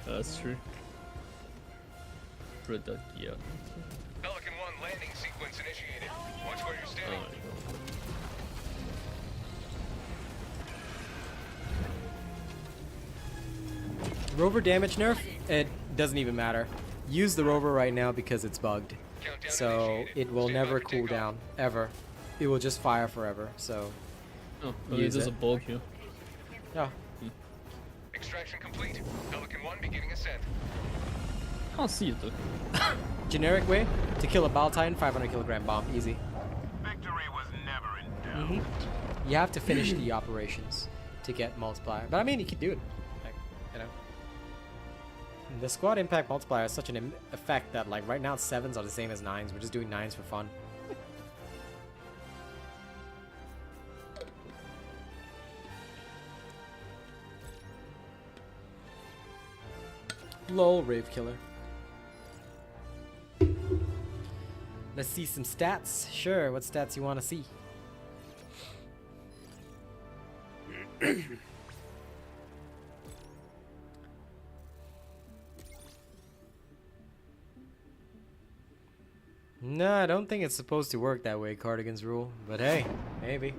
S10: That's true. Read that, yeah.
S6: Pelican 1 landing sequence initiated. Watch where you're
S10: Oh,
S6: standing.
S10: there you go.
S1: Rover damage nerf? It doesn't even matter. Use the rover right now because it's bugged. So it will never cool down, ever. It will just fire forever, so
S10: Oh,
S1: use
S10: there's
S1: it.
S10: a bug here.
S1: Yeah.
S6: Extraction complete. Pelican 1 one beginning ascent.
S10: Can't see it though.
S1: Generic way to kill a Bile Titan, 500 kilogram bomb, easy.
S8: Victory was never in doubt.
S1: You have to finish the operations to get multiplier, but I mean you can do it. Like, you know, the squad impact multiplier is such an effect that like right now 7s are the same as 9s. We're just doing 9s for fun. Lol, Rave Killer. Let's see some stats. Sure, what stats you want to see? No, I don't think it's supposed to work that way, Cardigan's rule. But hey, maybe.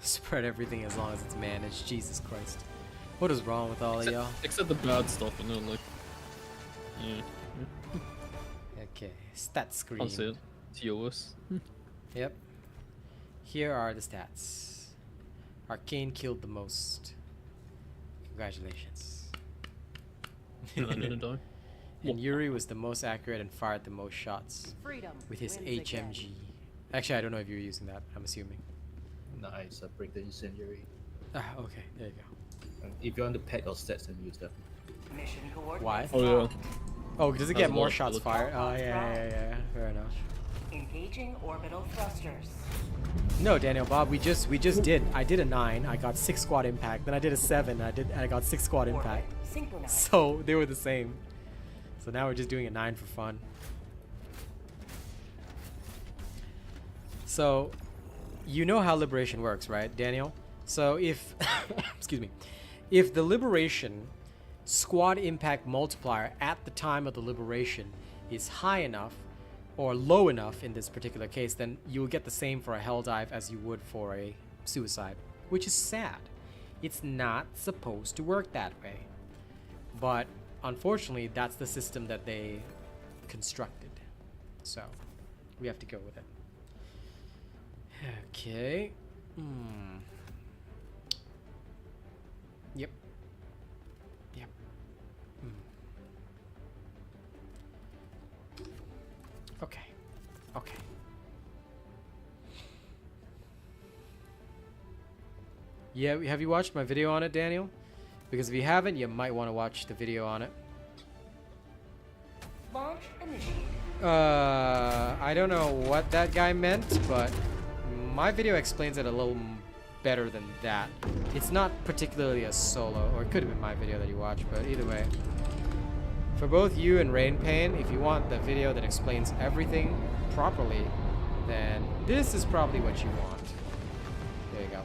S1: Spread everything as long as it's managed. Jesus Christ. What is wrong with all of y'all?
S10: Except the bad stuff, you know, like... Yeah.
S1: Okay, stat screen.
S10: Can't say it. TOS.
S1: Yep. Here are the stats. Arcane killed the most. Congratulations.
S10: And I didn't die.
S1: And Yuri was the most accurate and fired the most shots
S9: Freedom
S1: with his
S9: wins
S1: HMG.
S9: again.
S1: Actually, I don't know if you're using that. I'm assuming.
S11: Nice, break the incendiary.
S1: Ah, okay, there you go.
S11: If you want to pack your stats and use that.
S4: Mission
S1: Why?
S4: coordinates.
S10: Oh yeah.
S1: Oh, does it
S10: That's
S1: get
S10: a
S1: more
S10: lot of
S1: shots
S10: ability.
S1: fired? Oh, yeah. Fair enough.
S4: Engaging orbital thrusters.
S1: No, Daniel, Bob, we just did. I did a 9. I got 6 squad impact. Then I did a 7. I got 6 squad
S4: Orbit
S1: impact.
S4: synchronized.
S1: So they were the same. So now we're just doing a 9 for fun. So you know how liberation works, right, Daniel? So if excuse me, if the liberation squad impact multiplier at the time of the liberation is high enough or low enough in this particular case, then you will get the same for a hell dive as you would for a suicide, which is sad. It's not supposed to work that way. But unfortunately, that's the system that they constructed. So we have to go with it. Okay. Yep. Okay. Yeah, have you watched my video on it, Daniel? Because if you haven't, you might want to watch the video on it.
S4: Launch initiated.
S1: I don't know what that guy meant, but my video explains it a little better than that. It's not particularly a solo, or it could have been my video that you watched, but either way. For both you and Rain Pain, if you want the video that explains everything properly, then this is probably what you want. There you go.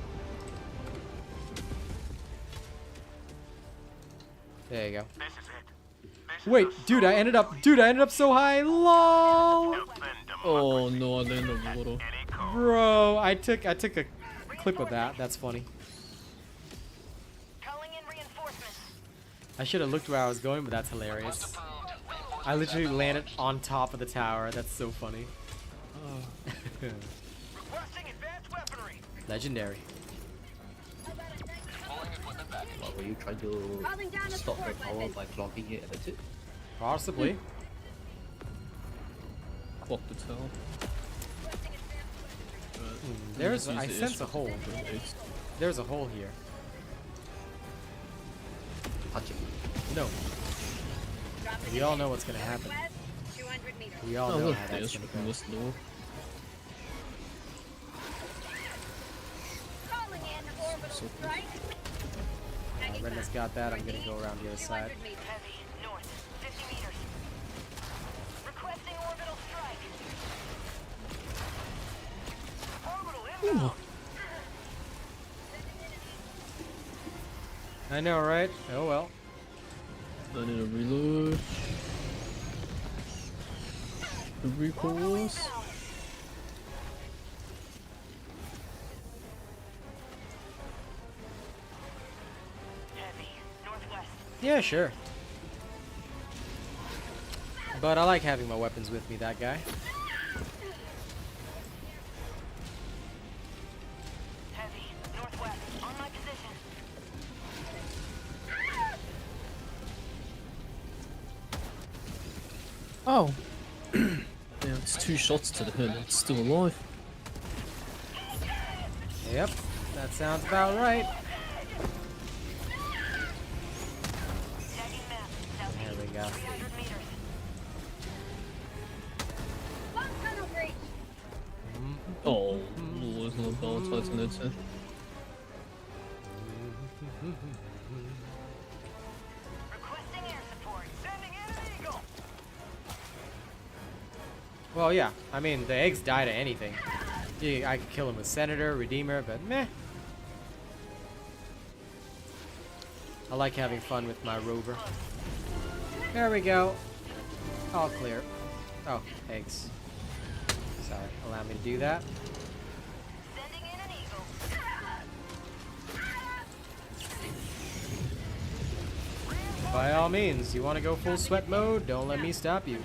S1: There you go.
S8: This is it. This is
S1: Wait,
S8: the
S1: dude, I ended up so high. LOL.
S10: Oh no, I landed on the water.
S1: Bro, I took a clip of that. That's funny.
S5: Calling in reinforcements.
S1: I should have looked where I was going, but that's hilarious. I literally landed on top of the tower. That's so funny.
S6: Requesting advanced weaponry.
S1: Legendary.
S11: What, were you trying to
S5: Calling down a
S11: stop the
S5: support
S11: power
S5: weapon.
S11: by clogging it at the tip?
S1: Possibly.
S10: Clock the tower.
S1: There's,
S10: Use
S1: I
S10: the
S1: sense a
S10: airstrike
S1: hole.
S10: grenades.
S1: There's a hole here.
S11: Touch it.
S1: No. We all know what's gonna happen.
S5: 200 meters.
S1: We all
S10: Oh
S1: know
S10: look,
S1: how
S10: the
S1: that's gonna
S10: airstrike from
S1: go.
S10: this door.
S5: Calling in orbital strike.
S1: Redness got that. I'm gonna go around the other side.
S5: 200 meters. Heavy, north, 50 meters. Requesting orbital strike.
S6: Orbital inbound.
S1: I know, right? Oh well.
S10: I need a reload. The recoils.
S5: Heavy, northwest.
S1: Yeah, sure. But I like having my weapons with me, that guy.
S10: Oh. Yeah, it's 2 shots to the head. It's still alive.
S1: Yep, that sounds about right. There we go.
S10: Oh, there's no ball titan in it.
S1: Well, yeah. I mean, the eggs die to anything. Yeah, I could kill him with Senator, Redeemer, but meh. I like having fun with my rover. There we go. All clear. Oh, eggs. Sorry, allow me to do that. By all means, you want to go full sweat mode? Don't let me stop you.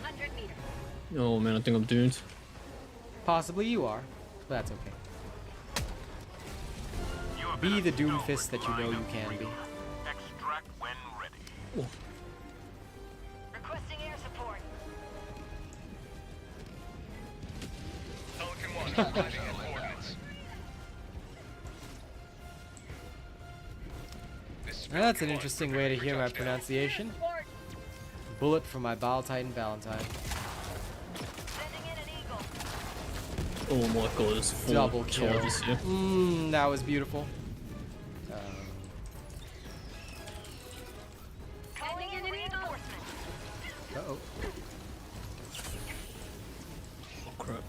S10: Oh man, I think I'm doomed.
S1: Possibly you are, but that's okay. Be the Doomfist that you know you can be.
S8: Extract when ready.
S10: Oh.
S5: Requesting air support.
S6: Pelican 1 arriving at coordinates.
S1: That's an interesting way to hear my pronunciation. Bullet for my Bile Titan Valentine.
S10: Oh my god, there's 4
S1: Double kill.
S10: charges here.
S1: That was beautiful. Uh-oh.
S10: Oh crap.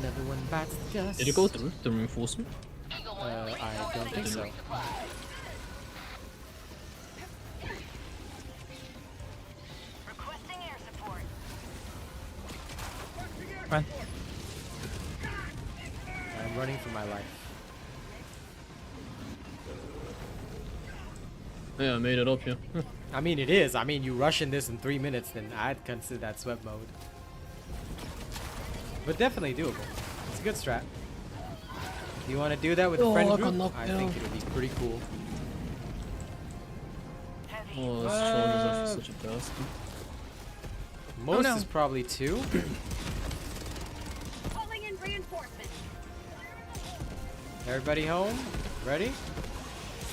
S1: Another one bites the dust.
S10: Did it go through the reinforcement?
S1: I don't think so.
S5: Requesting air support.
S10: Run.
S1: I'm running for my life.
S10: Yeah, I made it up here.
S1: I mean, it is. I mean, you rush in this in 3 minutes, then I'd consider that sweat mode. But definitely doable. It's a good strat. If you want to do that with a friend group, I think it'll be pretty cool.
S10: Oh, this troll is actually such a bastard.
S1: Most is probably 2.
S5: Calling in reinforcements.
S1: Everybody home? Ready?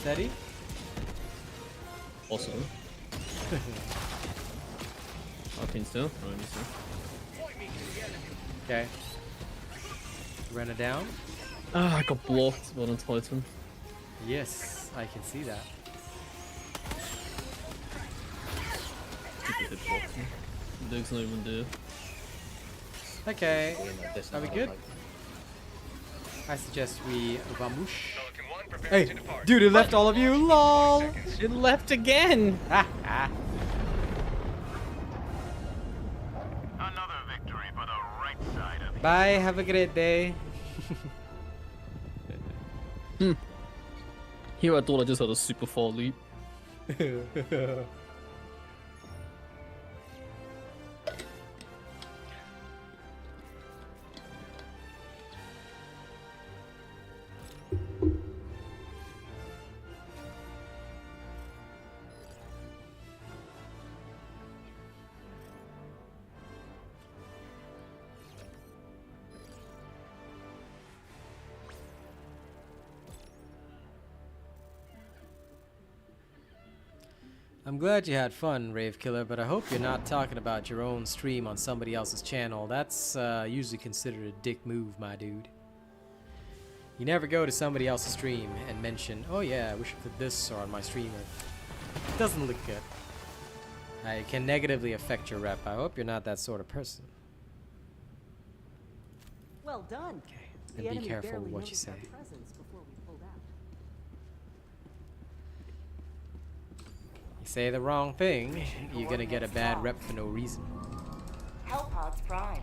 S1: Steady?
S10: Also. Arcane still? Oh, he's still.
S1: Okay. Run it down.
S10: Ah, I got blocked by the Titan.
S1: Yes, I can see that.
S10: Stupid hitbox. Dig's not even there.
S1: Okay. Are we good? I suggest we vamoosh. Hey, dude, it left all of you. LOL.
S10: It left again.
S8: Another victory for the right side of
S1: Bye. Have a great day.
S10: Here I thought I just had a super far leap.
S1: I'm glad you had fun, Rave Killer, but I hope you're not talking about your own stream on somebody else's channel. That's usually considered a dick move, my dude. You never go to somebody else's stream and mention, oh yeah, I wish I put this or on my stream. It doesn't look good. It can negatively affect your rep. I hope you're not that sort of person.
S9: Well done.
S1: Okay,
S9: The
S1: and be
S9: enemy
S1: careful
S9: barely
S1: with what you
S9: noticed
S1: say.
S9: our presence before we pulled out.
S1: You say the wrong thing, you're gonna get a bad rep for no reason.
S4: Hellpods primed.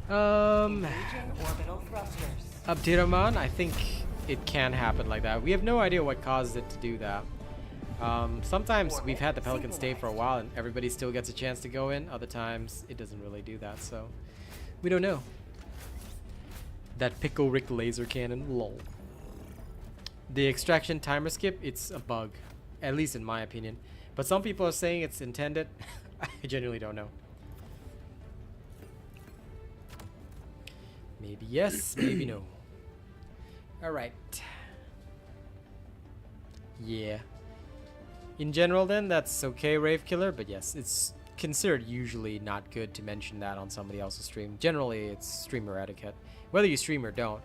S4: Engaging orbital thrusters.
S1: Abdirahman, I think it can happen like that. We have no idea what caused it to do that. Sometimes we've had the Pelican stay for a while and everybody still gets a chance to go in. Other times it doesn't really do that, so we don't know. That Pickle Rick laser cannon, lol. The extraction timer skip, it's a bug, at least in my opinion. But some people are saying it's intended. I genuinely don't know. Maybe yes, maybe no. Alright. Yeah. In general then, that's okay, Rave Killer, but yes, it's considered usually not good to mention that on somebody else's stream. Generally, it's streamer etiquette. Whether you stream or don't,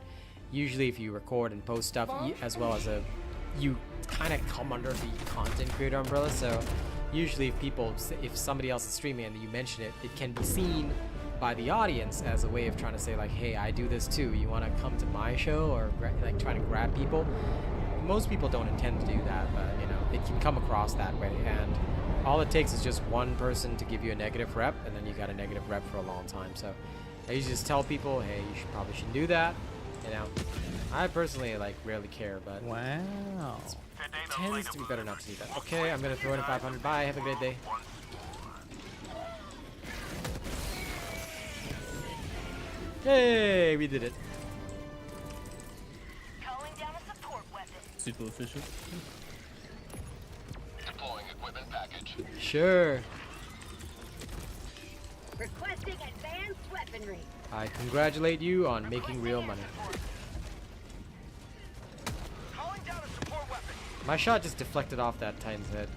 S1: usually if you record and post stuff, as well as you kind of come under the content creator umbrella, so usually if somebody else is streaming and you mention it, it can be seen by the audience as a way of trying to say like, hey, I do this too, you want to come to my show, or like trying to grab people. Most people don't intend to do that, but you know, it can come across that way, and all it takes is just one person to give you a negative rep, and then you got a negative rep for a long time. So I usually just tell people, hey, you probably shouldn't do that. You know, I personally like rarely care, but
S12: wow,
S1: it tends to be better not to do that. Okay, I'm gonna throw in a 500. Bye, have a great day. Hey, we did it.
S5: Calling down a support weapon.
S10: Super efficient.
S6: Deploying equipment package.
S1: Sure.
S5: Requesting advanced weaponry.
S1: I congratulate you on making real money.
S6: Calling down a support weapon.
S1: My shot just deflected off that Titan's head.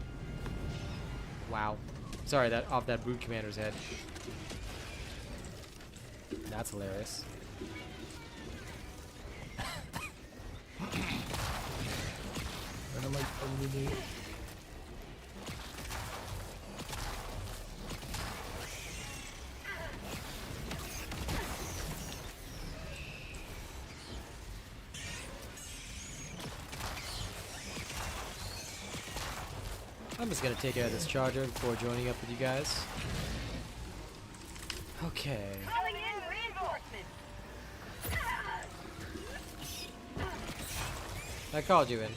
S1: Wow. Sorry, off that brute commander's head. That's hilarious.
S11: When am I terminated?
S1: I'm just gonna take out this charger before joining up with you guys. Okay.
S5: Calling in reinforcements.
S1: I called you in.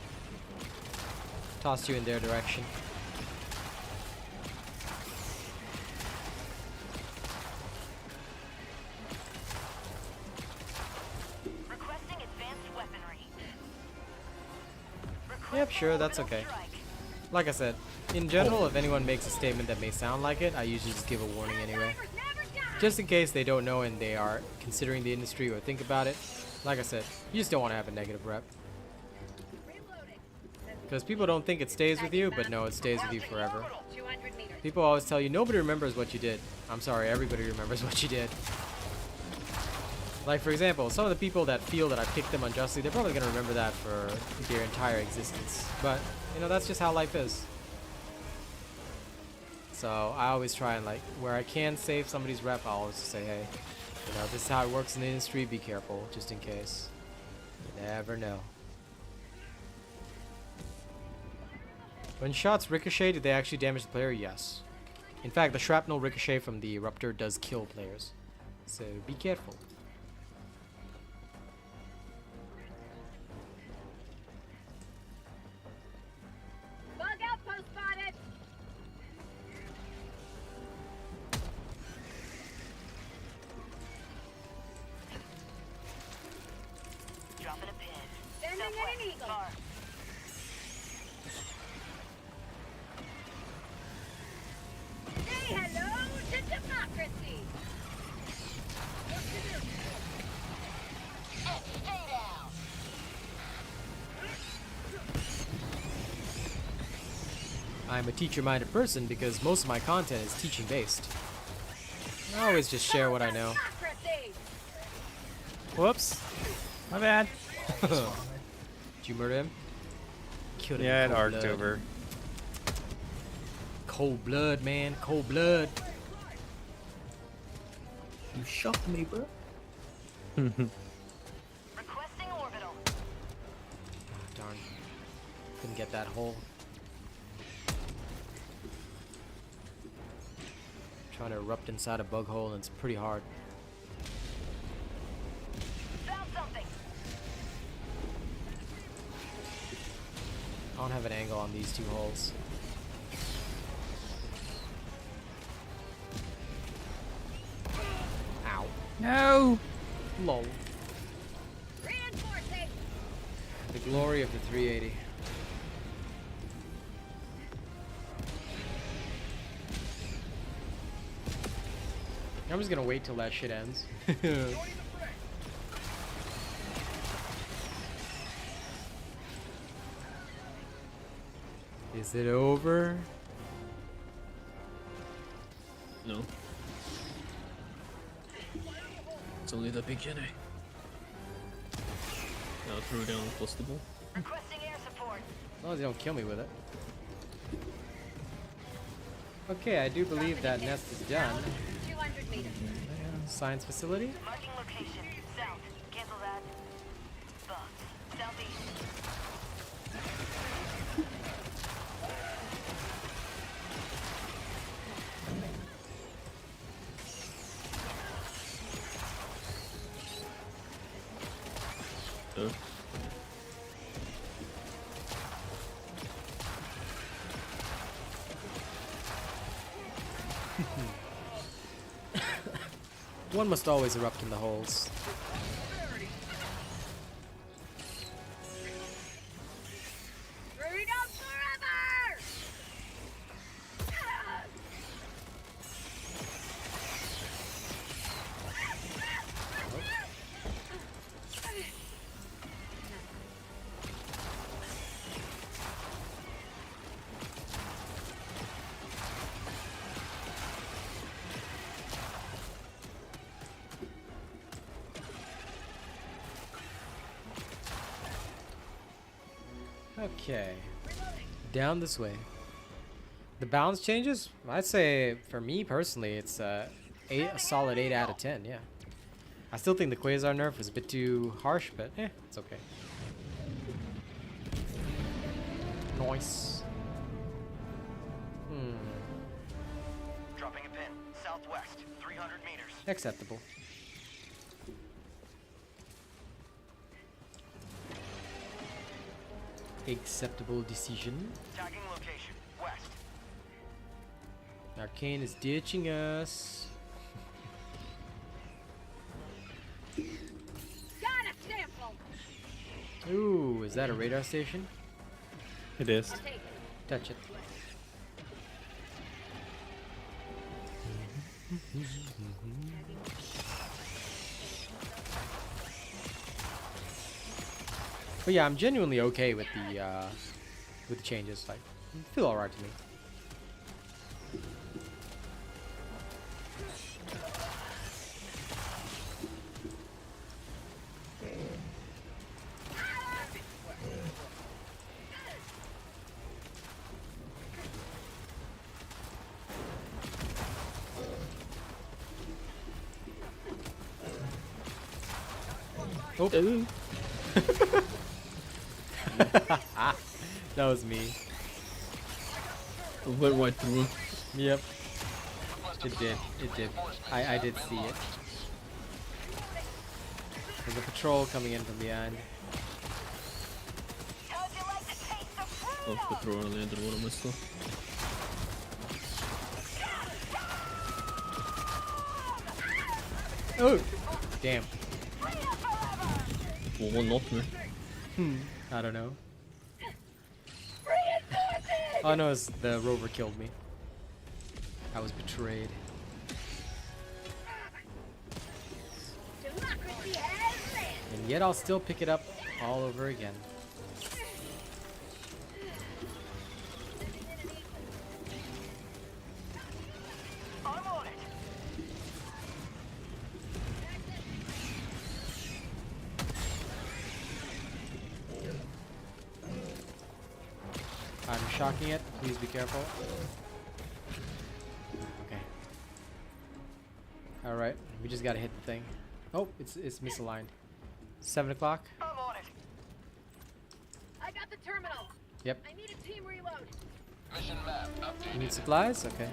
S1: Tossed you in their direction.
S5: Requesting advanced weaponry.
S1: Yep, sure, that's okay. Like I said, in general, if anyone makes a statement that may sound like it, I usually just give a warning anyway. Just in case they don't know and they are considering the industry or think about it. Like I said, you just don't want to have a negative rep. Because people don't think it stays with you, but no, it stays with you forever. People always tell you, nobody remembers what you did. I'm sorry, everybody remembers what you did. Like, for example, some of the people that feel that I picked them unjustly, they're probably going to remember that for their entire existence. But, you know, that's just how life is. So I always try and, like, where I can save somebody's rep, I'll always say, hey, you know, this is how it works in the industry, be careful, just in case. You never know. When shots ricochet, did they actually damage the player? Yes. In fact, the shrapnel ricochet from the eruptor does kill players. So be careful.
S5: Bug outpost spotted. Dropping a pin. Sending in an eagle. Say hello to democracy. And stay down.
S1: I'm a teacher-minded person because most of my content is teaching-based. I always just share what I know.
S12: Whoops. My bad.
S1: Did you murder him? Killed him.
S12: Yeah,
S1: in
S12: it
S1: cold
S12: arced
S1: blood.
S12: over.
S1: Cold blood, man. Cold blood.
S11: You shocked me, bro.
S5: Requesting orbital.
S1: Ah, darn. Couldn't get that hole. Trying to erupt inside a bug hole and it's pretty hard.
S5: Found something.
S1: I don't have an angle on these two holes. Ow.
S12: No.
S1: Lol.
S5: Reinforcing.
S1: The glory of the 380. I'm just gonna wait till that shit ends. Is it over?
S10: No. It's only the beginning. Now throw down the bustable.
S5: Requesting air support.
S1: As long as they don't kill me with it. Okay, I do believe that nest is done.
S5: 200 meters.
S1: Science facility.
S5: Marking location. South. Cancel that. Bugs. Southeast.
S1: One must always erupt in the holes.
S5: Freedom forever!
S1: Okay. Down this way. The balance changes? I'd say, for me personally, it's a solid 8 out of 10, yeah. I still think the Quasar nerf was a bit too harsh, but it's okay. Nice.
S6: Dropping a pin. Southwest. 300 meters.
S1: Acceptable. Acceptable decision.
S6: Tagging location. West.
S1: Arcane is ditching us.
S5: Got a sample!
S1: Ooh, is that a radar station?
S12: It is.
S5: I'll take it.
S1: Touch it. But yeah, I'm genuinely okay with the changes. Like, feel alright to me. Oh. That was me.
S10: It went right through.
S1: Yep. It did. It did. I did see it. There's a patrol coming in from behind.
S10: Oh, the thrower landed one of my stuff.
S1: Oh! Damn.
S10: Well, one knocked me.
S1: I don't know. Oh no, it's the rover killed me. I was betrayed. And yet I'll still pick it up all over again. I'm shocking it. Please be careful. Okay. All right. We just gotta hit the thing. Oh, it's misaligned. 7 o'clock.
S5: I'm on it. I got the terminal.
S1: Yep.
S5: I need a team reload.
S6: Mission map updated.
S1: You need supplies? Okay.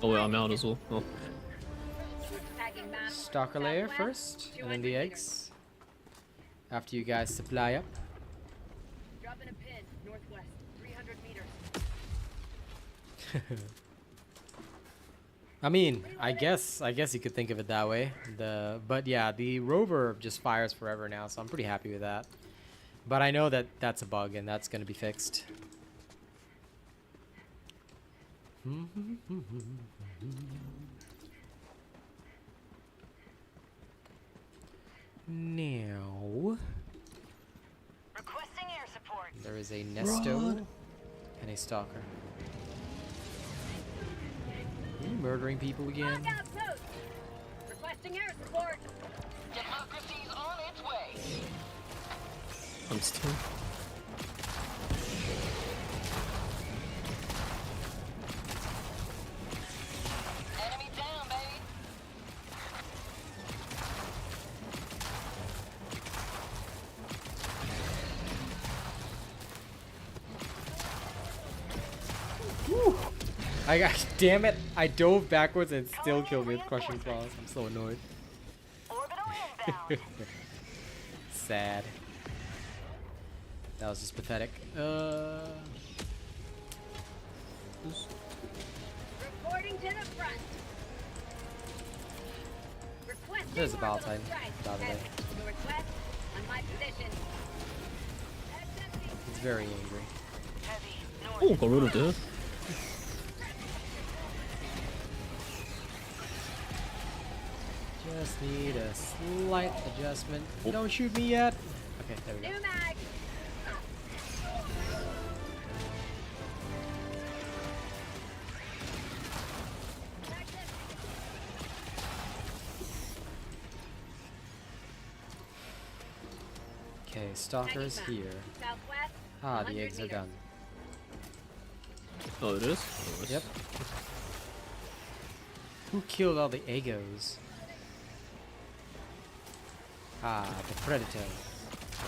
S10: Oh wait, I'm out as well. Oh.
S5: Tagging map.
S1: Stalker layer first, and then the eggs. After you guys supply up.
S5: Dropping a pin northwest, 300 meters.
S1: I mean, I guess you could think of it that way. But yeah, the rover just fires forever now, so I'm pretty happy with that. But I know that that's a bug, and that's gonna be fixed. Now
S5: Requesting air support.
S1: there is a Nesto and a Stalker. Are you murdering people again?
S5: Lockout post. Requesting air support.
S6: Democracy's on its way.
S10: I'm still.
S6: Enemy down, baby.
S1: I got, damn it, I dove backwards and it still killed me with crushing claws. I'm so annoyed.
S5: Orbital inbound.
S1: Sad. That was just pathetic.
S5: Reporting to the front. Requesting
S1: There's a battle
S5: orbital
S1: titan,
S5: strike.
S1: by the way.
S5: Heavy. Request on my position.
S1: He's very angry.
S10: Oh, got rid of that.
S1: Just need a slight adjustment. Don't shoot me yet. Okay, there we go.
S5: New mag.
S1: Okay, Stalker's here.
S5: Southwest.
S1: Ah, the
S5: 100
S1: eggs are
S5: meters.
S1: done.
S10: Oh, it is? Oh, it's-
S1: Yep. Who killed all the Egos? Ah, the Predator.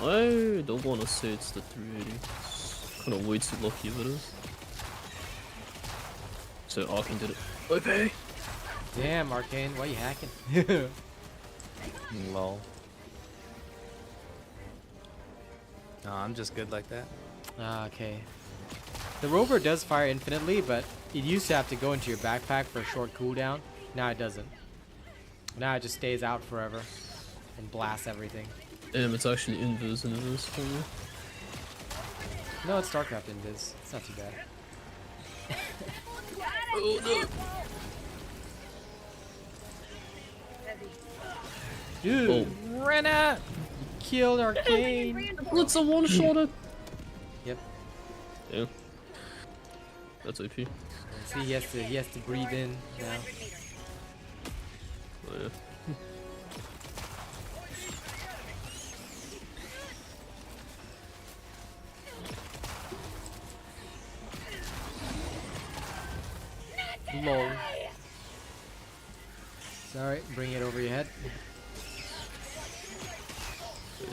S10: I don't want to say it's the 380. It's kind of way too lucky if it is. So Arcane did it. Okay.
S1: Damn, Arcane, why you hacking?
S12: Lol. No, I'm just good like that.
S1: Ah, okay. The rover does fire infinitely, but it used to have to go into your backpack for a short cooldown. Now it doesn't. Now it just stays out forever and blasts everything.
S10: Damn, it's actually invis and it is for me.
S1: No, it's StarCraft invis. It's not too bad.
S10: Oh no!
S1: Dude,
S10: Oh.
S1: Renna! Killed Arcane!
S10: Let's a one-shot.
S1: Yep.
S10: Yeah. That's OP.
S1: See, he has to breathe in now.
S10: Oh yeah.
S1: Lol. Sorry, bring it over your head.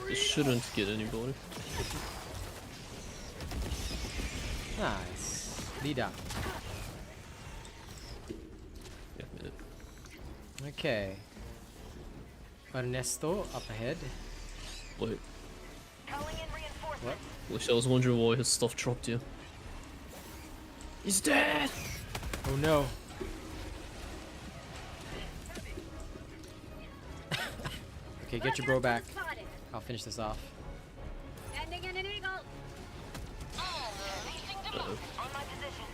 S10: It shouldn't get anybody.
S1: Nice. Lead up.
S10: Yeah, made it.
S1: Okay. Ernesto up ahead.
S10: Wait.
S5: Calling in reinforcements.
S1: What?
S10: Wish I was wondering why his stuff dropped you. He's dead!
S1: Oh no. Okay, get your bro back.
S5: Spotted.
S1: I'll finish this off.
S5: Sending in an eagle.
S10: Uh-oh.
S5: On my position.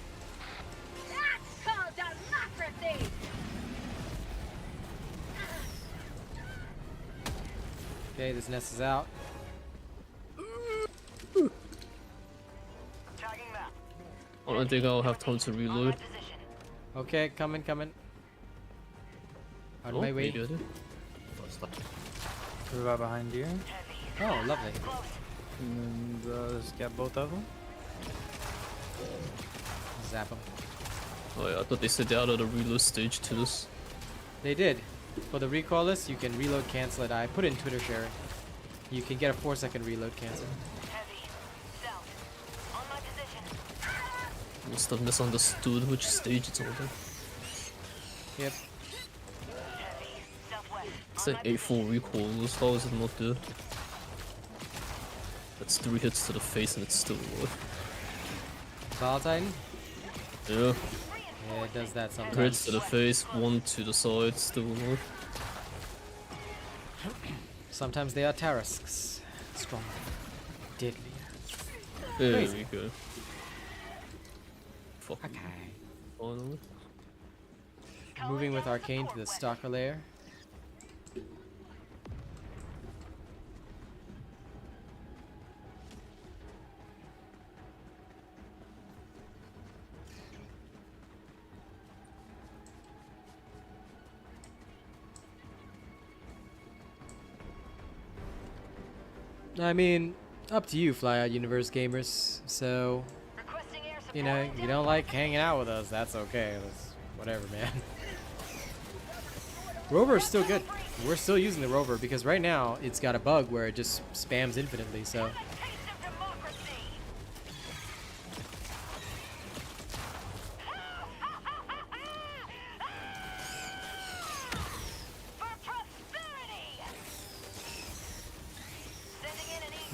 S5: That's called democracy.
S1: Okay, this nest is out.
S5: Tagging map.
S10: I don't think I'll have time to reload.
S1: Okay, coming. On my way.
S10: maybe I do.
S12: We're right behind you.
S1: Oh, lovely.
S12: And just get both of them.
S1: Zap them.
S10: Oh yeah, I thought they said they're out of the reload stage to this.
S1: They did. For the recall list, you can reload cancel it. I put it in Twitter sharing. You can get a 4-second reload cancel.
S5: Heavy. South. On my position.
S10: Must have misunderstood which stage it's on.
S1: Yep.
S5: Heavy. Southwest.
S10: It's like 8-4 recoil, how is it not there? That's 3 hits to the face and it's still alive.
S1: Battle Titan?
S10: Yeah.
S1: Yeah, it does that
S10: 3
S1: sometimes.
S10: hits to the face, 1 to the side, still alive.
S1: Sometimes they are Tarasks. Strong. Deadly.
S10: There
S1: Crazy.
S10: we go. Fuck.
S1: Okay.
S10: Finally.
S1: Moving with Arcane to the Stalker lair. I mean, up to you, Fly Out Universe gamers. So, you know, you don't like hanging out with us, that's okay. That's whatever, man. Rover is still good. We're still using the Rover because right now it's got a bug where it just spams infinitely, so.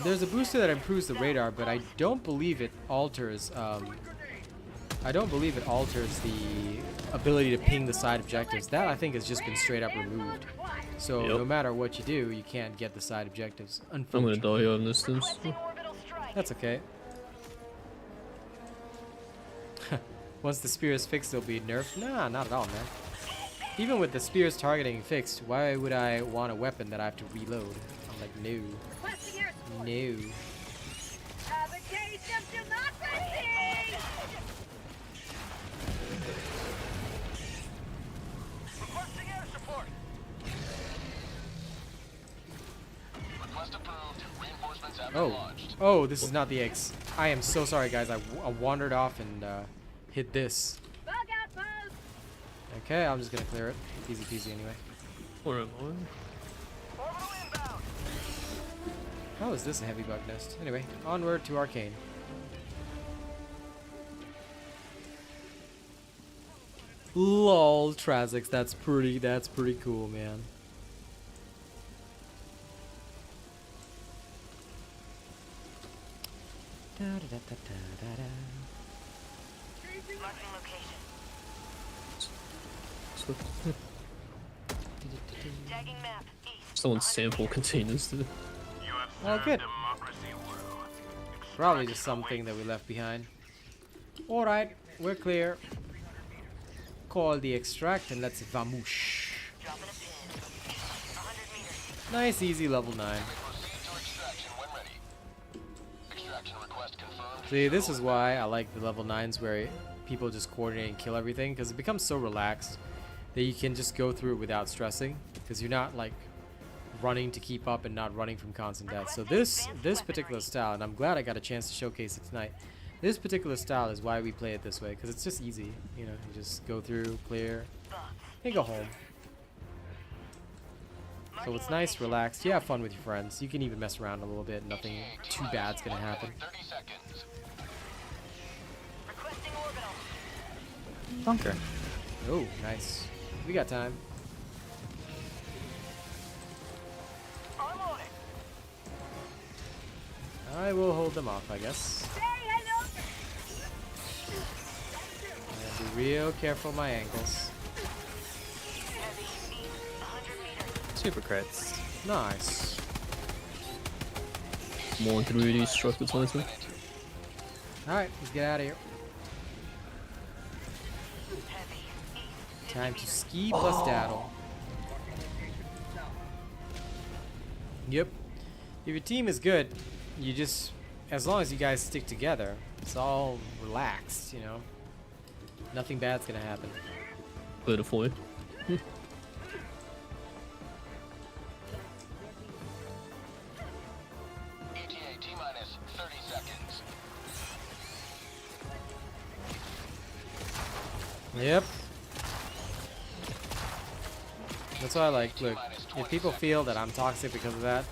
S1: There's a booster that improves the radar, but I don't believe it alters. I don't believe it alters the ability to ping the side objectives. That I think has just been straight up removed. So no matter what you do, you can't get the side objectives.
S10: I'm gonna die on this thing.
S1: That's okay. Once the spear is fixed, it'll be nerfed. Nah, not at all, man. Even with the spear's targeting fixed, why would I want a weapon that I have to reload? I'm like, no. No. Oh, this is not the eggs. I am so sorry, guys. I wandered off and hit this. Okay, I'm just gonna clear it. Easy peasy anyway. How is this a heavy bug nest? Anyway, onward to Arcane. Lol, Trazix, that's pretty cool, man. Da, da, da, da, da, da.
S10: Someone's sample containers to
S1: Oh, good. Probably just something that we left behind. Alright, we're clear. Call the extract and let's vamoosh. Nice, easy level 9. See, this is why I like the level 9s where people just coordinate and kill everything, because it becomes so relaxed that you can just go through it without stressing, because you're not like running to keep up and not running from constant death. So this particular style, and I'm glad I got a chance to showcase it tonight, this particular style is why we play it this way, because it's just easy. You know, you just go through, clear, and go home. So it's nice, relaxed. You have fun with your friends. You can even mess around a little bit. Nothing too bad's gonna happen.
S12: Bunker.
S1: Oh, nice. We got time. I will hold them off, I guess. And be real careful of my ankles.
S12: Super crits.
S1: Nice.
S10: more 3D structure points.
S1: Alright, let's get out of here. Time to ski plus daddle. Yep. If your team is good, you just, as long as you guys stick together, it's all relaxed, you know. Nothing bad's gonna happen.
S10: Play the foil.
S1: Yep. That's why I like, look, if people feel that I'm toxic because of that,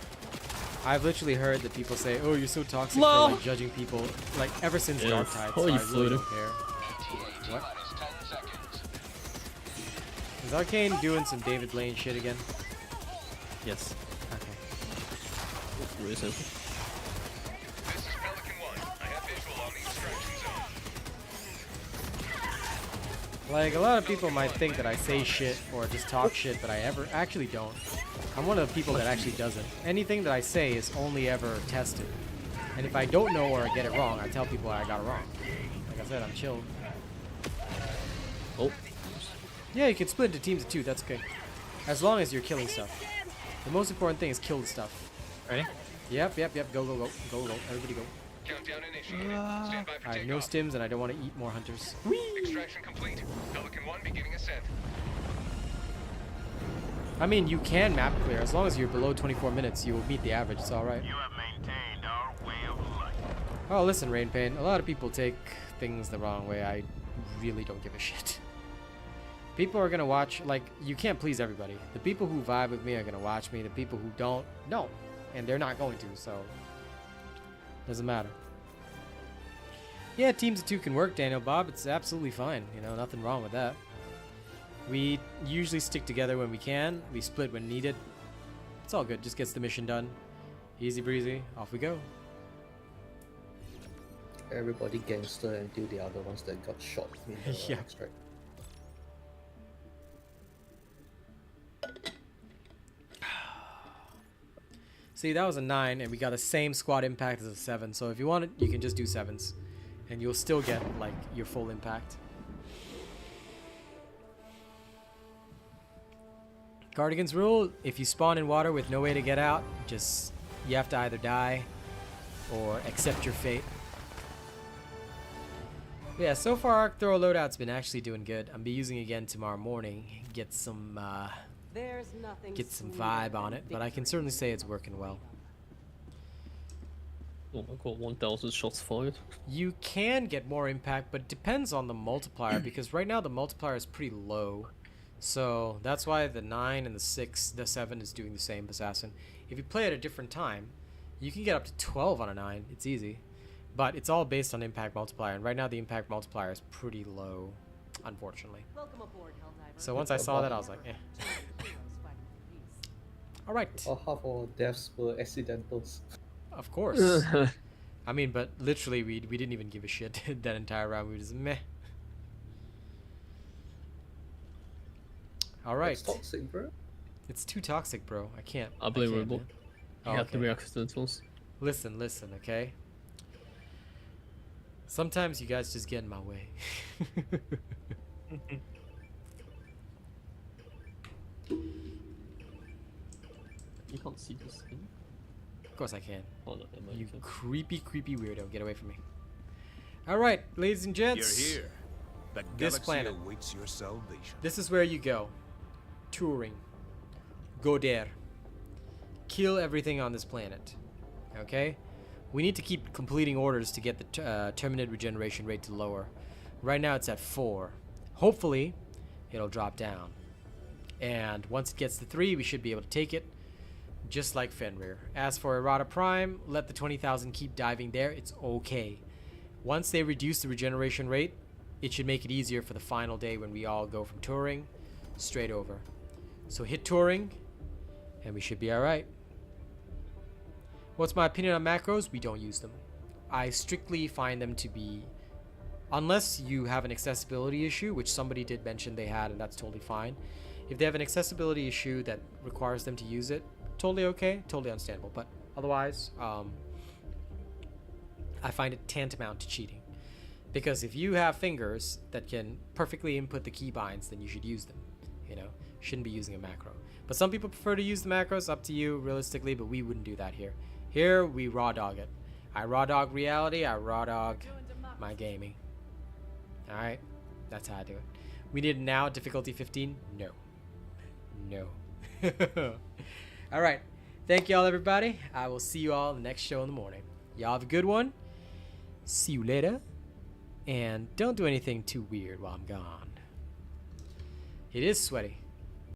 S1: I've literally heard that people say, oh, you're so toxic for like judging people, like ever since Dark Tide, so I really don't care. What? Is Arcane doing some David Blaine shit again?
S12: Yes.
S10: Really simple.
S1: Like, a lot of people might think that I say shit or just talk shit, but I actually don't. I'm one of the people that actually doesn't. Anything that I say is only ever tested. And if I don't know or I get it wrong, I tell people I got it wrong. Like I said, I'm chill.
S10: Oh.
S1: Yeah, you can split into teams of 2, that's okay. As long as you're killing stuff. The most important thing is kill the stuff.
S12: Ready?
S1: Yep, yep, yep. Go, go, go. Go, go. Everybody go.
S6: Countdown initiated. Stand by for
S1: I have no stims and I don't want to eat more hunters.
S6: Extraction complete. Pelican 1 beginning ascent.
S1: I mean, you can map clear. As long as you're below 24 minutes, you will meet the average. It's alright.
S8: You have made maintained our way of life.
S1: Oh, listen, Rain Pain. A lot of people take things the wrong way. I really don't give a shit. People are gonna watch, like, you can't please everybody. The people who vibe with me are gonna watch me. The people who don't. And they're not going to, so doesn't matter. Yeah, teams of two can work, Daniel Bob. It's absolutely fine. You know, nothing wrong with that. We usually stick together when we can. We split when needed. It's all good. Just gets the mission done. Easy breezy. Off we go.
S11: Everybody gangster until the other ones that got shot in the
S1: Yeah.
S11: extract.
S1: See, that was a 9, and we got the same squad impact as a 7. So if you want it, you can just do 7s, and you'll still get like your full impact. Cardigan's rule: if you spawn in water with no way to get out, you have to either die or accept your fate. Yeah, so far Arc Throw Loadout's been actually doing good. I'll be using it again tomorrow morning. Get some vibe on it, but I can certainly say it's working well.
S10: Oh my god, 1,000 shots fired.
S1: You can get more impact, but it depends on the multiplier, because right now the multiplier is pretty low. So that's why the 9 and the 7 is doing the same assassin. If you play at a different time, you can get up to 12 on a 9. It's easy. But it's all based on impact multiplier, and right now the impact multiplier is pretty low, unfortunately.
S9: Welcome aboard, Helldivers.
S1: So once I saw that, I was like, eh. Alright.
S11: Or half our deaths were accidentals.
S1: Of course. I mean, but literally we didn't even give a shit that entire round. We were just meh. Alright.
S11: It's toxic, bro.
S1: It's too toxic, bro. I can't.
S10: I blame
S1: can't,
S10: Robot.
S1: man.
S10: You have to be accidentals.
S1: Listen, okay? Sometimes you guys just get in my way.
S10: You can't see this thing.
S1: Of course I can.
S10: Oh, no, never mind.
S1: You creepy weirdo. Get away from me. Alright, ladies and gents.
S3: You're here. The
S1: This
S3: galaxy
S1: planet.
S3: awaits your salvation.
S1: This is where you go. Touring. Go there. Kill everything on this planet. Okay? We need to keep completing orders to get the Terminid regeneration rate to lower. Right now it's at 4. Hopefully, it'll drop down. And once it gets to 3, we should be able to take it. Just like Fenrir. As for Errata Prime, let the 20,000 keep diving there. It's okay. Once they reduce the regeneration rate, it should make it easier for the final day when we all go from touring straight over. So hit touring, and we should be alright. What's my opinion on macros? We don't use them. I strictly find them to be, unless you have an accessibility issue, which somebody did mention they had, and that's totally fine. If they have an accessibility issue that requires them to use it, totally okay, totally understandable. But otherwise, I find it tantamount to cheating. Because if you have fingers that can perfectly input the keybinds, then you should use them. You know, shouldn't be using a macro. But some people prefer to use the macros, up to you realistically, but we wouldn't do that here. Here, we raw dog it. I raw dog reality, I raw dog my gaming. Alright, that's how I do it. We need it now, difficulty 15? No. No. Alright, thank y'all everybody. I will see you all in the next show in the morning. Y'all have a good one. See you later. And don't do anything too weird while I'm gone. It is sweaty.